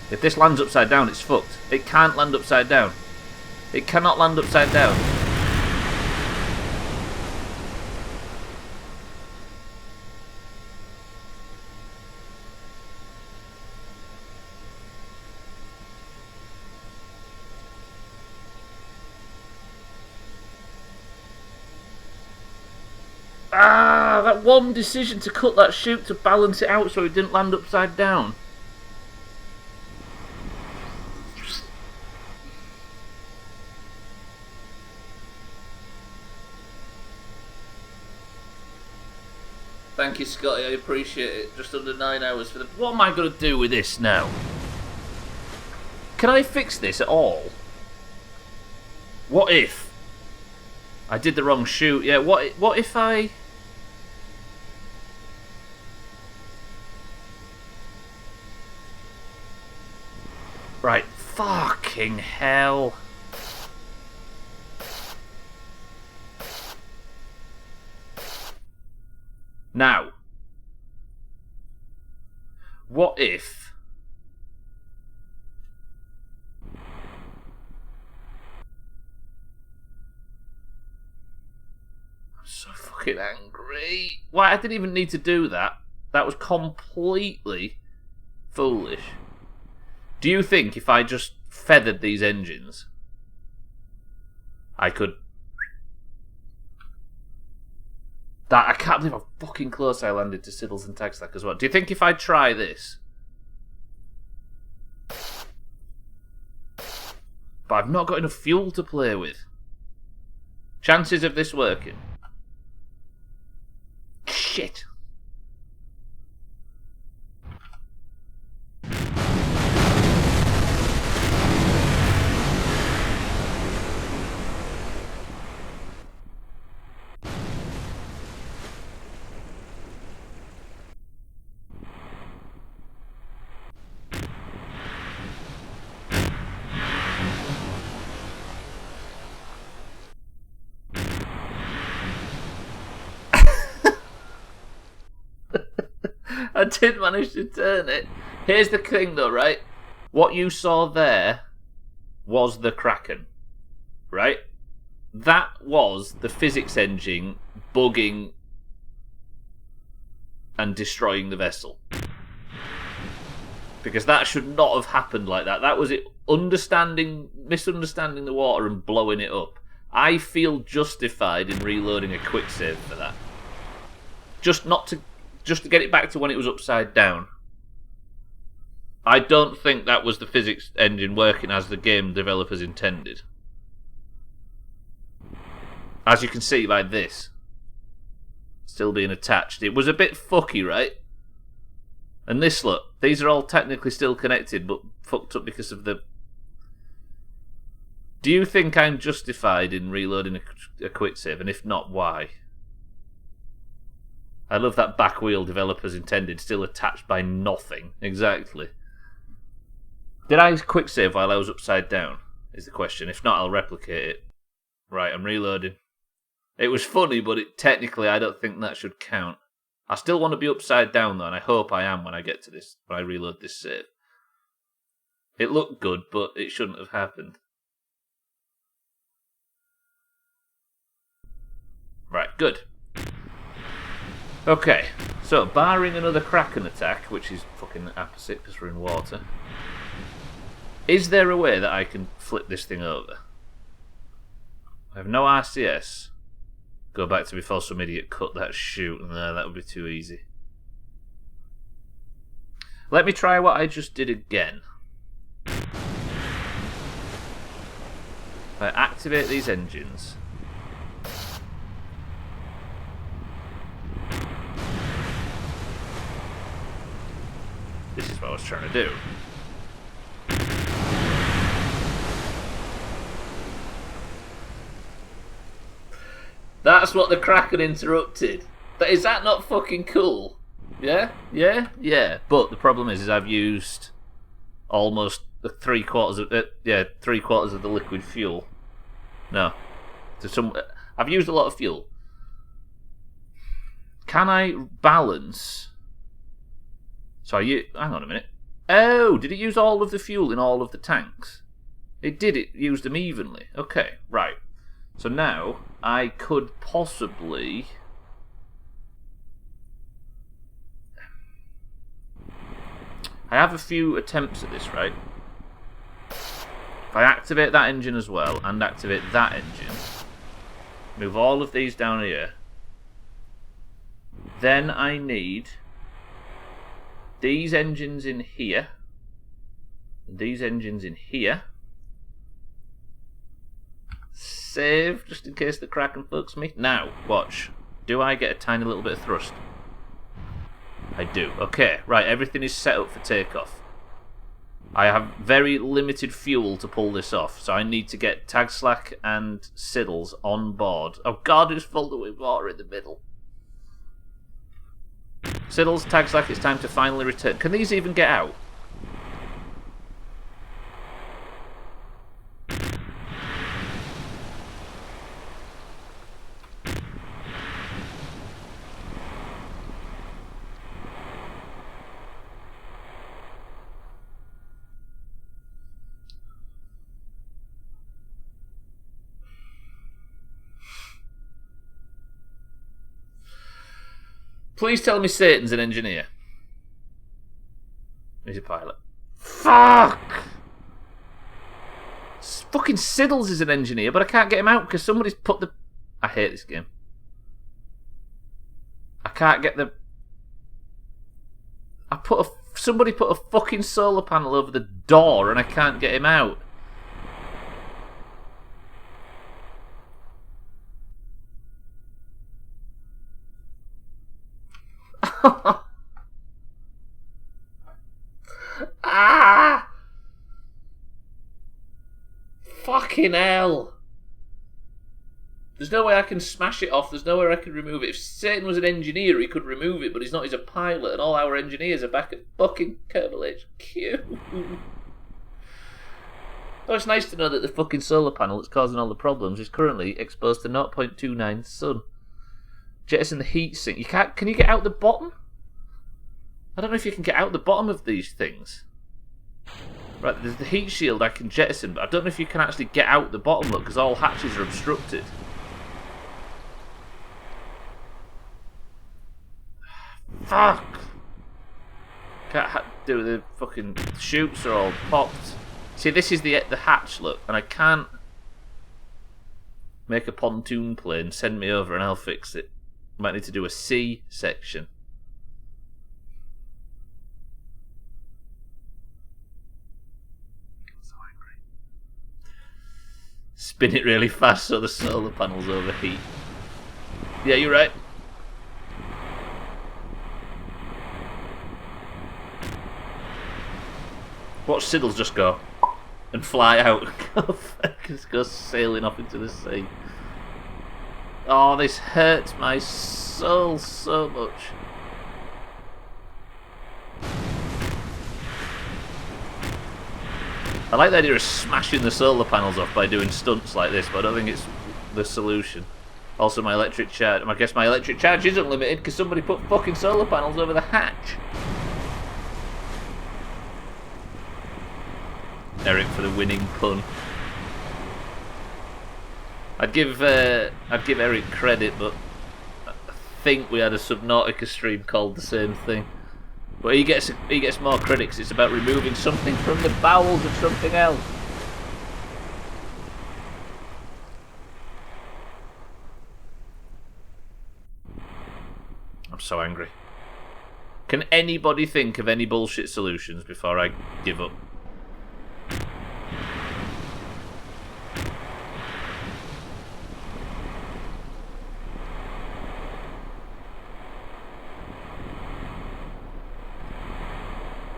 If this lands upside down, it's fucked. It can't land upside down. It cannot land upside down. That one decision to cut that chute to balance it out so it didn't land upside down. Thank you, Scotty, I appreciate it. Just under 9 hours for the... What am I going to do with this now? Can I fix this at all? What if? I did the wrong chute. Yeah, what if I... Right, fucking hell. Now, what if I'm so fucking angry. Why, I didn't even need to do that. That was completely foolish. Do you think if I just feathered these engines, I could... That, I can't believe how fucking close I landed to Siddles and Tag Stack as well. Do you think if I try this... But I've not got enough fuel to play with. Chances of this working? Shit. I did manage to turn it. Here's the thing though, right? What you saw there was the Kraken, right? That was the physics engine bugging and destroying the vessel. Because that should not have happened like that. That was it misunderstanding the water and blowing it up. I feel justified in reloading a quick save for that. Just to get it back to when it was upside down. I don't think that was the physics engine working as the game developers intended. As you can see by this. Still being attached. It was a bit fucky, right? And this, look. These are all technically still connected, but fucked up because of the... Do you think I'm justified in reloading a quick save? And if not, why? I love that back wheel developers intended, still attached by nothing. Exactly. Did I quick save while I was upside down? Is the question. If not, I'll replicate it. Right, I'm reloading. It was funny, but technically I don't think that should count. I still want to be upside down though, and I hope I am when I get to this, when I reload this save. It looked good, but it shouldn't have happened. Right, good. Okay, so barring another Kraken attack, which is fucking opposite because we're in water, is there a way that I can flip this thing over? I have no RCS. Go back to before some idiot cut that chute. No, that would be too easy. Let me try what I just did again. If I activate these engines... This is what I was trying to do. That's what the Kraken interrupted. Is that not fucking cool? Yeah? Yeah? Yeah. But the problem is I've used almost three quarters of the liquid fuel. No. I've used a lot of fuel. Can I balance? So hang on a minute. Oh, did it use all of the fuel in all of the tanks? It did. It used them evenly. Okay, right. So now I could possibly... I have a few attempts at this, right? If I activate that engine as well, and activate that engine, move all of these down here, then I need these engines in here, and these engines in here. Save, just in case the Kraken fucks me. Now, watch. Do I get a tiny little bit of thrust? I do. Okay, right, everything is set up for takeoff. I have very limited fuel to pull this off, so I need to get Tag Slack and Siddles on board. Oh god, it's filled with water in the middle. Siddles, Tag Slack, it's time to finally return. Can these even get out? Please tell me Satan's an engineer. He's a pilot. Fuck! Fucking Siddles is an engineer, but I can't get him out because somebody's put the... I hate this game. I can't get the... Somebody put a fucking solar panel over the door and I can't get him out. Ah! Fucking hell! There's no way I can smash it off. There's no way I can remove it. If Satan was an engineer, he could remove it, but he's not. He's a pilot, and all our engineers are back at fucking Kerbal HQ. Oh, it's nice to know that the fucking solar panel that's causing all the problems is currently exposed to 0.29 sun. Jettison the heatsink. You can't. Can you get out the bottom? I don't know if you can get out the bottom of these things. Right, there's the heat shield I can jettison, but I don't know if you can actually get out the bottom, look, because all hatches are obstructed. Fuck! Can't do the fucking chutes are all popped. See, this is the hatch, look, and I can't make a pontoon plane, send me over and I'll fix it. Might need to do a C section. So angry. Spin it really fast so the solar panels overheat. Yeah, you're right. Watch Siddles just go and fly out. Just go sailing off into the sea. Oh, this hurts my soul so much. I like the idea of smashing the solar panels off by doing stunts like this, but I don't think it's the solution. Also, my electric charge. I guess my electric charge isn't limited because somebody put fucking solar panels over the hatch. Eric for the winning pun. I'd give Eric credit, but I think we had a Subnautica stream called the same thing. But he gets more credit because it's about removing something from the bowels of something else. I'm so angry. Can anybody think of any bullshit solutions before I give up?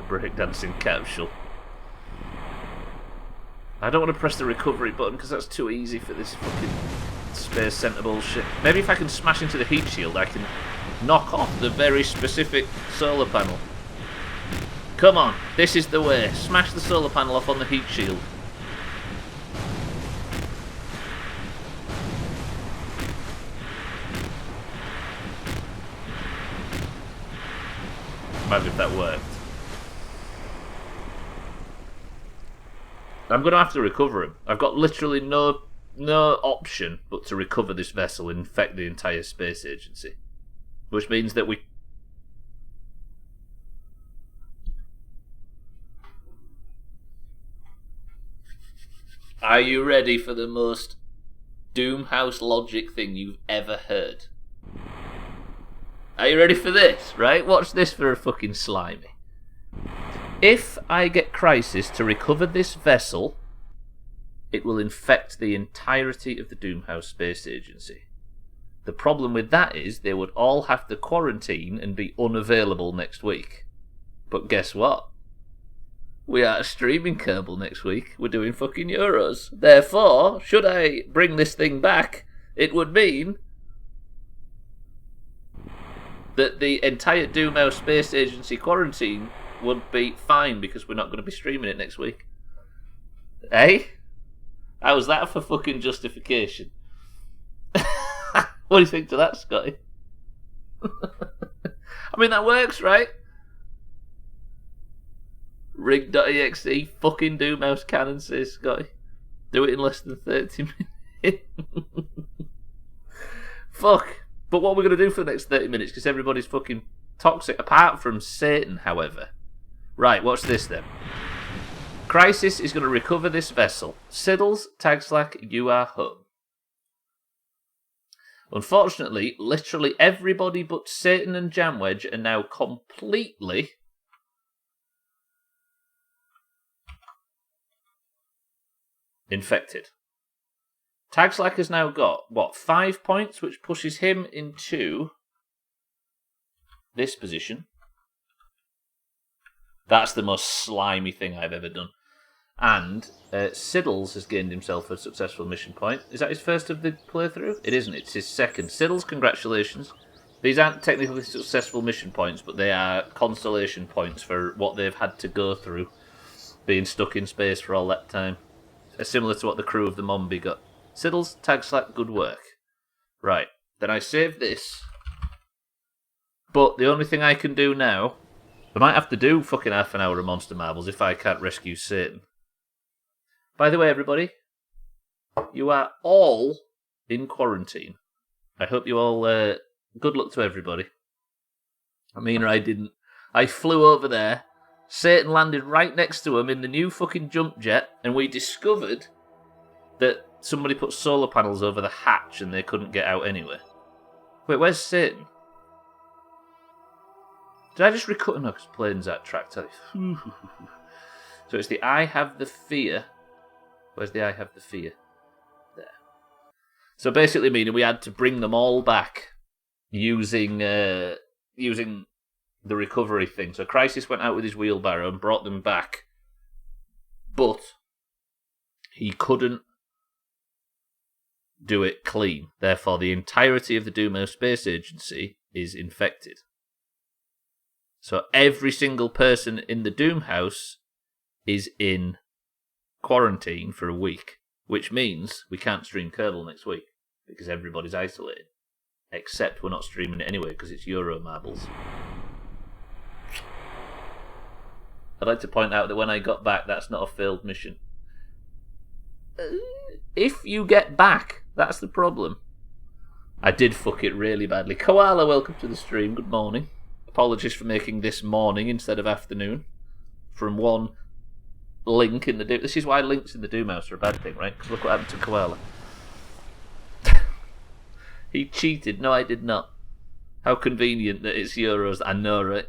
Breakdancing capsule. I don't want to press the recovery button because that's too easy for this fucking space center bullshit. Maybe if I can smash into the heat shield, I can knock off the very specific solar panel. Come on, this is the way. Smash the solar panel off on the heat shield. Imagine if that worked. I'm going to have to recover him. I've got literally no option but to recover this vessel and infect the entire space agency. Which means that we... Are you ready for the most Doomhaus logic thing you've ever heard? Are you ready for this? Right? Watch this for a fucking slimy. If I get Crisis to recover this vessel, it will infect the entirety of the Doomhaus Space Agency. The problem with that is they would all have to quarantine and be unavailable next week. But guess what? We are streaming Kerbal next week. We're doing fucking Euros. Therefore, should I bring this thing back, it would mean that the entire Doomhaus Space Agency quarantine would be fine because we're not going to be streaming it next week. Eh? How's that for fucking justification? What do you think to that, Scotty? I mean, that works, right? Rig.exe, fucking Doomhaus canon, says Scotty. Do it in less than 30 minutes. Fuck. But what are we going to do for the next 30 minutes? Because everybody's fucking toxic, apart from Satan, however. Right, watch this then. Crisis is going to recover this vessel. Siddles, Tagslack, you are home. Unfortunately, literally everybody but Satan and Jamwedge are now completely infected. Tagslack has now got, 5 points, which pushes him into this position. That's the most slimy thing I've ever done. And Siddles has gained himself a successful mission point. Is that his first of the playthrough? It isn't. It's his second. Siddles, congratulations. These aren't technically successful mission points, but they are consolation points for what they've had to go through, being stuck in space for all that time. Similar to what the crew of the Mombi got. Siddles, tag slack, good work. Right, then I save this. But the only thing I can do now, I might have to do fucking half an hour of Monster Marbles if I can't rescue Satan. By the way, everybody, you are all in quarantine. I hope you all... good luck to everybody. I mean, I didn't. I flew over there. Satan landed right next to him in the new fucking jump jet, and we discovered that somebody put solar panels over the hatch and they couldn't get out anyway. Wait, where's Satan? Did I just record? No, because planes that track. So it's the I have the fear. Where's the I have the fear? There. So basically meaning we had to bring them all back using the recovery thing. So Crisis went out with his wheelbarrow and brought them back. But he couldn't do it clean. Therefore, the entirety of the Doomhaus Space Agency is infected. So every single person in the Doomhaus is in quarantine for a week, which means we can't stream Kerbal next week because everybody's isolated. Except we're not streaming it anyway because it's Euro Marbles. I'd like to point out that when I got back, that's not a failed mission. If you get back, that's the problem. I did fuck it really badly. Koala, welcome to the stream. Good morning. Apologies for making this morning instead of afternoon. From one link in the Doom. This is why links in the Doomhaus are a bad thing, right? Because look what happened to Koala. He cheated. No, I did not. How convenient that it's Euros. I know, right?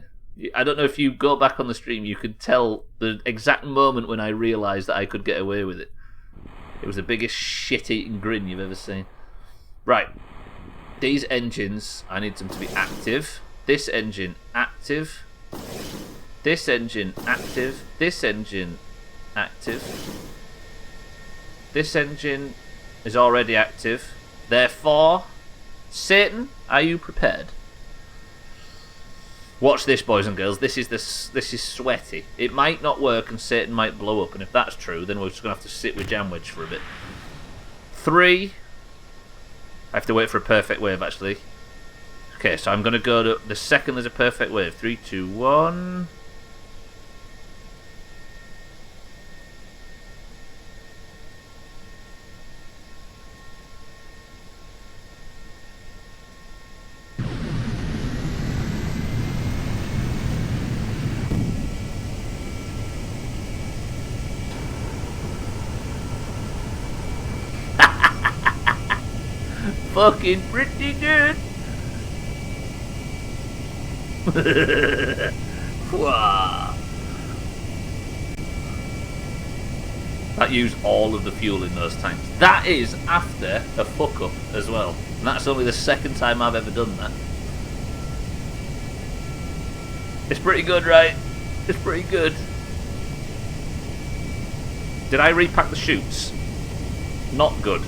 I don't know if you go back on the stream, you could tell the exact moment when I realised that I could get away with it. It was the biggest shit-eating grin you've ever seen. Right. These engines, I need them to be active. This engine, active. This engine, active. This engine, active. This engine is already active. Therefore... Satan, are you prepared? Watch this, boys and girls. This is sweaty. It might not work and Satan might blow up, and if that's true, then we're just going to have to sit with Jamwedge for a bit. 3. I have to wait for a perfect wave, actually. Okay, so I'm going to go to the second there's a perfect wave. 3, 2, 1... Fucking pretty good. That used all of the fuel in those tanks. That is after a fuck up as well. And that's only the second time I've ever done that. It's pretty good, right? It's pretty good. Did I repack the chutes? Not good.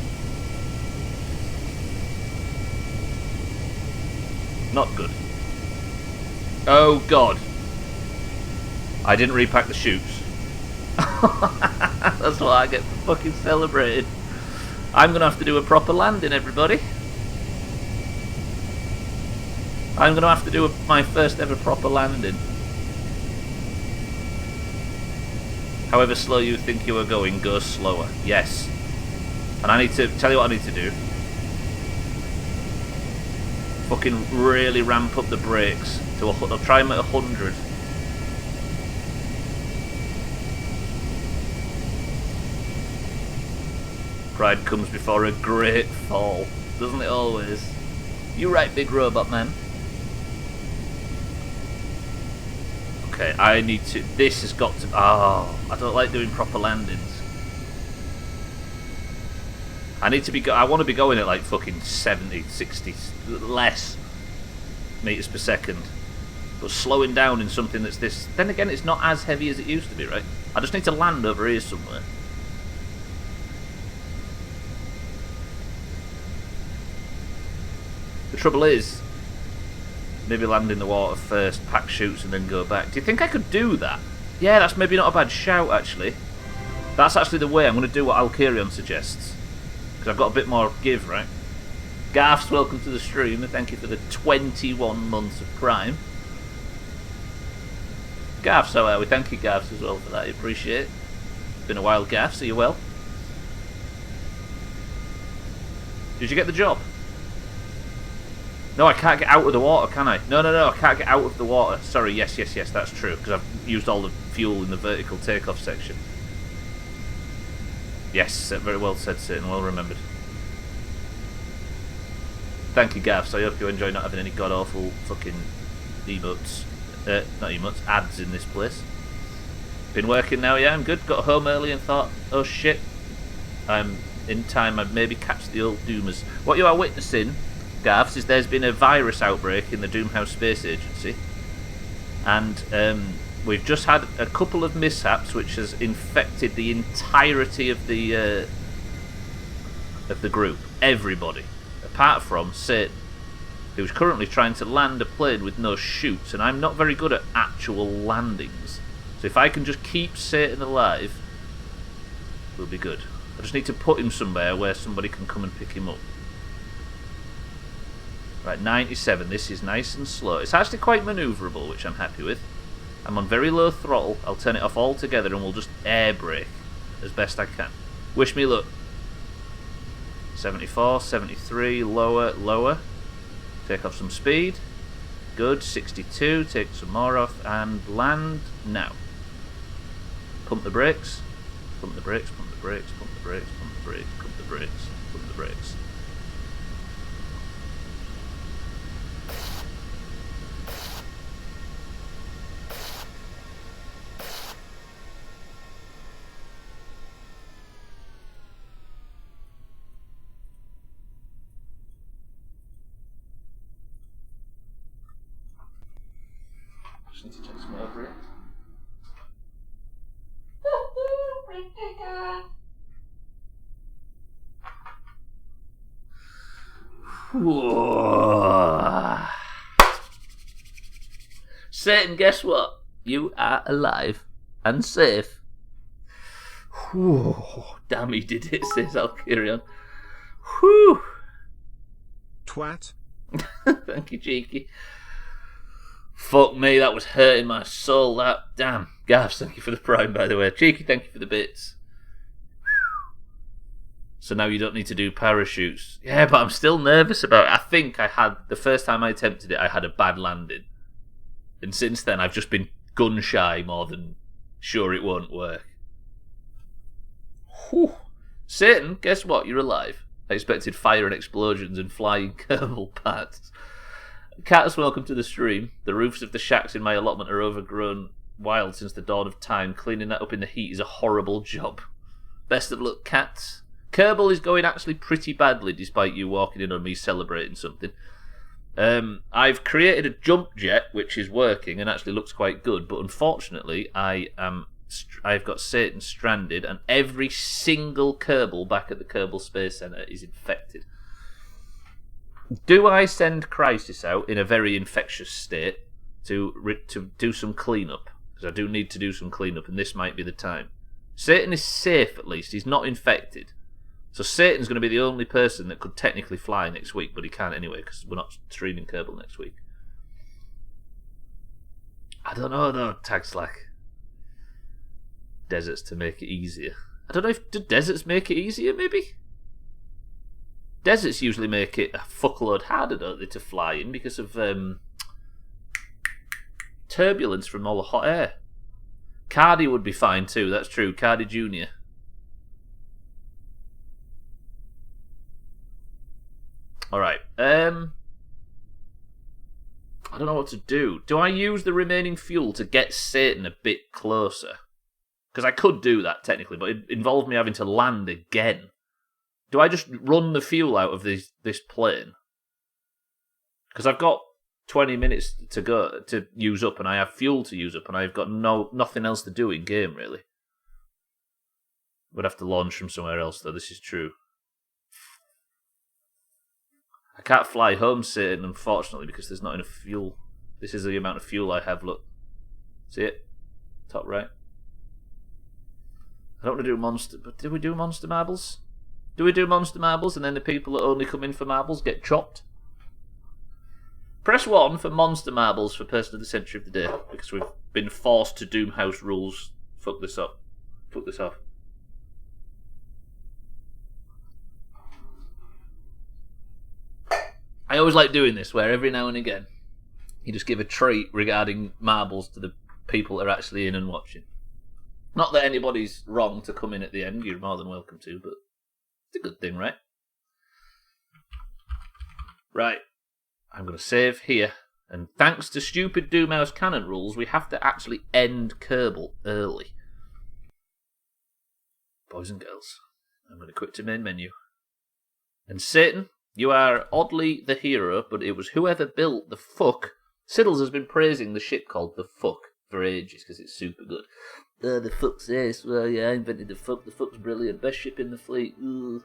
Not good. Oh god. I didn't repack the chutes. That's what I get for fucking celebrating. I'm gonna have to do a proper landing, everybody. I'm gonna have to do my first ever proper landing. However slow you think you are going, go slower. Yes. And I need to tell you what I need to do. Fucking really ramp up the brakes to I'll try them at 100. Pride comes before a great fall, doesn't it always? You right, big robot man. Okay, I need to... This has got to... Oh, I don't like doing proper landings. I need to be... I want to be going at like fucking 70, 60, less meters per second. But slowing down in something that's this... Then again, it's not as heavy as it used to be, right? I just need to land over here somewhere. The trouble is, maybe land in the water first, pack chutes, and then go back. Do you think I could do that? Yeah, that's maybe not a bad shout, actually. That's actually the way I'm going to do what Alkirion suggests. Because I've got a bit more give, right? Garth's welcome to the stream, and thank you for the 21 months of Prime. Garth's, how are we? Thank you, Garth's, as well, for that. I appreciate it. It's been a while, Garth's. Are you well? Did you get the job? No, I can't get out of the water, can I? No, I can't get out of the water. Sorry, yes, that's true, because I've used all the fuel in the vertical takeoff section. Yes, very well said, Satan, well remembered. Thank you, Gav, so I hope you enjoy not having any god-awful fucking emotes. Not emotes, ads in this place. Been working now, yeah, I'm good. Got home early and thought, oh shit, I'm in time, I'd maybe catch the old Doomers. What you are witnessing, Gavs, is there's been a virus outbreak in the Doomhaus Space Agency, and we've just had a couple of mishaps which has infected the entirety of the group, everybody, apart from Satan, who's currently trying to land a plane with no chutes, and I'm not very good at actual landings, so if I can just keep Satan alive, we'll be good. I just need to put him somewhere where somebody can come and pick him up. Right, 97. This is nice and slow. It's actually quite manoeuvrable, which I'm happy with. I'm on very low throttle. I'll turn it off altogether and we'll just air brake as best I can. Wish me luck. 74, 73, lower, lower. Take off some speed. Good, 62. Take some more off and land now. Pump the brakes. Pump the brakes, pump the brakes, pump the brakes, pump the brakes, pump the brakes, pump the brakes. Just need to take some over it. Satan, guess what? You are alive and safe. Whew. Damn, he did it, says Alkirion. Whew. Twat. Thank you, Cheeky. Fuck me, that was hurting my soul, that. Damn. Gavs, thank you for the prime, by the way. Cheeky, thank you for the bits. So now you don't need to do parachutes. Yeah, but I'm still nervous about it. I think I had, the first time I attempted it, I had a bad landing. And since then, I've just been gun shy more than sure it won't work. Whew. Satan, guess what? You're alive. I expected fire and explosions and flying Kerbal parts. Catus, welcome to the stream. The roofs of the shacks in my allotment are overgrown wild since the dawn of time. Cleaning that up in the heat is a horrible job. Best of luck, cats. Kerbal is going actually pretty badly, despite you walking in on me celebrating something. I've created a jump jet, which is working and actually looks quite good, but unfortunately I've got Satan stranded, and every single Kerbal back at the Kerbal Space Center is infected. Do I send Crisis out in a very infectious state to do some cleanup? Because I do need to do some cleanup, and this might be the time. Satan is safe, at least. He's not infected. So Satan's going to be the only person that could technically fly next week, but he can't anyway, because we're not streaming Kerbal next week. I don't know, though, Tag Slack. Deserts to make it easier. I don't know if... Do deserts make it easier, maybe? Deserts usually make it a fuckload harder, don't they, to fly in, because of turbulence from all the hot air. Cardi would be fine, too, that's true. Cardi Jr. Alright, I don't know what to do. Do I use the remaining fuel to get Satan a bit closer? Because I could do that, technically, but it involved me having to land again. Do I just run the fuel out of this plane? Because I've got 20 minutes to go to use up, and I have fuel to use up, and I've got nothing else to do in game really. Would have to launch from somewhere else, though. This is true. I can't fly home, Satan, unfortunately, because there's not enough fuel. This is the amount of fuel I have. Look, see it, top right. I don't want to do monster, but do we do monster marbles? Do we do monster marbles, and then the people that only come in for marbles get chopped? Press 1 for monster marbles for person of the century of the day, because we've been forced to Doomhaus rules. Fuck this up. Fuck this off. I always like doing this, where every now and again you just give a treat regarding marbles to the people that are actually in and watching. Not that anybody's wrong to come in at the end, you're more than welcome to, but it's a good thing, right? Right, I'm going to save here, and thanks to stupid Doomhaus canon rules, we have to actually end Kerbal early. Boys and girls, I'm going to quit to main menu. And Satan, you are oddly the hero, but it was whoever built the fuck. Siddles has been praising the ship called the fuck for ages because it's super good. The fuck's this? Well, yeah, I invented the fuck. The fuck's brilliant. Best ship in the fleet. Ugh.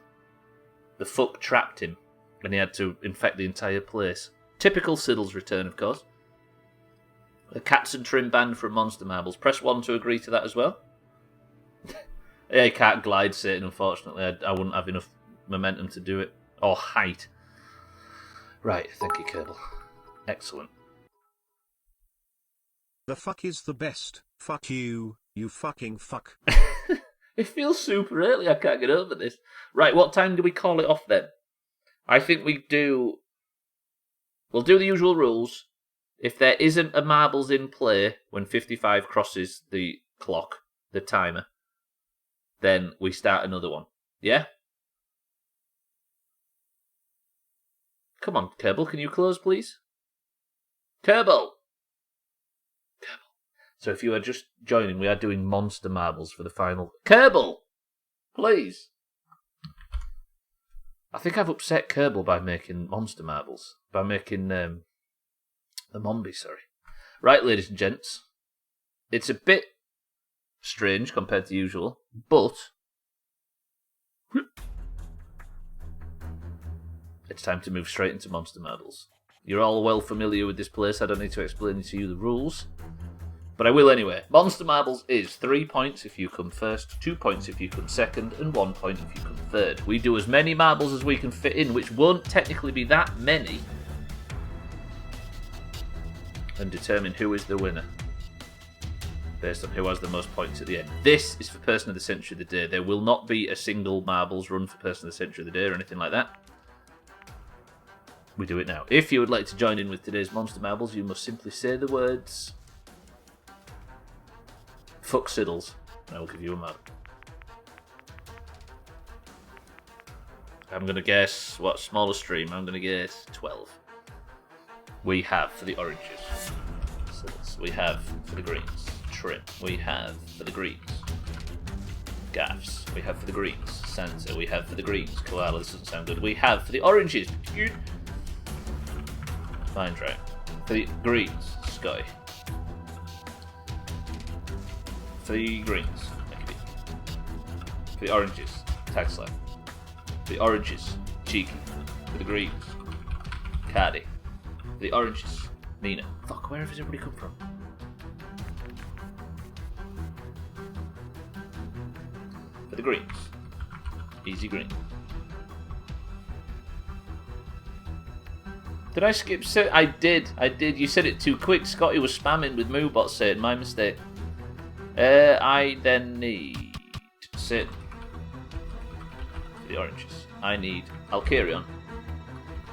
The fuck trapped him, and he had to infect the entire place. Typical Siddles return, of course. A Cats and Trim band from Monster Marbles. Press 1 to agree to that as well. Yeah, you can't glide, Satan, unfortunately. I wouldn't have enough momentum to do it. Or height. Right, thank you, Kerbal. Excellent. The fuck is the best. Fuck you, you fucking fuck. It feels super early, I can't get over this. Right, what time do we call it off then? I think we'll do the usual rules. If there isn't a marbles in play when 55 crosses the clock, the timer, then we start another one. Yeah? Come on, Kerbal, can you close, please? Kerbal! So if you are just joining, we are doing monster marbles for the final. Kerbal! Please! I think I've upset Kerbal by making monster marbles. By making the Mombi, sorry. Right, ladies and gents. It's a bit strange compared to usual, but it's time to move straight into monster marbles. You're all well familiar with this place, I don't need to explain to you the rules. But I will anyway. Monster Marbles is 3 points if you come first, 2 points if you come second, and 1 point if you come third. We do as many marbles as we can fit in, which won't technically be that many, and determine who is the winner, based on who has the most points at the end. This is for Person of the Century of the Day. There will not be a single marbles run for Person of the Century of the Day or anything like that. We do it now. If you would like to join in with today's Monster Marbles, you must simply say the words... Fuck Siddles, and I will give you a marble. I'm going to guess, what, smaller stream? I'm going to guess 12. We have for the oranges, Siddles. We have for the greens, Trim. We have for the greens, Gaffs. We have for the greens, Santa. We have for the greens, Koala. This doesn't sound good. We have for the oranges, Mind right. For the greens, Sky. For the greens, for the oranges, Tag Slap. For the oranges, Cheeky. For the greens, Cardi. For the oranges, Nina. Fuck, where has everybody come from? For the greens, Easy Green. Did I skip? I did. You said it too quick. Scotty was spamming with Moobot saying, my mistake. I then need Sid for the oranges. I need Alkarion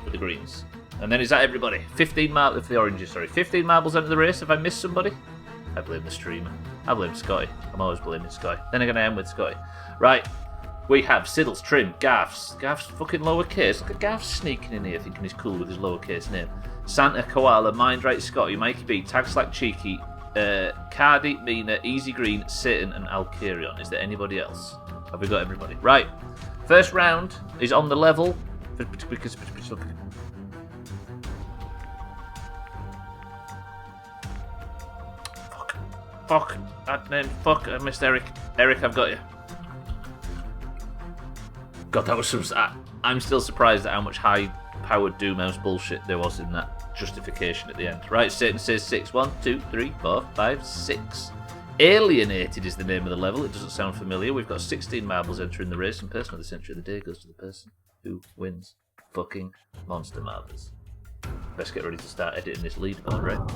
for the greens. And then is that everybody? 15 marbles for the oranges, sorry. 15 marbles into the race. Have I missed somebody? I blame the streamer. I blame Scotty. I'm always blaming Scotty. Then I'm going to end with Scotty. Right. We have Siddles, Trim, Gaffs. Gaffs fucking lowercase. Look at Gaffs sneaking in here thinking he's cool with his lowercase name. Santa, Koala, Mind Right, Scotty, Mikey B, Tag Slack, Cheeky, Cardi, Mina, Easy Green, Satan, and Alkarion. Is there anybody else? Have we got everybody? Right. First round is on the level. Fuck. That name. Fuck. I missed Eric. Eric, I've got you. God, that was some... I'm still surprised at how much high-powered Doomhaus bullshit there was in that justification at the end. Right, Satan says 6. 1, 2, 3, 4, 5, 6. Alienated is the name of the level. It doesn't sound familiar. We've got 16 marbles entering the race, and person of the century of the day goes to the person who wins fucking monster marbles. Best get ready to start editing this leaderboard, right?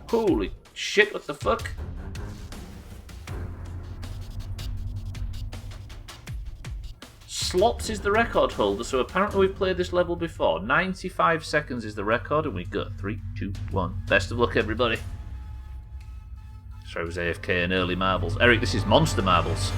Holy shit, what the fuck? Slops is the record holder, so apparently we've played this level before. 95 seconds is the record, and we got 3, 2, 1. Best of luck, everybody. Sorry, it was AFK and early marbles. Eric, this is monster marbles.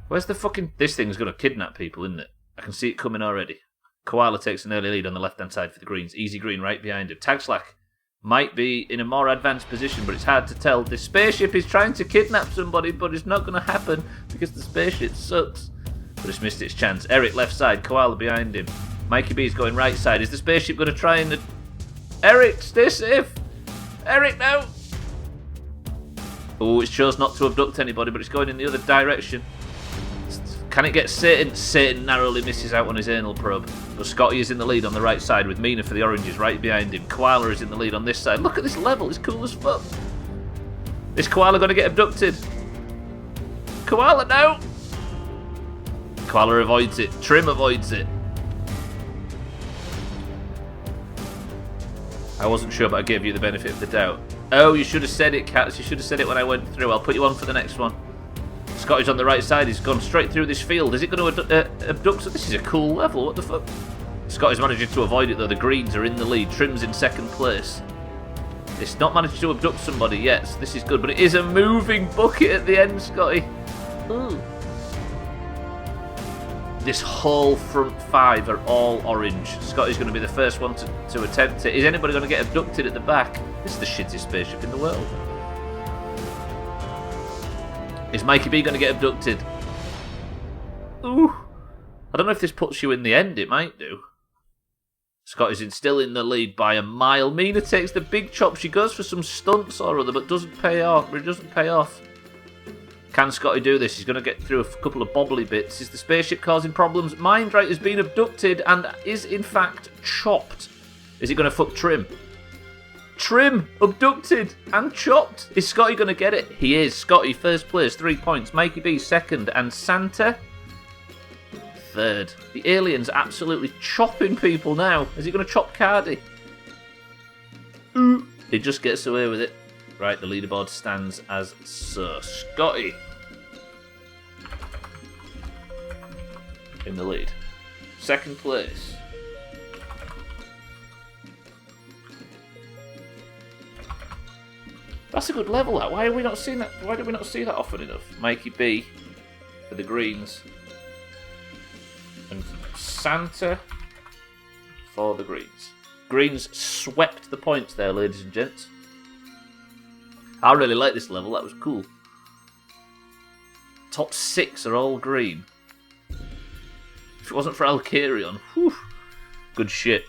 Where's the fucking... This thing's going to kidnap people, isn't it? I can see it coming already. Koala takes an early lead on the left-hand side for the greens. Easy green right behind him. Tag Slack might be in a more advanced position, but it's hard to tell. This spaceship is trying to kidnap somebody, but it's not going to happen because the spaceship sucks. But it's missed its chance. Eric left side, Koala behind him. Mikey B's going right side. Is the spaceship going to try and... Eric, stay safe! Eric, no! Oh, it chose not to abduct anybody, but it's going in the other direction. Can it get Satan? Satan narrowly misses out on his anal probe. But Scotty is in the lead on the right side with Mina for the oranges right behind him. Koala is in the lead on this side. Look at this level, it's cool as fuck. Is Koala going to get abducted? Koala, no! Koala avoids it. Trim avoids it. I wasn't sure, but I gave you the benefit of the doubt. Oh, you should have said it, Cats. You should have said it when I went through. I'll put you on for the next one. Scotty's on the right side. He's gone straight through this field. Is it going to abduct? This is a cool level. What the fuck? Scotty's managing to avoid it, though. The greens are in the lead. Trim's in second place. It's not managed to abduct somebody yet, so this is good. But it is a moving bucket at the end, Scotty. Ooh. This whole front 5 are all orange. Scotty's going to be the first one to attempt it. Is anybody going to get abducted at the back? This is the shittest spaceship in the world. Is Mikey B going to get abducted? Ooh. I don't know if this puts you in the end. It might do. Scotty's still in the lead by a mile. Mina takes the big chop. She goes for some stunts or other, but doesn't pay off. It doesn't pay off. Can Scotty do this? He's going to get through a couple of bobbly bits. Is the spaceship causing problems? Mindrate has been abducted and is in fact chopped. Is it going to fuck Trim? Trim abducted and chopped. Is Scotty going to get it? He is. Scotty first place, 3 points. Mikey B second, and Santa third. The alien's absolutely chopping people now. Is he going to chop Cardi? He just gets away with it. Right, the leaderboard stands as so. Scotty in the lead. Second place. That's a good level, that. Why have we not seen that? Why did we not see that often enough? Mikey B for the greens. And Santa for the greens. Greens swept the points there, ladies and gents. I really like this level, that was cool. Top 6 are all green. If it wasn't for Alkarion, whew, good shit.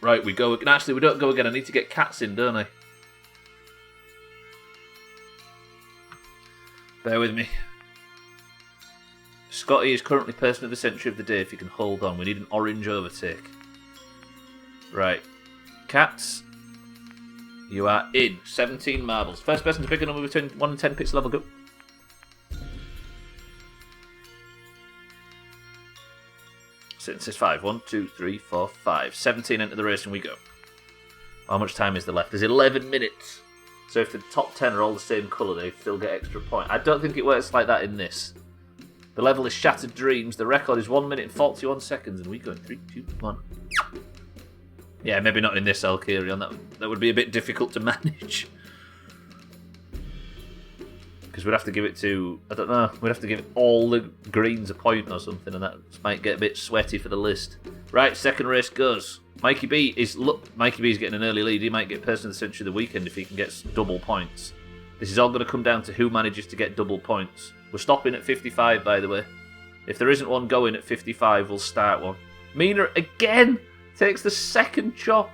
Right, we go. Actually, we don't go again. I need to get Cats in, don't I? Bear with me. Scotty is currently person of the century of the day, if you can hold on. We need an orange overtake. Right. Cats. You are in. 17 marbles. First person to pick a number between 1 and 10 pixel level, go. So it says 5. 1, 2, 3, 4, 5. 17 enter the race and we go. How much time is there left? There's 11 minutes. So if the top 10 are all the same colour, they still get extra point. I don't think it works like that in this. The level is Shattered Dreams. The record is 1 minute and 41 seconds. And we go in 3, 2, 1. Yeah, maybe not in this Alkarion. That would be a bit difficult to manage. Because we'd have to give it to... I don't know. We'd have to give all the greens a point or something. And that might get a bit sweaty for the list. Right, second race goes. Mikey B is... Look, Mikey B is getting an early lead. He might get person of the century of the weekend if he can get double points. This is all going to come down to who manages to get double points. We're stopping at 55, by the way. If there isn't one going at 55, we'll start one. Mina again takes the second chop.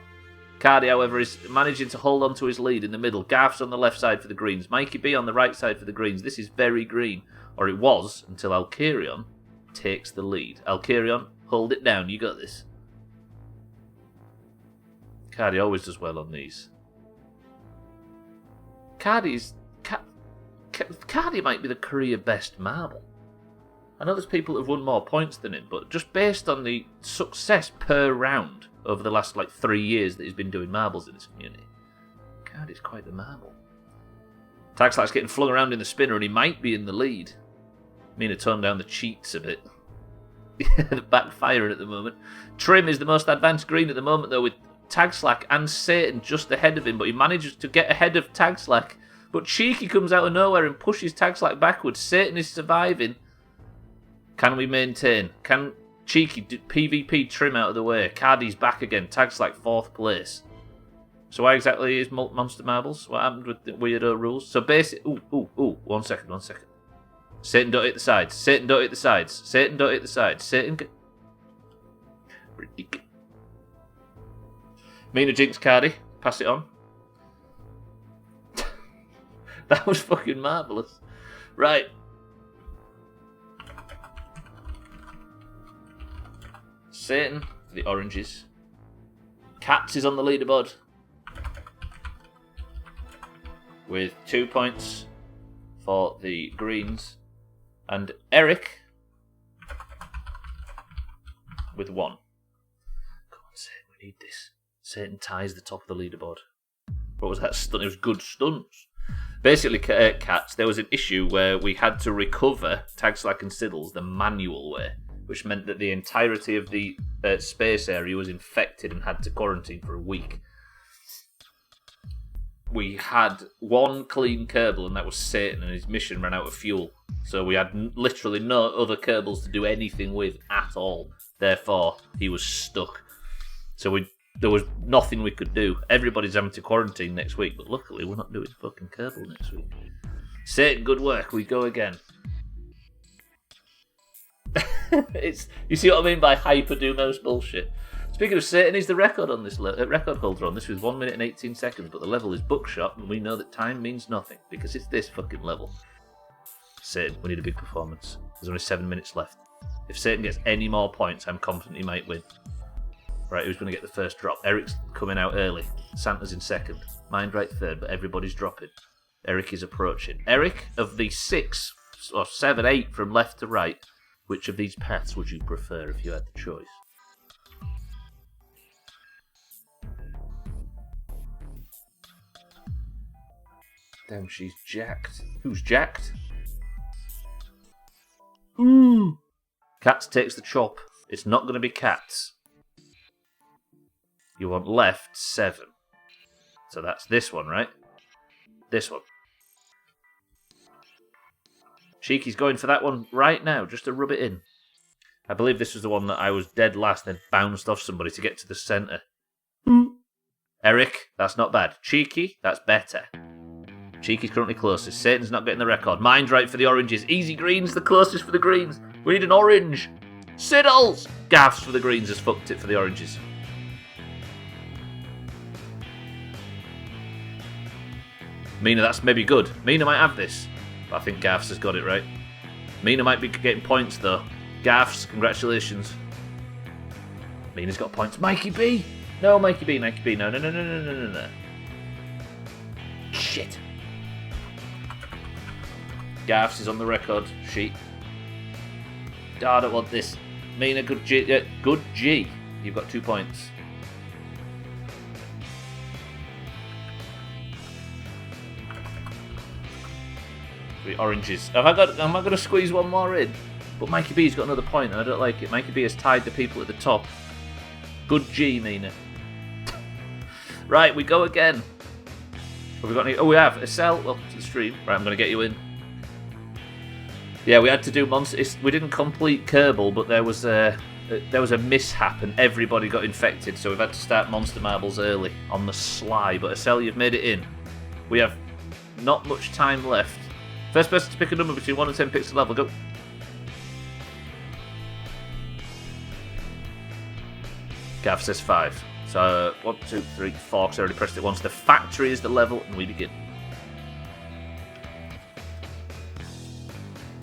Cardi, however, is managing to hold on to his lead in the middle. Garth's on the left side for the greens. Mikey B on the right side for the greens. This is very green. Or it was, until Alkirion takes the lead. Alkirion, hold it down. You got this. Cardi always does well on these. Cardi might be the career best marble. I know there's people that have won more points than him, but just based on the success per round over the last 3 years that he's been doing marbles in this community, Cardi's quite the marble. Tagslack's getting flung around in the spinner and he might be in the lead. Mina toned down the cheats a bit. They're backfiring at the moment. Trim is the most advanced green at the moment though, with Tagslack and Satan just ahead of him, but he manages to get ahead of Tagslack. But Cheeky comes out of nowhere and pushes Tagslack backwards. Satan is surviving. Can we maintain? Can Cheeky PvP Trim out of the way? Cardi's back again. Tagslack 4th place. So why exactly is Monster Marbles? What happened with the weirdo rules? So basically... Ooh. One second. Satan, don't hit the sides. Satan, don't hit the sides. Satan, don't hit the sides. Satan... Ridiculous. Mina jinx Cardi. Pass it on. That was fucking marvellous. Right. Satan for the oranges. Cats is on the leaderboard with 2 points for the greens. And Eric with 1. Come on, Satan, we need this. Satan ties the top of the leaderboard. What was that stunt? It was good stunts. Basically, Cats, there was an issue where we had to recover Tagslack and Siddles the manual way, which meant that the entirety of the space area was infected and had to quarantine for a week. We had one clean Kerbal, and that was Satan, and his mission ran out of fuel. So we had literally no other Kerbals to do anything with at all. Therefore, he was stuck. So there was nothing we could do. Everybody's having to quarantine next week, but luckily we're not doing fucking Kerbal next week. Satan, good work. We go again. You see what I mean by hyper Doomhaus bullshit. Speaking of Satan, he's the record on this record holder on this with 1 minute and 18 seconds, but the level is bookshot, and we know that time means nothing because it's this fucking level. Satan, we need a big performance. There's only 7 minutes left. If Satan gets any more points, I'm confident he might win. Right, who's going to get the first drop? Eric's coming out early. Santa's in second. Mindright third, but everybody's dropping. Eric is approaching. Eric, of the 6 or 7, 8 from left to right, which of these paths would you prefer if you had the choice? Damn, she's jacked. Who's jacked? Ooh! Cats takes the chop. It's not going to be Cats. You want left 7. So that's this one, right? This one. Cheeky's going for that one right now, just to rub it in. I believe this was the one that I was dead last, then bounced off somebody to get to the centre. Eric, that's not bad. Cheeky, that's better. Cheeky's currently closest. Satan's not getting the record. Mindright for the oranges. Easy Green's the closest for the greens. We need an orange. Siddles! Gaffs for the greens has fucked it for the oranges. Mina, that's maybe good. Mina might have this. But I think Gaffs has got it right. Mina might be getting points though. Gaffs, congratulations. Mina's got points. Mikey B! No, Mikey B. No. Shit. Gaffs is on the record sheet. Oh, I don't want this. Mina, good G. Good G. You've got 2 points. The oranges. Am I going to squeeze one more in? But Mikey B's got another point and I don't like it. Mikey B has tied the people at the top. Good G, Mina. Right, we go again. Have we got any? Oh, we have. Estelle, welcome to the stream. Right, I'm going to get you in. Yeah, we had to do monsters. We didn't complete Kerbal, but there was a mishap and everybody got infected, so we've had to start Monster Marbles early on the sly. But Estelle, you've made it in. We have not much time left. First person to pick a number between 1 and 10 picks the level. Go. Gav says 5. So 1, 2, 3, 4, because I already pressed it once. The factory is the level, and we begin.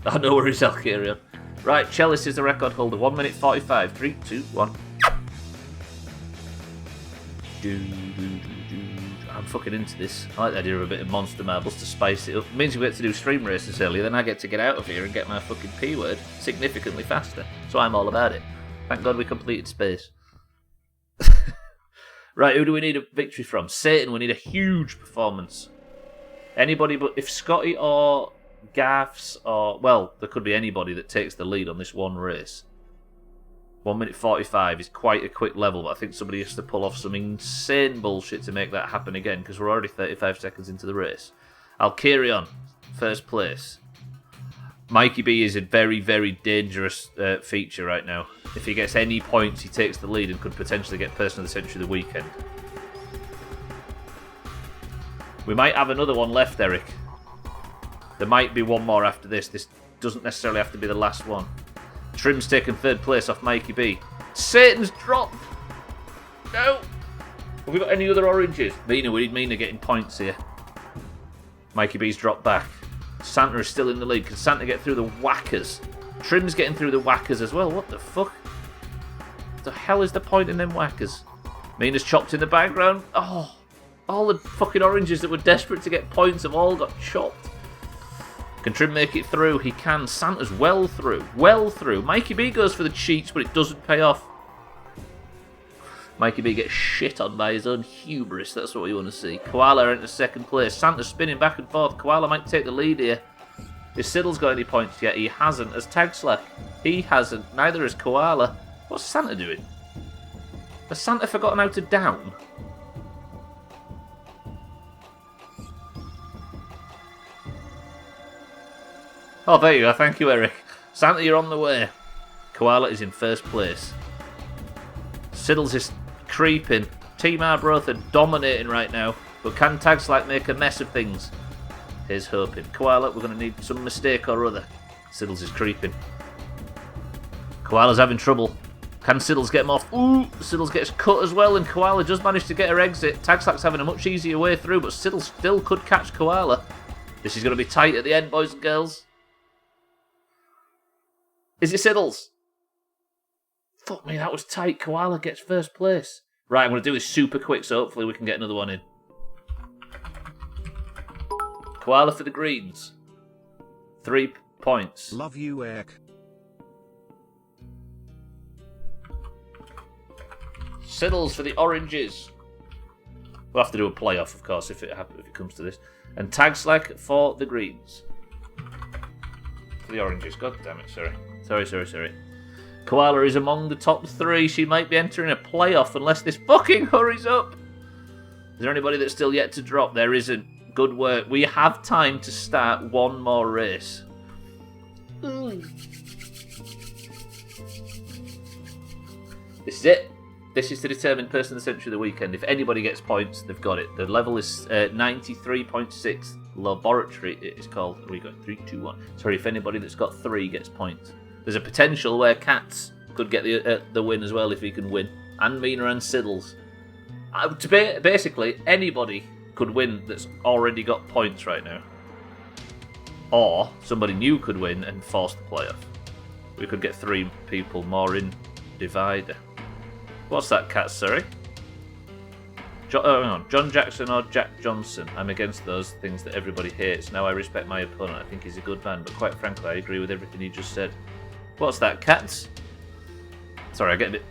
Oh, no worries, I'll carry on. Right, Chalice is the record holder. 1 minute 45. 3, 2, 1. I'm fucking into this. I like the idea of a bit of Monster Marbles to spice it up. It means we get to do stream races earlier, then I get to get out of here and get my fucking P word significantly faster. So I'm all about it. Thank God we completed space. Right, who do we need a victory from? Satan, we need a huge performance. Anybody but... If Scotty or Gaffs or... Well, there could be anybody that takes the lead on this one race. 1 minute 45 is quite a quick level, but I think somebody has to pull off some insane bullshit to make that happen again, because we're already 35 seconds into the race. I'll carry on. First place. Mikey B is a very, very dangerous feature right now. If he gets any points, he takes the lead and could potentially get Person of the Century the weekend. We might have another one left, Eric. There might be one more after this. This doesn't necessarily have to be the last one. Trim's taken third place off Mikey B. Satan's dropped! No! Have we got any other oranges? Mina, we need Mina getting points here. Mikey B's dropped back. Santa is still in the lead. Can Santa get through the whackers? Trim's getting through the whackers as well. What the fuck? What the hell is the point in them whackers? Mina's chopped in the background. Oh, all the fucking oranges that were desperate to get points have all got chopped. Can Trim make it through? He can. Santa's well through. Well through. Mikey B goes for the cheats, but it doesn't pay off. Mikey B gets shit on by his own hubris. That's what we want to see. Koala into second place. Santa's spinning back and forth. Koala might take the lead here. If Siddle's got any points yet, he hasn't. As Tag Slack, he hasn't. Neither has Koala. What's Santa doing? Has Santa forgotten how to down? Oh, there you go. Thank you, Eric. Santa, you're on the way. Koala is in first place. Siddles is creeping. Team Arbroath are dominating right now. But can Tag Slack make a mess of things? Here's hoping. Koala, we're going to need some mistake or other. Siddles is creeping. Koala's having trouble. Can Siddles get him off? Ooh, Siddles gets cut as well, and Koala does manage to get her exit. Tag Slack's having a much easier way through, but Siddles still could catch Koala. This is going to be tight at the end, boys and girls. Is it Siddles? Fuck me, that was tight. Koala gets first place. Right, I'm going to do this super quick, so hopefully we can get another one in. Koala for the greens. 3 points. Love you, Eric. Siddles for the oranges. We'll have to do a playoff, of course, if it comes to this. And Tag Slack for the greens. For the oranges. God damn it, sorry. Sorry. Koala is among the top 3. She might be entering a playoff unless this fucking hurries up. Is there anybody that's still yet to drop? There isn't. Good work. We have time to start one more race. This is it. This is to determine Person of the Century of the weekend. If anybody gets points, they've got it. The level is 93.6. Laboratory, it is called. We got 3, 2, 1. Sorry, if anybody that's got 3 gets points. There's a potential where Cats could get the win as well if he can win. And Mina and Siddles. Basically, anybody could win that's already got points right now. Or somebody new could win and force the playoff. We could get 3 people more in Divider. What's that, Cats, sorry? Hang on. John Jackson or Jack Johnson. I'm against those things that everybody hates. Now I respect my opponent. I think he's a good man, but quite frankly, I agree with everything he just said. What's that, Cats? Sorry, I get a bit...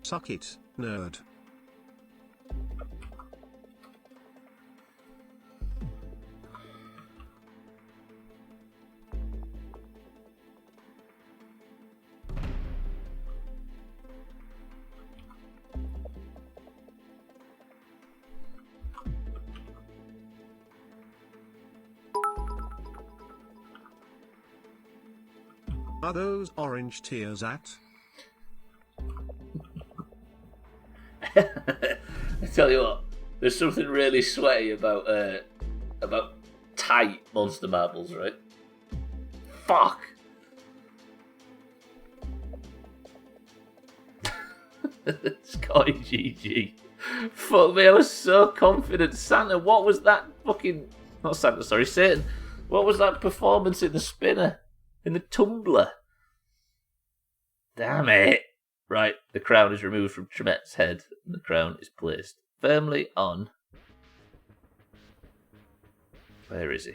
Suck it, nerd. Are those orange tears at? I tell you what, there's something really sweaty about tight monster marbles, right? Fuck. Scotty GG. Fuck me, I was so confident. Santa, what was that fucking... Not Santa, sorry, Satan. What was that performance in the spinner? In the tumbler? Damn it. Right, the crown is removed from Tremette's head, and the crown is placed firmly on... Where is he?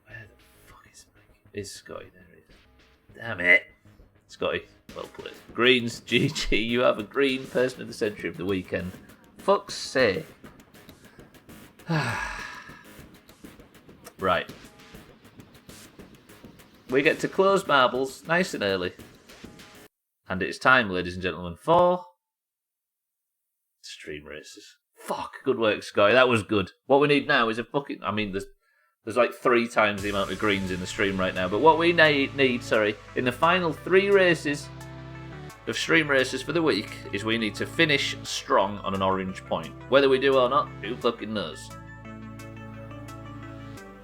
Where the fuck is Mike? Is Scotty? There he is. Damn it. Scotty, well played. Greens, GG, you have a green person of the century of the weekend. Fuck's sake. Right. We get to close marbles nice and early. And it's time, ladies and gentlemen, for stream races. Fuck, good work, Scotty. That was good. What we need now is a fucking... I mean, there's like 3 times the amount of greens in the stream right now. But what we need, in the final 3 races of stream races for the week is we need to finish strong on an orange point. Whether we do or not, who fucking knows?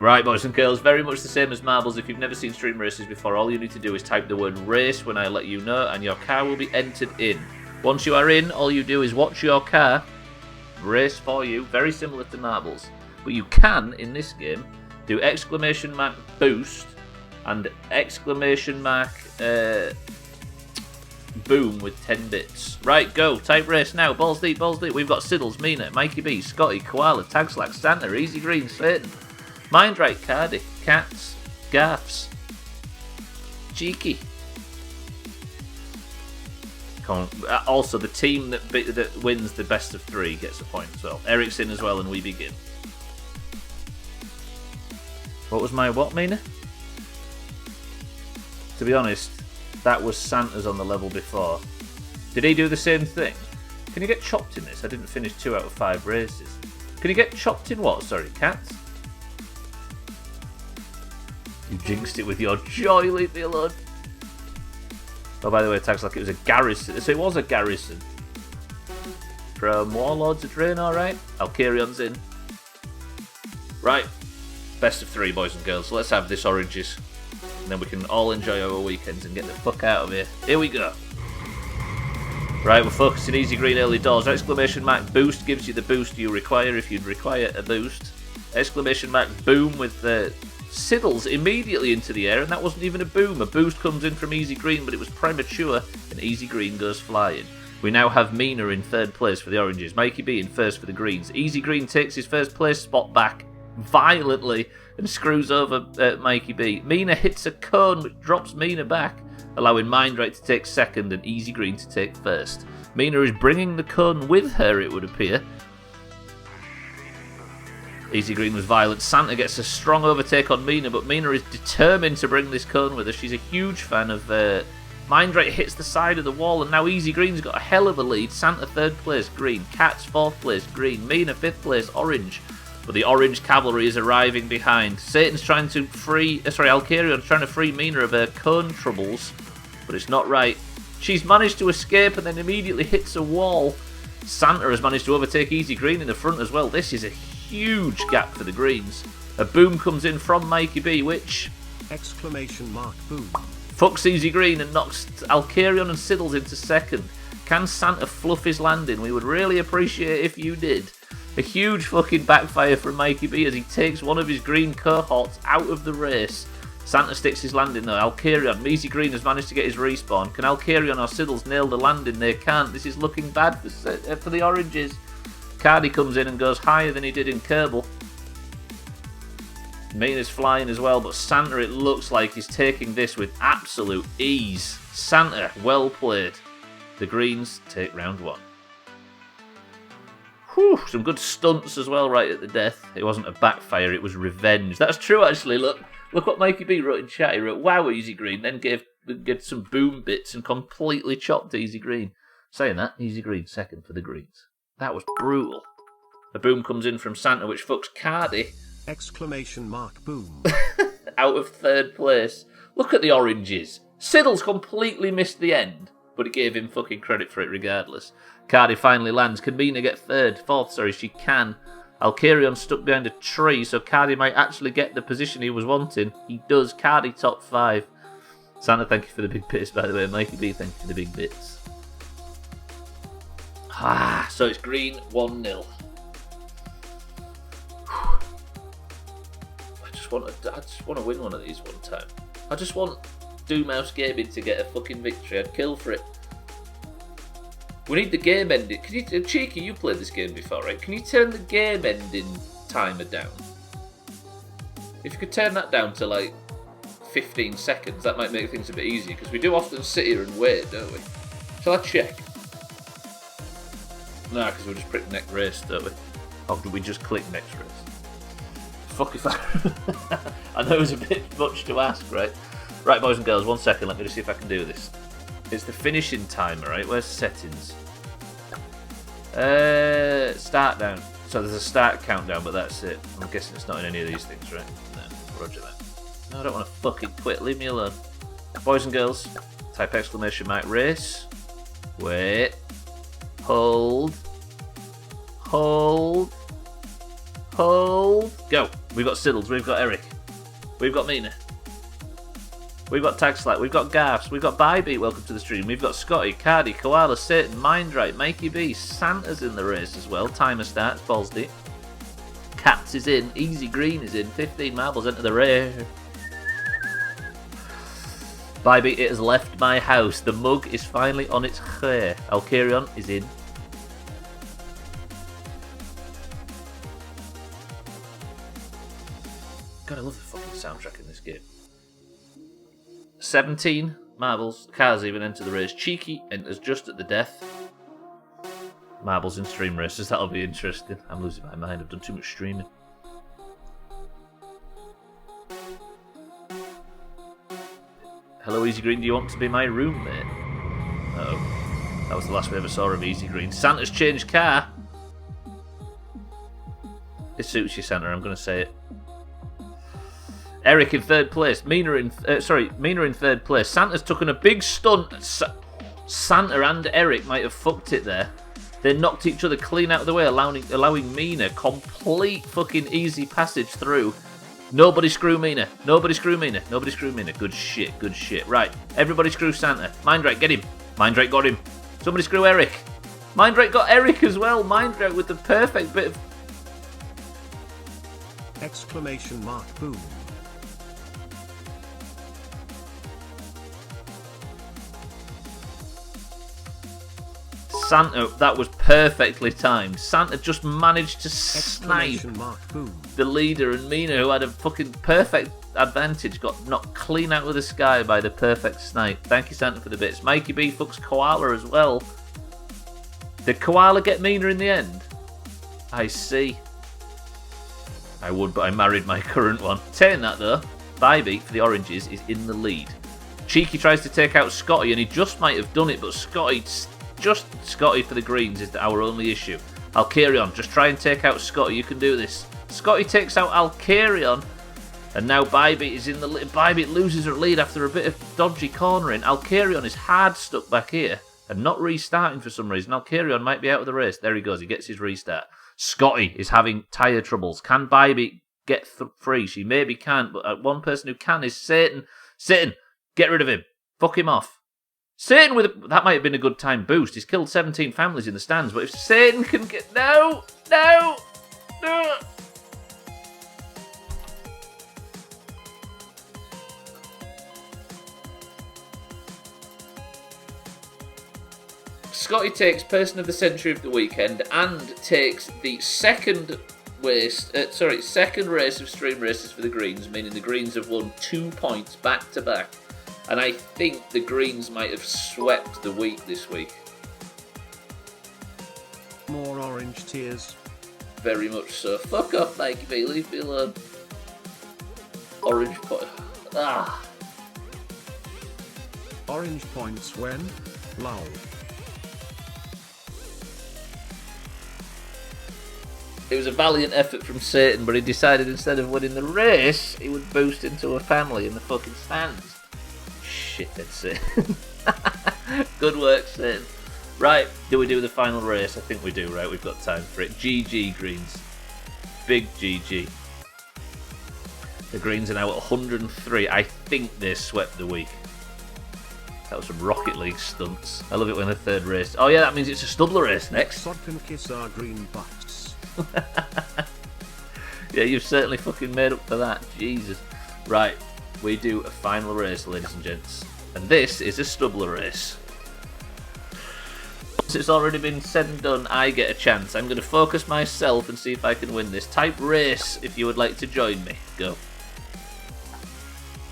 Right, boys and girls, very much the same as marbles. If you've never seen stream races before, all you need to do is type the word race when I let you know, and your car will be entered in. Once you are in, all you do is watch your car race for you, very similar to marbles. But you can, in this game, do exclamation mark boost and exclamation mark boom with 10 bits. Right, go, type race now, balls deep, balls deep. We've got Siddles, Mina, Mikey B, Scotty, Koala, Tagslack, Santa, Easy Green, Satan, Mindright, Cardi, Cats, Gaffs, Cheeky. Also, the team that wins the best of 3 gets a point as well. Eric's in as well, and we begin. What was my what, Mina? To be honest, that was Santa's on the level before. Did he do the same thing? Can you get chopped in this? I didn't finish 2 out of 5 races. Can you get chopped in what? Sorry, Cats? You jinxed it with your joy, leave me alone. Oh, by the way, it tags like it was a garrison. So it was a garrison. From Warlords of Draenor, right? Alcarion's in. Right. Best of 3, boys and girls. Let's have this oranges. And then we can all enjoy our weekends and get the fuck out of here. Here we go. Right, we're focusing easy green early doors. Exclamation mark boost gives you the boost you require if you'd require a boost. Exclamation mark boom with the... Siddles immediately into the air, and that wasn't even a boom. A boost comes in from Easy Green, but it was premature, and Easy Green goes flying. We now have Mina in 3rd place for the oranges, Mikey B in 1st for the greens. Easy Green takes his 1st place spot back violently and screws over Mikey B. Mina hits a cone, which drops Mina back, allowing Mindright to take 2nd and Easy Green to take 1st. Mina is bringing the cone with her, it would appear. Easy Green was violent. Santa gets a strong overtake on Mina, but Mina is determined to bring this cone with her. She's a huge fan of... Mindright hits the side of the wall, and now Easy Green's got a hell of a lead. Santa 3rd place, green. Cats 4th place, green. Mina 5th place, orange. But the orange cavalry is arriving behind. Satan's trying to free... Alcarion's trying to free Mina of her cone troubles, but it's not right. She's managed to escape and then immediately hits a wall. Santa has managed to overtake Easy Green in the front as well. This is a huge gap for the greens. A boom comes in from Mikey B, which... Exclamation mark boom. Fucks Easy Green and knocks Alcarion and Siddles into 2nd. Can Santa fluff his landing? We would really appreciate if you did. A huge fucking backfire from Mikey B as he takes one of his green cohorts out of the race. Santa sticks his landing though. Alcarion, Easy Green has managed to get his respawn. Can Alcarion or Siddles nail the landing? They can't. This is looking bad for the oranges. Cardi comes in and goes higher than he did in Kerbal. Mina's flying as well, but Santa, it looks like, he's taking this with absolute ease. Santa, well played. The greens take round 1. Whew, some good stunts as well right at the death. It wasn't a backfire, it was revenge. That's true, actually. Look what Mikey B wrote in chat. He wrote, wow, Easy Green, then gave some boom bits and completely chopped Easy Green. Saying that, Easy Green, second for the greens. That was brutal. A boom comes in from Santa, which fucks Cardi. Exclamation mark boom. Out of 3rd place. Look at the oranges. Siddles completely missed the end, but it gave him fucking credit for it regardless. Cardi finally lands. Can Mina get 4th? Sorry, she can. Alcarion stuck behind a tree, so Cardi might actually get the position he was wanting. He does. Cardi top 5. Santa, thank you for the big bits, by the way. Mikey B, thank you for the big bits. So it's green 1-0. I just want to win one of these one time. I just want DoomhausGaming to get a fucking victory. I'd kill for it. We need the game ending. Can you, Cheeky, you played this game before, right? Can you turn the game ending timer down? If you could turn that down to like 15 seconds, that might make things a bit easier, because we do often sit here and wait, don't we? Shall I check? No, because we'll just click next race, don't we? Or do we just click next race? Fuck if I... I know it was a bit much to ask, right? Right, boys and girls, 1 second, let me just see if I can do this. It's the finishing timer, right? Where's settings? Start down. So there's a start countdown, but that's it. I'm guessing it's not in any of these things, right? No, roger that. No, I don't want to fucking quit. Leave me alone. Boys and girls, type exclamation mark race. Wait. Hold. Hold. Hold. Go. We've got Siddles. We've got Eric. We've got Mina. We've got Tagslack. We've got Garfs. We've got Bybee. Welcome to the stream. We've got Scotty, Cardi, Koala, Satan, Mindright, Mikey B. Santa's in the race as well. Timer starts. Balls deep. Cats is in. Easy Green is in. 15 marbles into the race. Bybee, it has left my house. The mug is finally on its way. Alcarion is in. God, I love the fucking soundtrack in this game. 17 marbles. Cars even enter the race. Cheeky enters just at the death. Marbles in stream races. That'll be interesting. I'm losing my mind. I've done too much streaming. Hello, Easy Green. Do you want to be my roommate? Uh-oh. That was the last we ever saw of Easy Green. Santa's changed car. It suits you, Santa. I'm going to say it. Eric in 3rd place. Mina in 3rd place. Santa's taken a big stunt. Santa and Eric might have fucked it there. They knocked each other clean out of the way, allowing Mina complete fucking easy passage through. Nobody screw Mina. Nobody screw Mina. Nobody screw Mina. Good shit. Good shit. Right. Everybody screw Santa. Mindright, get him. Mindright got him. Somebody screw Eric. Mindright got Eric as well. Mindright with the perfect bit of... Exclamation mark boom. Santa, that was perfectly timed. Santa just managed to snipe the leader, and Mina, who had a fucking perfect advantage, got knocked clean out of the sky by the perfect snipe. Thank you, Santa, for the bits. Mikey B fucks Koala as well. Did Koala get Mina in the end? I see. I would, but I married my current one. Saying that though, Bybee for the oranges is in the lead. Cheeky tries to take out Scotty, and he just might have done it, but Scotty for the greens is our only issue. Alcarion, just try and take out Scotty. You can do this. Scotty takes out Alcarion, and now Bybee is in the lead. Bybee loses her lead after a bit of dodgy cornering. Alcarion is hard stuck back here and not restarting for some reason. Alcarion might be out of the race. There he goes. He gets his restart. Scotty is having tyre troubles. Can Bybee get free? She maybe can't, but one person who can is Satan. Satan, get rid of him. Fuck him off. Satan that might have been a good time boost. He's killed 17 families in the stands, but if Satan can get... No! Scotty takes Person of the Century of the weekend and takes the second race of stream races for the Greens, meaning the Greens have won 2 points back to back. And I think the Greens might have swept the week this week. more orange tears? Very much so. Fuck off, Mikey B. Leave me alone. Orange point. Ah. Orange points when? Lol. It was a valiant effort from Satan, but he decided instead of winning the race, he would boost into a family in the fucking stands. Shithead Satan. Good work, Satan. Right, do we do the final race? I think we do, right? We've got time for it. GG, Greens. Big GG. The Greens are now at 103. I think they swept the week. That was some Rocket League stunts. I love it when the third race. Oh yeah, that means it's a Stubbler race next. Sod can kiss our green butts. Yeah, you've certainly fucking made up for that. Jesus. Right, we do a final race, ladies and gents. And this is a Stubbler race. Once it's already been said and done, I get a chance. I'm going to focus myself and see if I can win this. Type race if you would like to join me. Go.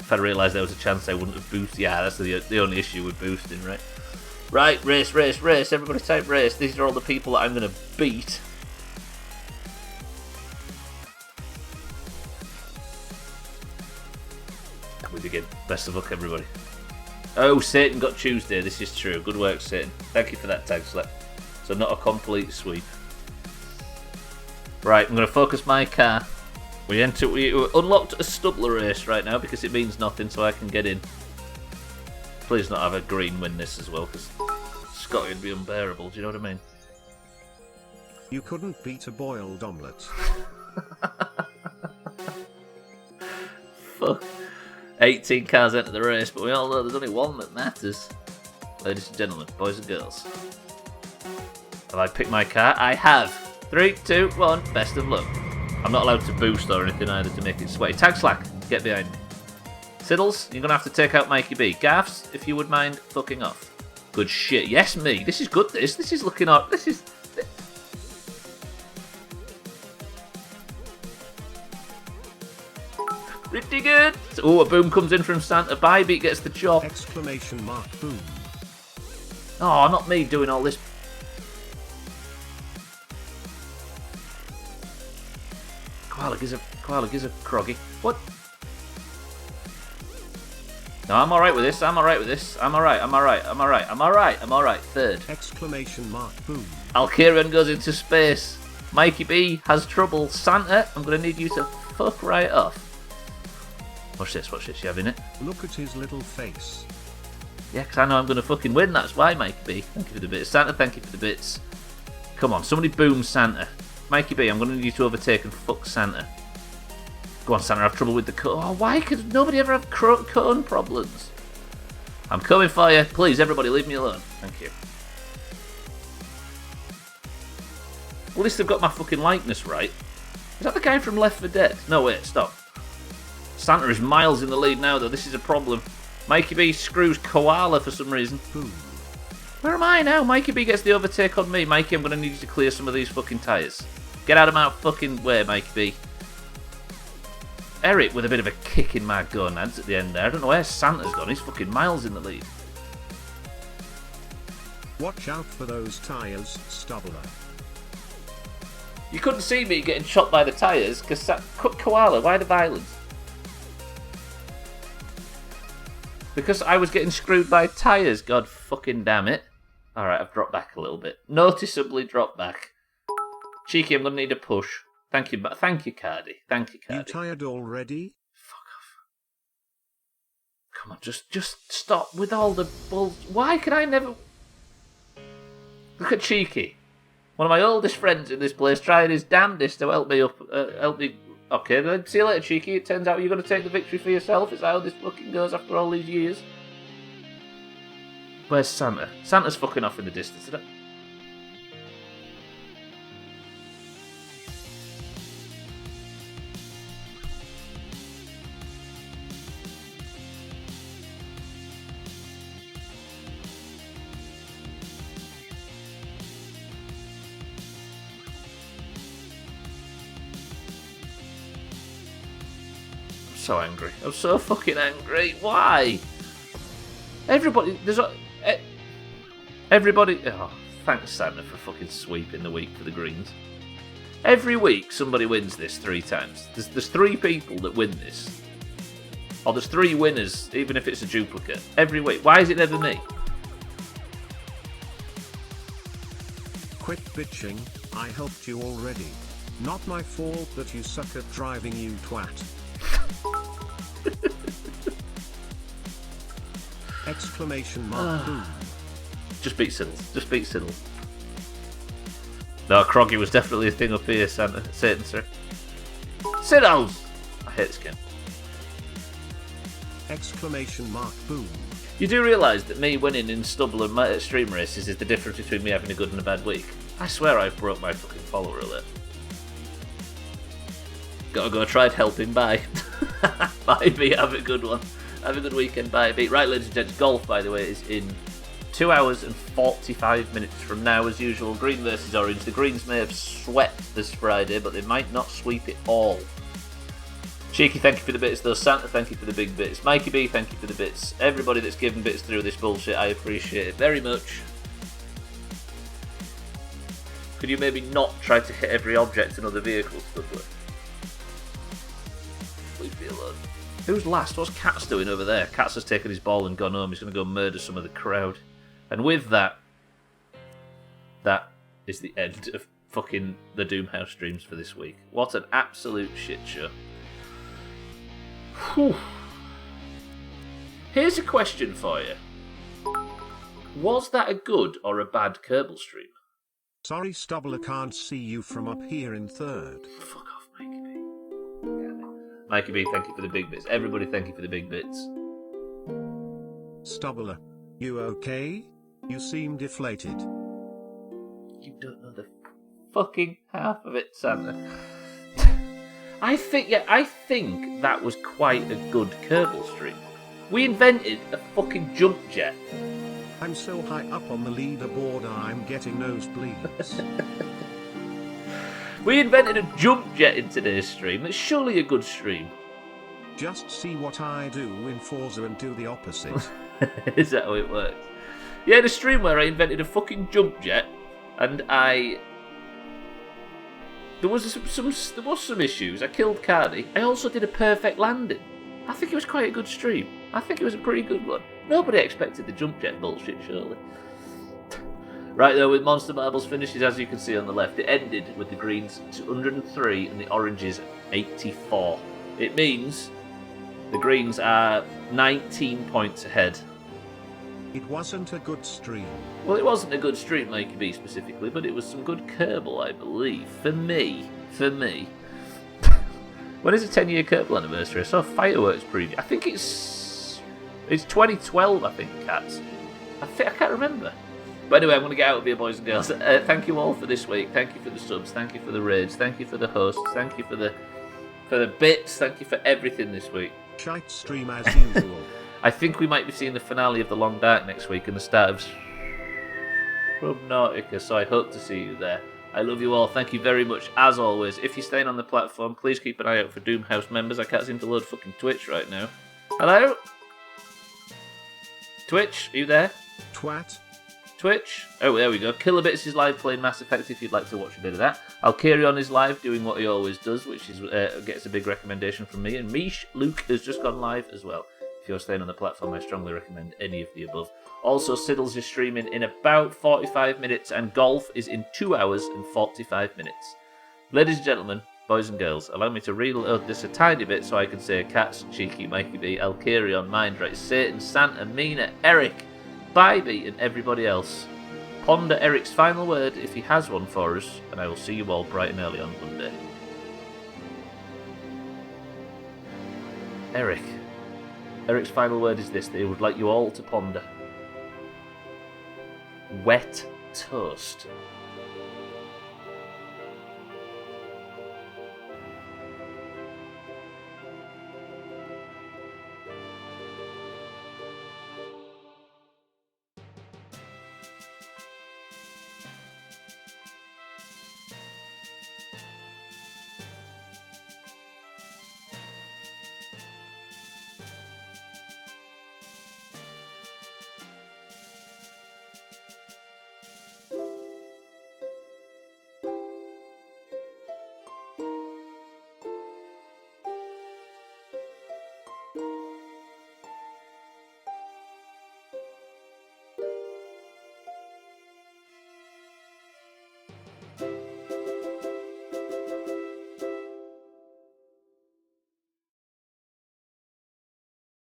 If I realised there was a chance I wouldn't have boosted. Yeah, that's the only issue with boosting, right? Right, race, race, race. Everybody type race. These are all the people that I'm going to beat. And we begin. Best of luck, everybody. Oh, Satan got Tuesday. This is true. Good work, Satan. Thank you for that tag slap. So not a complete sweep. Right, I'm going to focus my car. We unlocked a Stubbler race right now because it means nothing, so I can get in. Please not have a green win this as well, because Scotty would be unbearable. Do you know what I mean? You couldn't beat a boiled omelette. Fuck. 18 cars enter the race, but we all know there's only one that matters. Ladies and gentlemen, boys and girls. Have I picked my car? I have. 3, 2, 1, best of luck. I'm not allowed to boost or anything either to make it sweaty. Tag Slack, get behind me. Siddles, you're going to have to take out Mikey B. Gaffs, if you would mind fucking off. Good shit. Yes, me. This is good, this. This is looking up. This is... pretty good. Oh, a boom comes in from Santa. Bybeat gets the job. Exclamation mark boom. Oh, not me doing all this. Koala gives a croggy. What? No, I'm alright with this. I'm alright with this. I'm alright. I'm alright. I'm alright. I'm alright. I'm alright. Third. Exclamation mark boom. Alkiran goes into space. Mikey B has trouble. Santa, I'm going to need you to fuck right off. Watch this. Watch this. You having it? Look at his little face. Yeah, because I know I'm going to fucking win. That's why, Mikey B. Thank you for the bits. Santa, thank you for the bits. Come on. Somebody boom Santa. Mikey B, I'm going to need you to overtake and fuck Santa. Go on, Santa, I have trouble with the cone. Oh, why could nobody ever have cone problems? I'm coming for you. Please, everybody, leave me alone. Thank you. Well, at least they've got my fucking likeness right. Is that the guy from Left 4 Dead? No, wait, stop. Santa is miles in the lead now, though. This is a problem. Mikey B screws Koala for some reason. Boom. Where am I now? Mikey B gets the overtake on me. Mikey, I'm going to need you to clear some of these fucking tyres. Get out of my fucking way, Mikey B. Eric with a bit of a kick in my gonads at the end there. I don't know where Santa's gone. He's fucking miles in the lead. Watch out for those tyres, Stubbler. You couldn't see me getting shot by the tyres because Koala, why the violence? Because I was getting screwed by tyres, god fucking damn it. Alright, I've dropped back a little bit. Noticeably dropped back. Cheeky, I'm going to need a push. Thank you, Cardi. Thank you, Cardi. You tired already? Fuck off. Come on, just stop with all the bull... Why can I never... Look at Cheeky. One of my oldest friends in this place trying his damnedest to help me up, Okay, then see you later, Cheeky. It turns out you're going to take the victory for yourself. Is that how this fucking goes after all these years? Where's Santa? Santa's fucking off in the distance, isn't it? So angry. I'm so fucking angry. Why? Everybody, everybody. Oh, Thanks, Santa, for fucking sweeping the week for the Greens. Every week, somebody wins this 3 times. There's 3 people that win this. Or there's 3 winners, even if it's a duplicate. Every week. Why is it never me? Quit bitching, I helped you already. Not my fault that you suck at driving, you twat. Exclamation mark boom. Just beat Siddles. Just beat Siddles. No, Croggy was definitely a thing up here, Santa. Satan, sir. Siddles! I hate this game. Exclamation mark boom. You do realise that me winning in Stubbler stream races is the difference between me having a good and a bad week. I swear I've broke my fucking follower alert. Gotta go, tried helping, bye. Bye, B, have a good one. Have a good weekend, bye, B. Right, ladies and gents, golf, by the way, is in 2 hours and 45 minutes from now, as usual. Green versus Orange. The Greens may have swept this Friday, but they might not sweep it all. Cheeky, thank you for the bits, though. Santa, thank you for the big bits. Mikey B, thank you for the bits. Everybody that's given bits through this bullshit, I appreciate it very much. Could you maybe not try to hit every object and other vehicles, Stubbler? Leave me alone. Who's last? What's Katz doing over there? Katz has taken his ball and gone home. He's going to go murder some of the crowd. And with that, that is the end of fucking the Doomhaus streams for this week. What an absolute shit show. Whew. Here's a question for you. Was that a good or a bad Kerbal stream? Sorry, Stubbler, can't see you from up here in third. Fuck off, Mikey B. Mikey B, thank you for the big bits. Everybody, thank you for the big bits. Stubbler, you okay? You seem deflated. You don't know the fucking half of it, Santa. I think that was quite a good Kerbal stream. We invented a fucking jump jet. I'm so high up on the leaderboard, I'm getting nosebleeds. We invented a jump jet in today's stream. That's surely a good stream. Just see what I do in Forza and do the opposite. Is that how it works? Yeah, the stream where I invented a fucking jump jet, and there was some issues. I killed Cardi. I also did a perfect landing. I think it was quite a good stream. I think it was a pretty good one. Nobody expected the jump jet bullshit, surely. Right, though, with Monster Marbles finishes, as you can see on the left, it ended with the Greens 203 and the Oranges 84. It means the Greens are 19 points ahead. It wasn't a good stream. Well, it wasn't a good stream, Mikey B specifically, but it was some good Kerbal, I believe. For me. When is the 10-year Kerbal anniversary? I saw a fireworks preview. I think it's 2012, I think, Cats. I can't remember. But anyway, I'm going to get out of here, boys and girls. Thank you all for this week. Thank you for the subs. Thank you for the raids. Thank you for the hosts. Thank you for the bits. Thank you for everything this week. Shite stream as usual. I think we might be seeing the finale of The Long Dark next week and the start of Subnautica, so I hope to see you there. I love you all. Thank you very much, as always. If you're staying on the platform, please keep an eye out for Doomhaus members. I can't seem to load fucking Twitch right now. Hello? Twitch, are you there? Twat. Twitch. Oh, there we go. Kilobits is live playing Mass Effect if you'd like to watch a bit of that. Alkarion is live doing what he always does, which is gets a big recommendation from me. And Mish Luke has just gone live as well. If you're staying on the platform, I strongly recommend any of the above. Also, Siddles is streaming in about 45 minutes, and golf is in 2 hours and 45 minutes. Ladies and gentlemen, boys and girls, allow me to reload this a tiny bit so I can say Cats, Cheeky, Mikey B, Alkarion, Mindray, Satan, Santa, Mina, Eric, Bybee, and everybody else. Ponder Eric's final word if he has one for us, and I will see you all bright and early on Monday. Eric's final word is this, that he would like you all to ponder. Wet toast.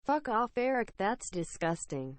Fuck off, Eric, that's disgusting.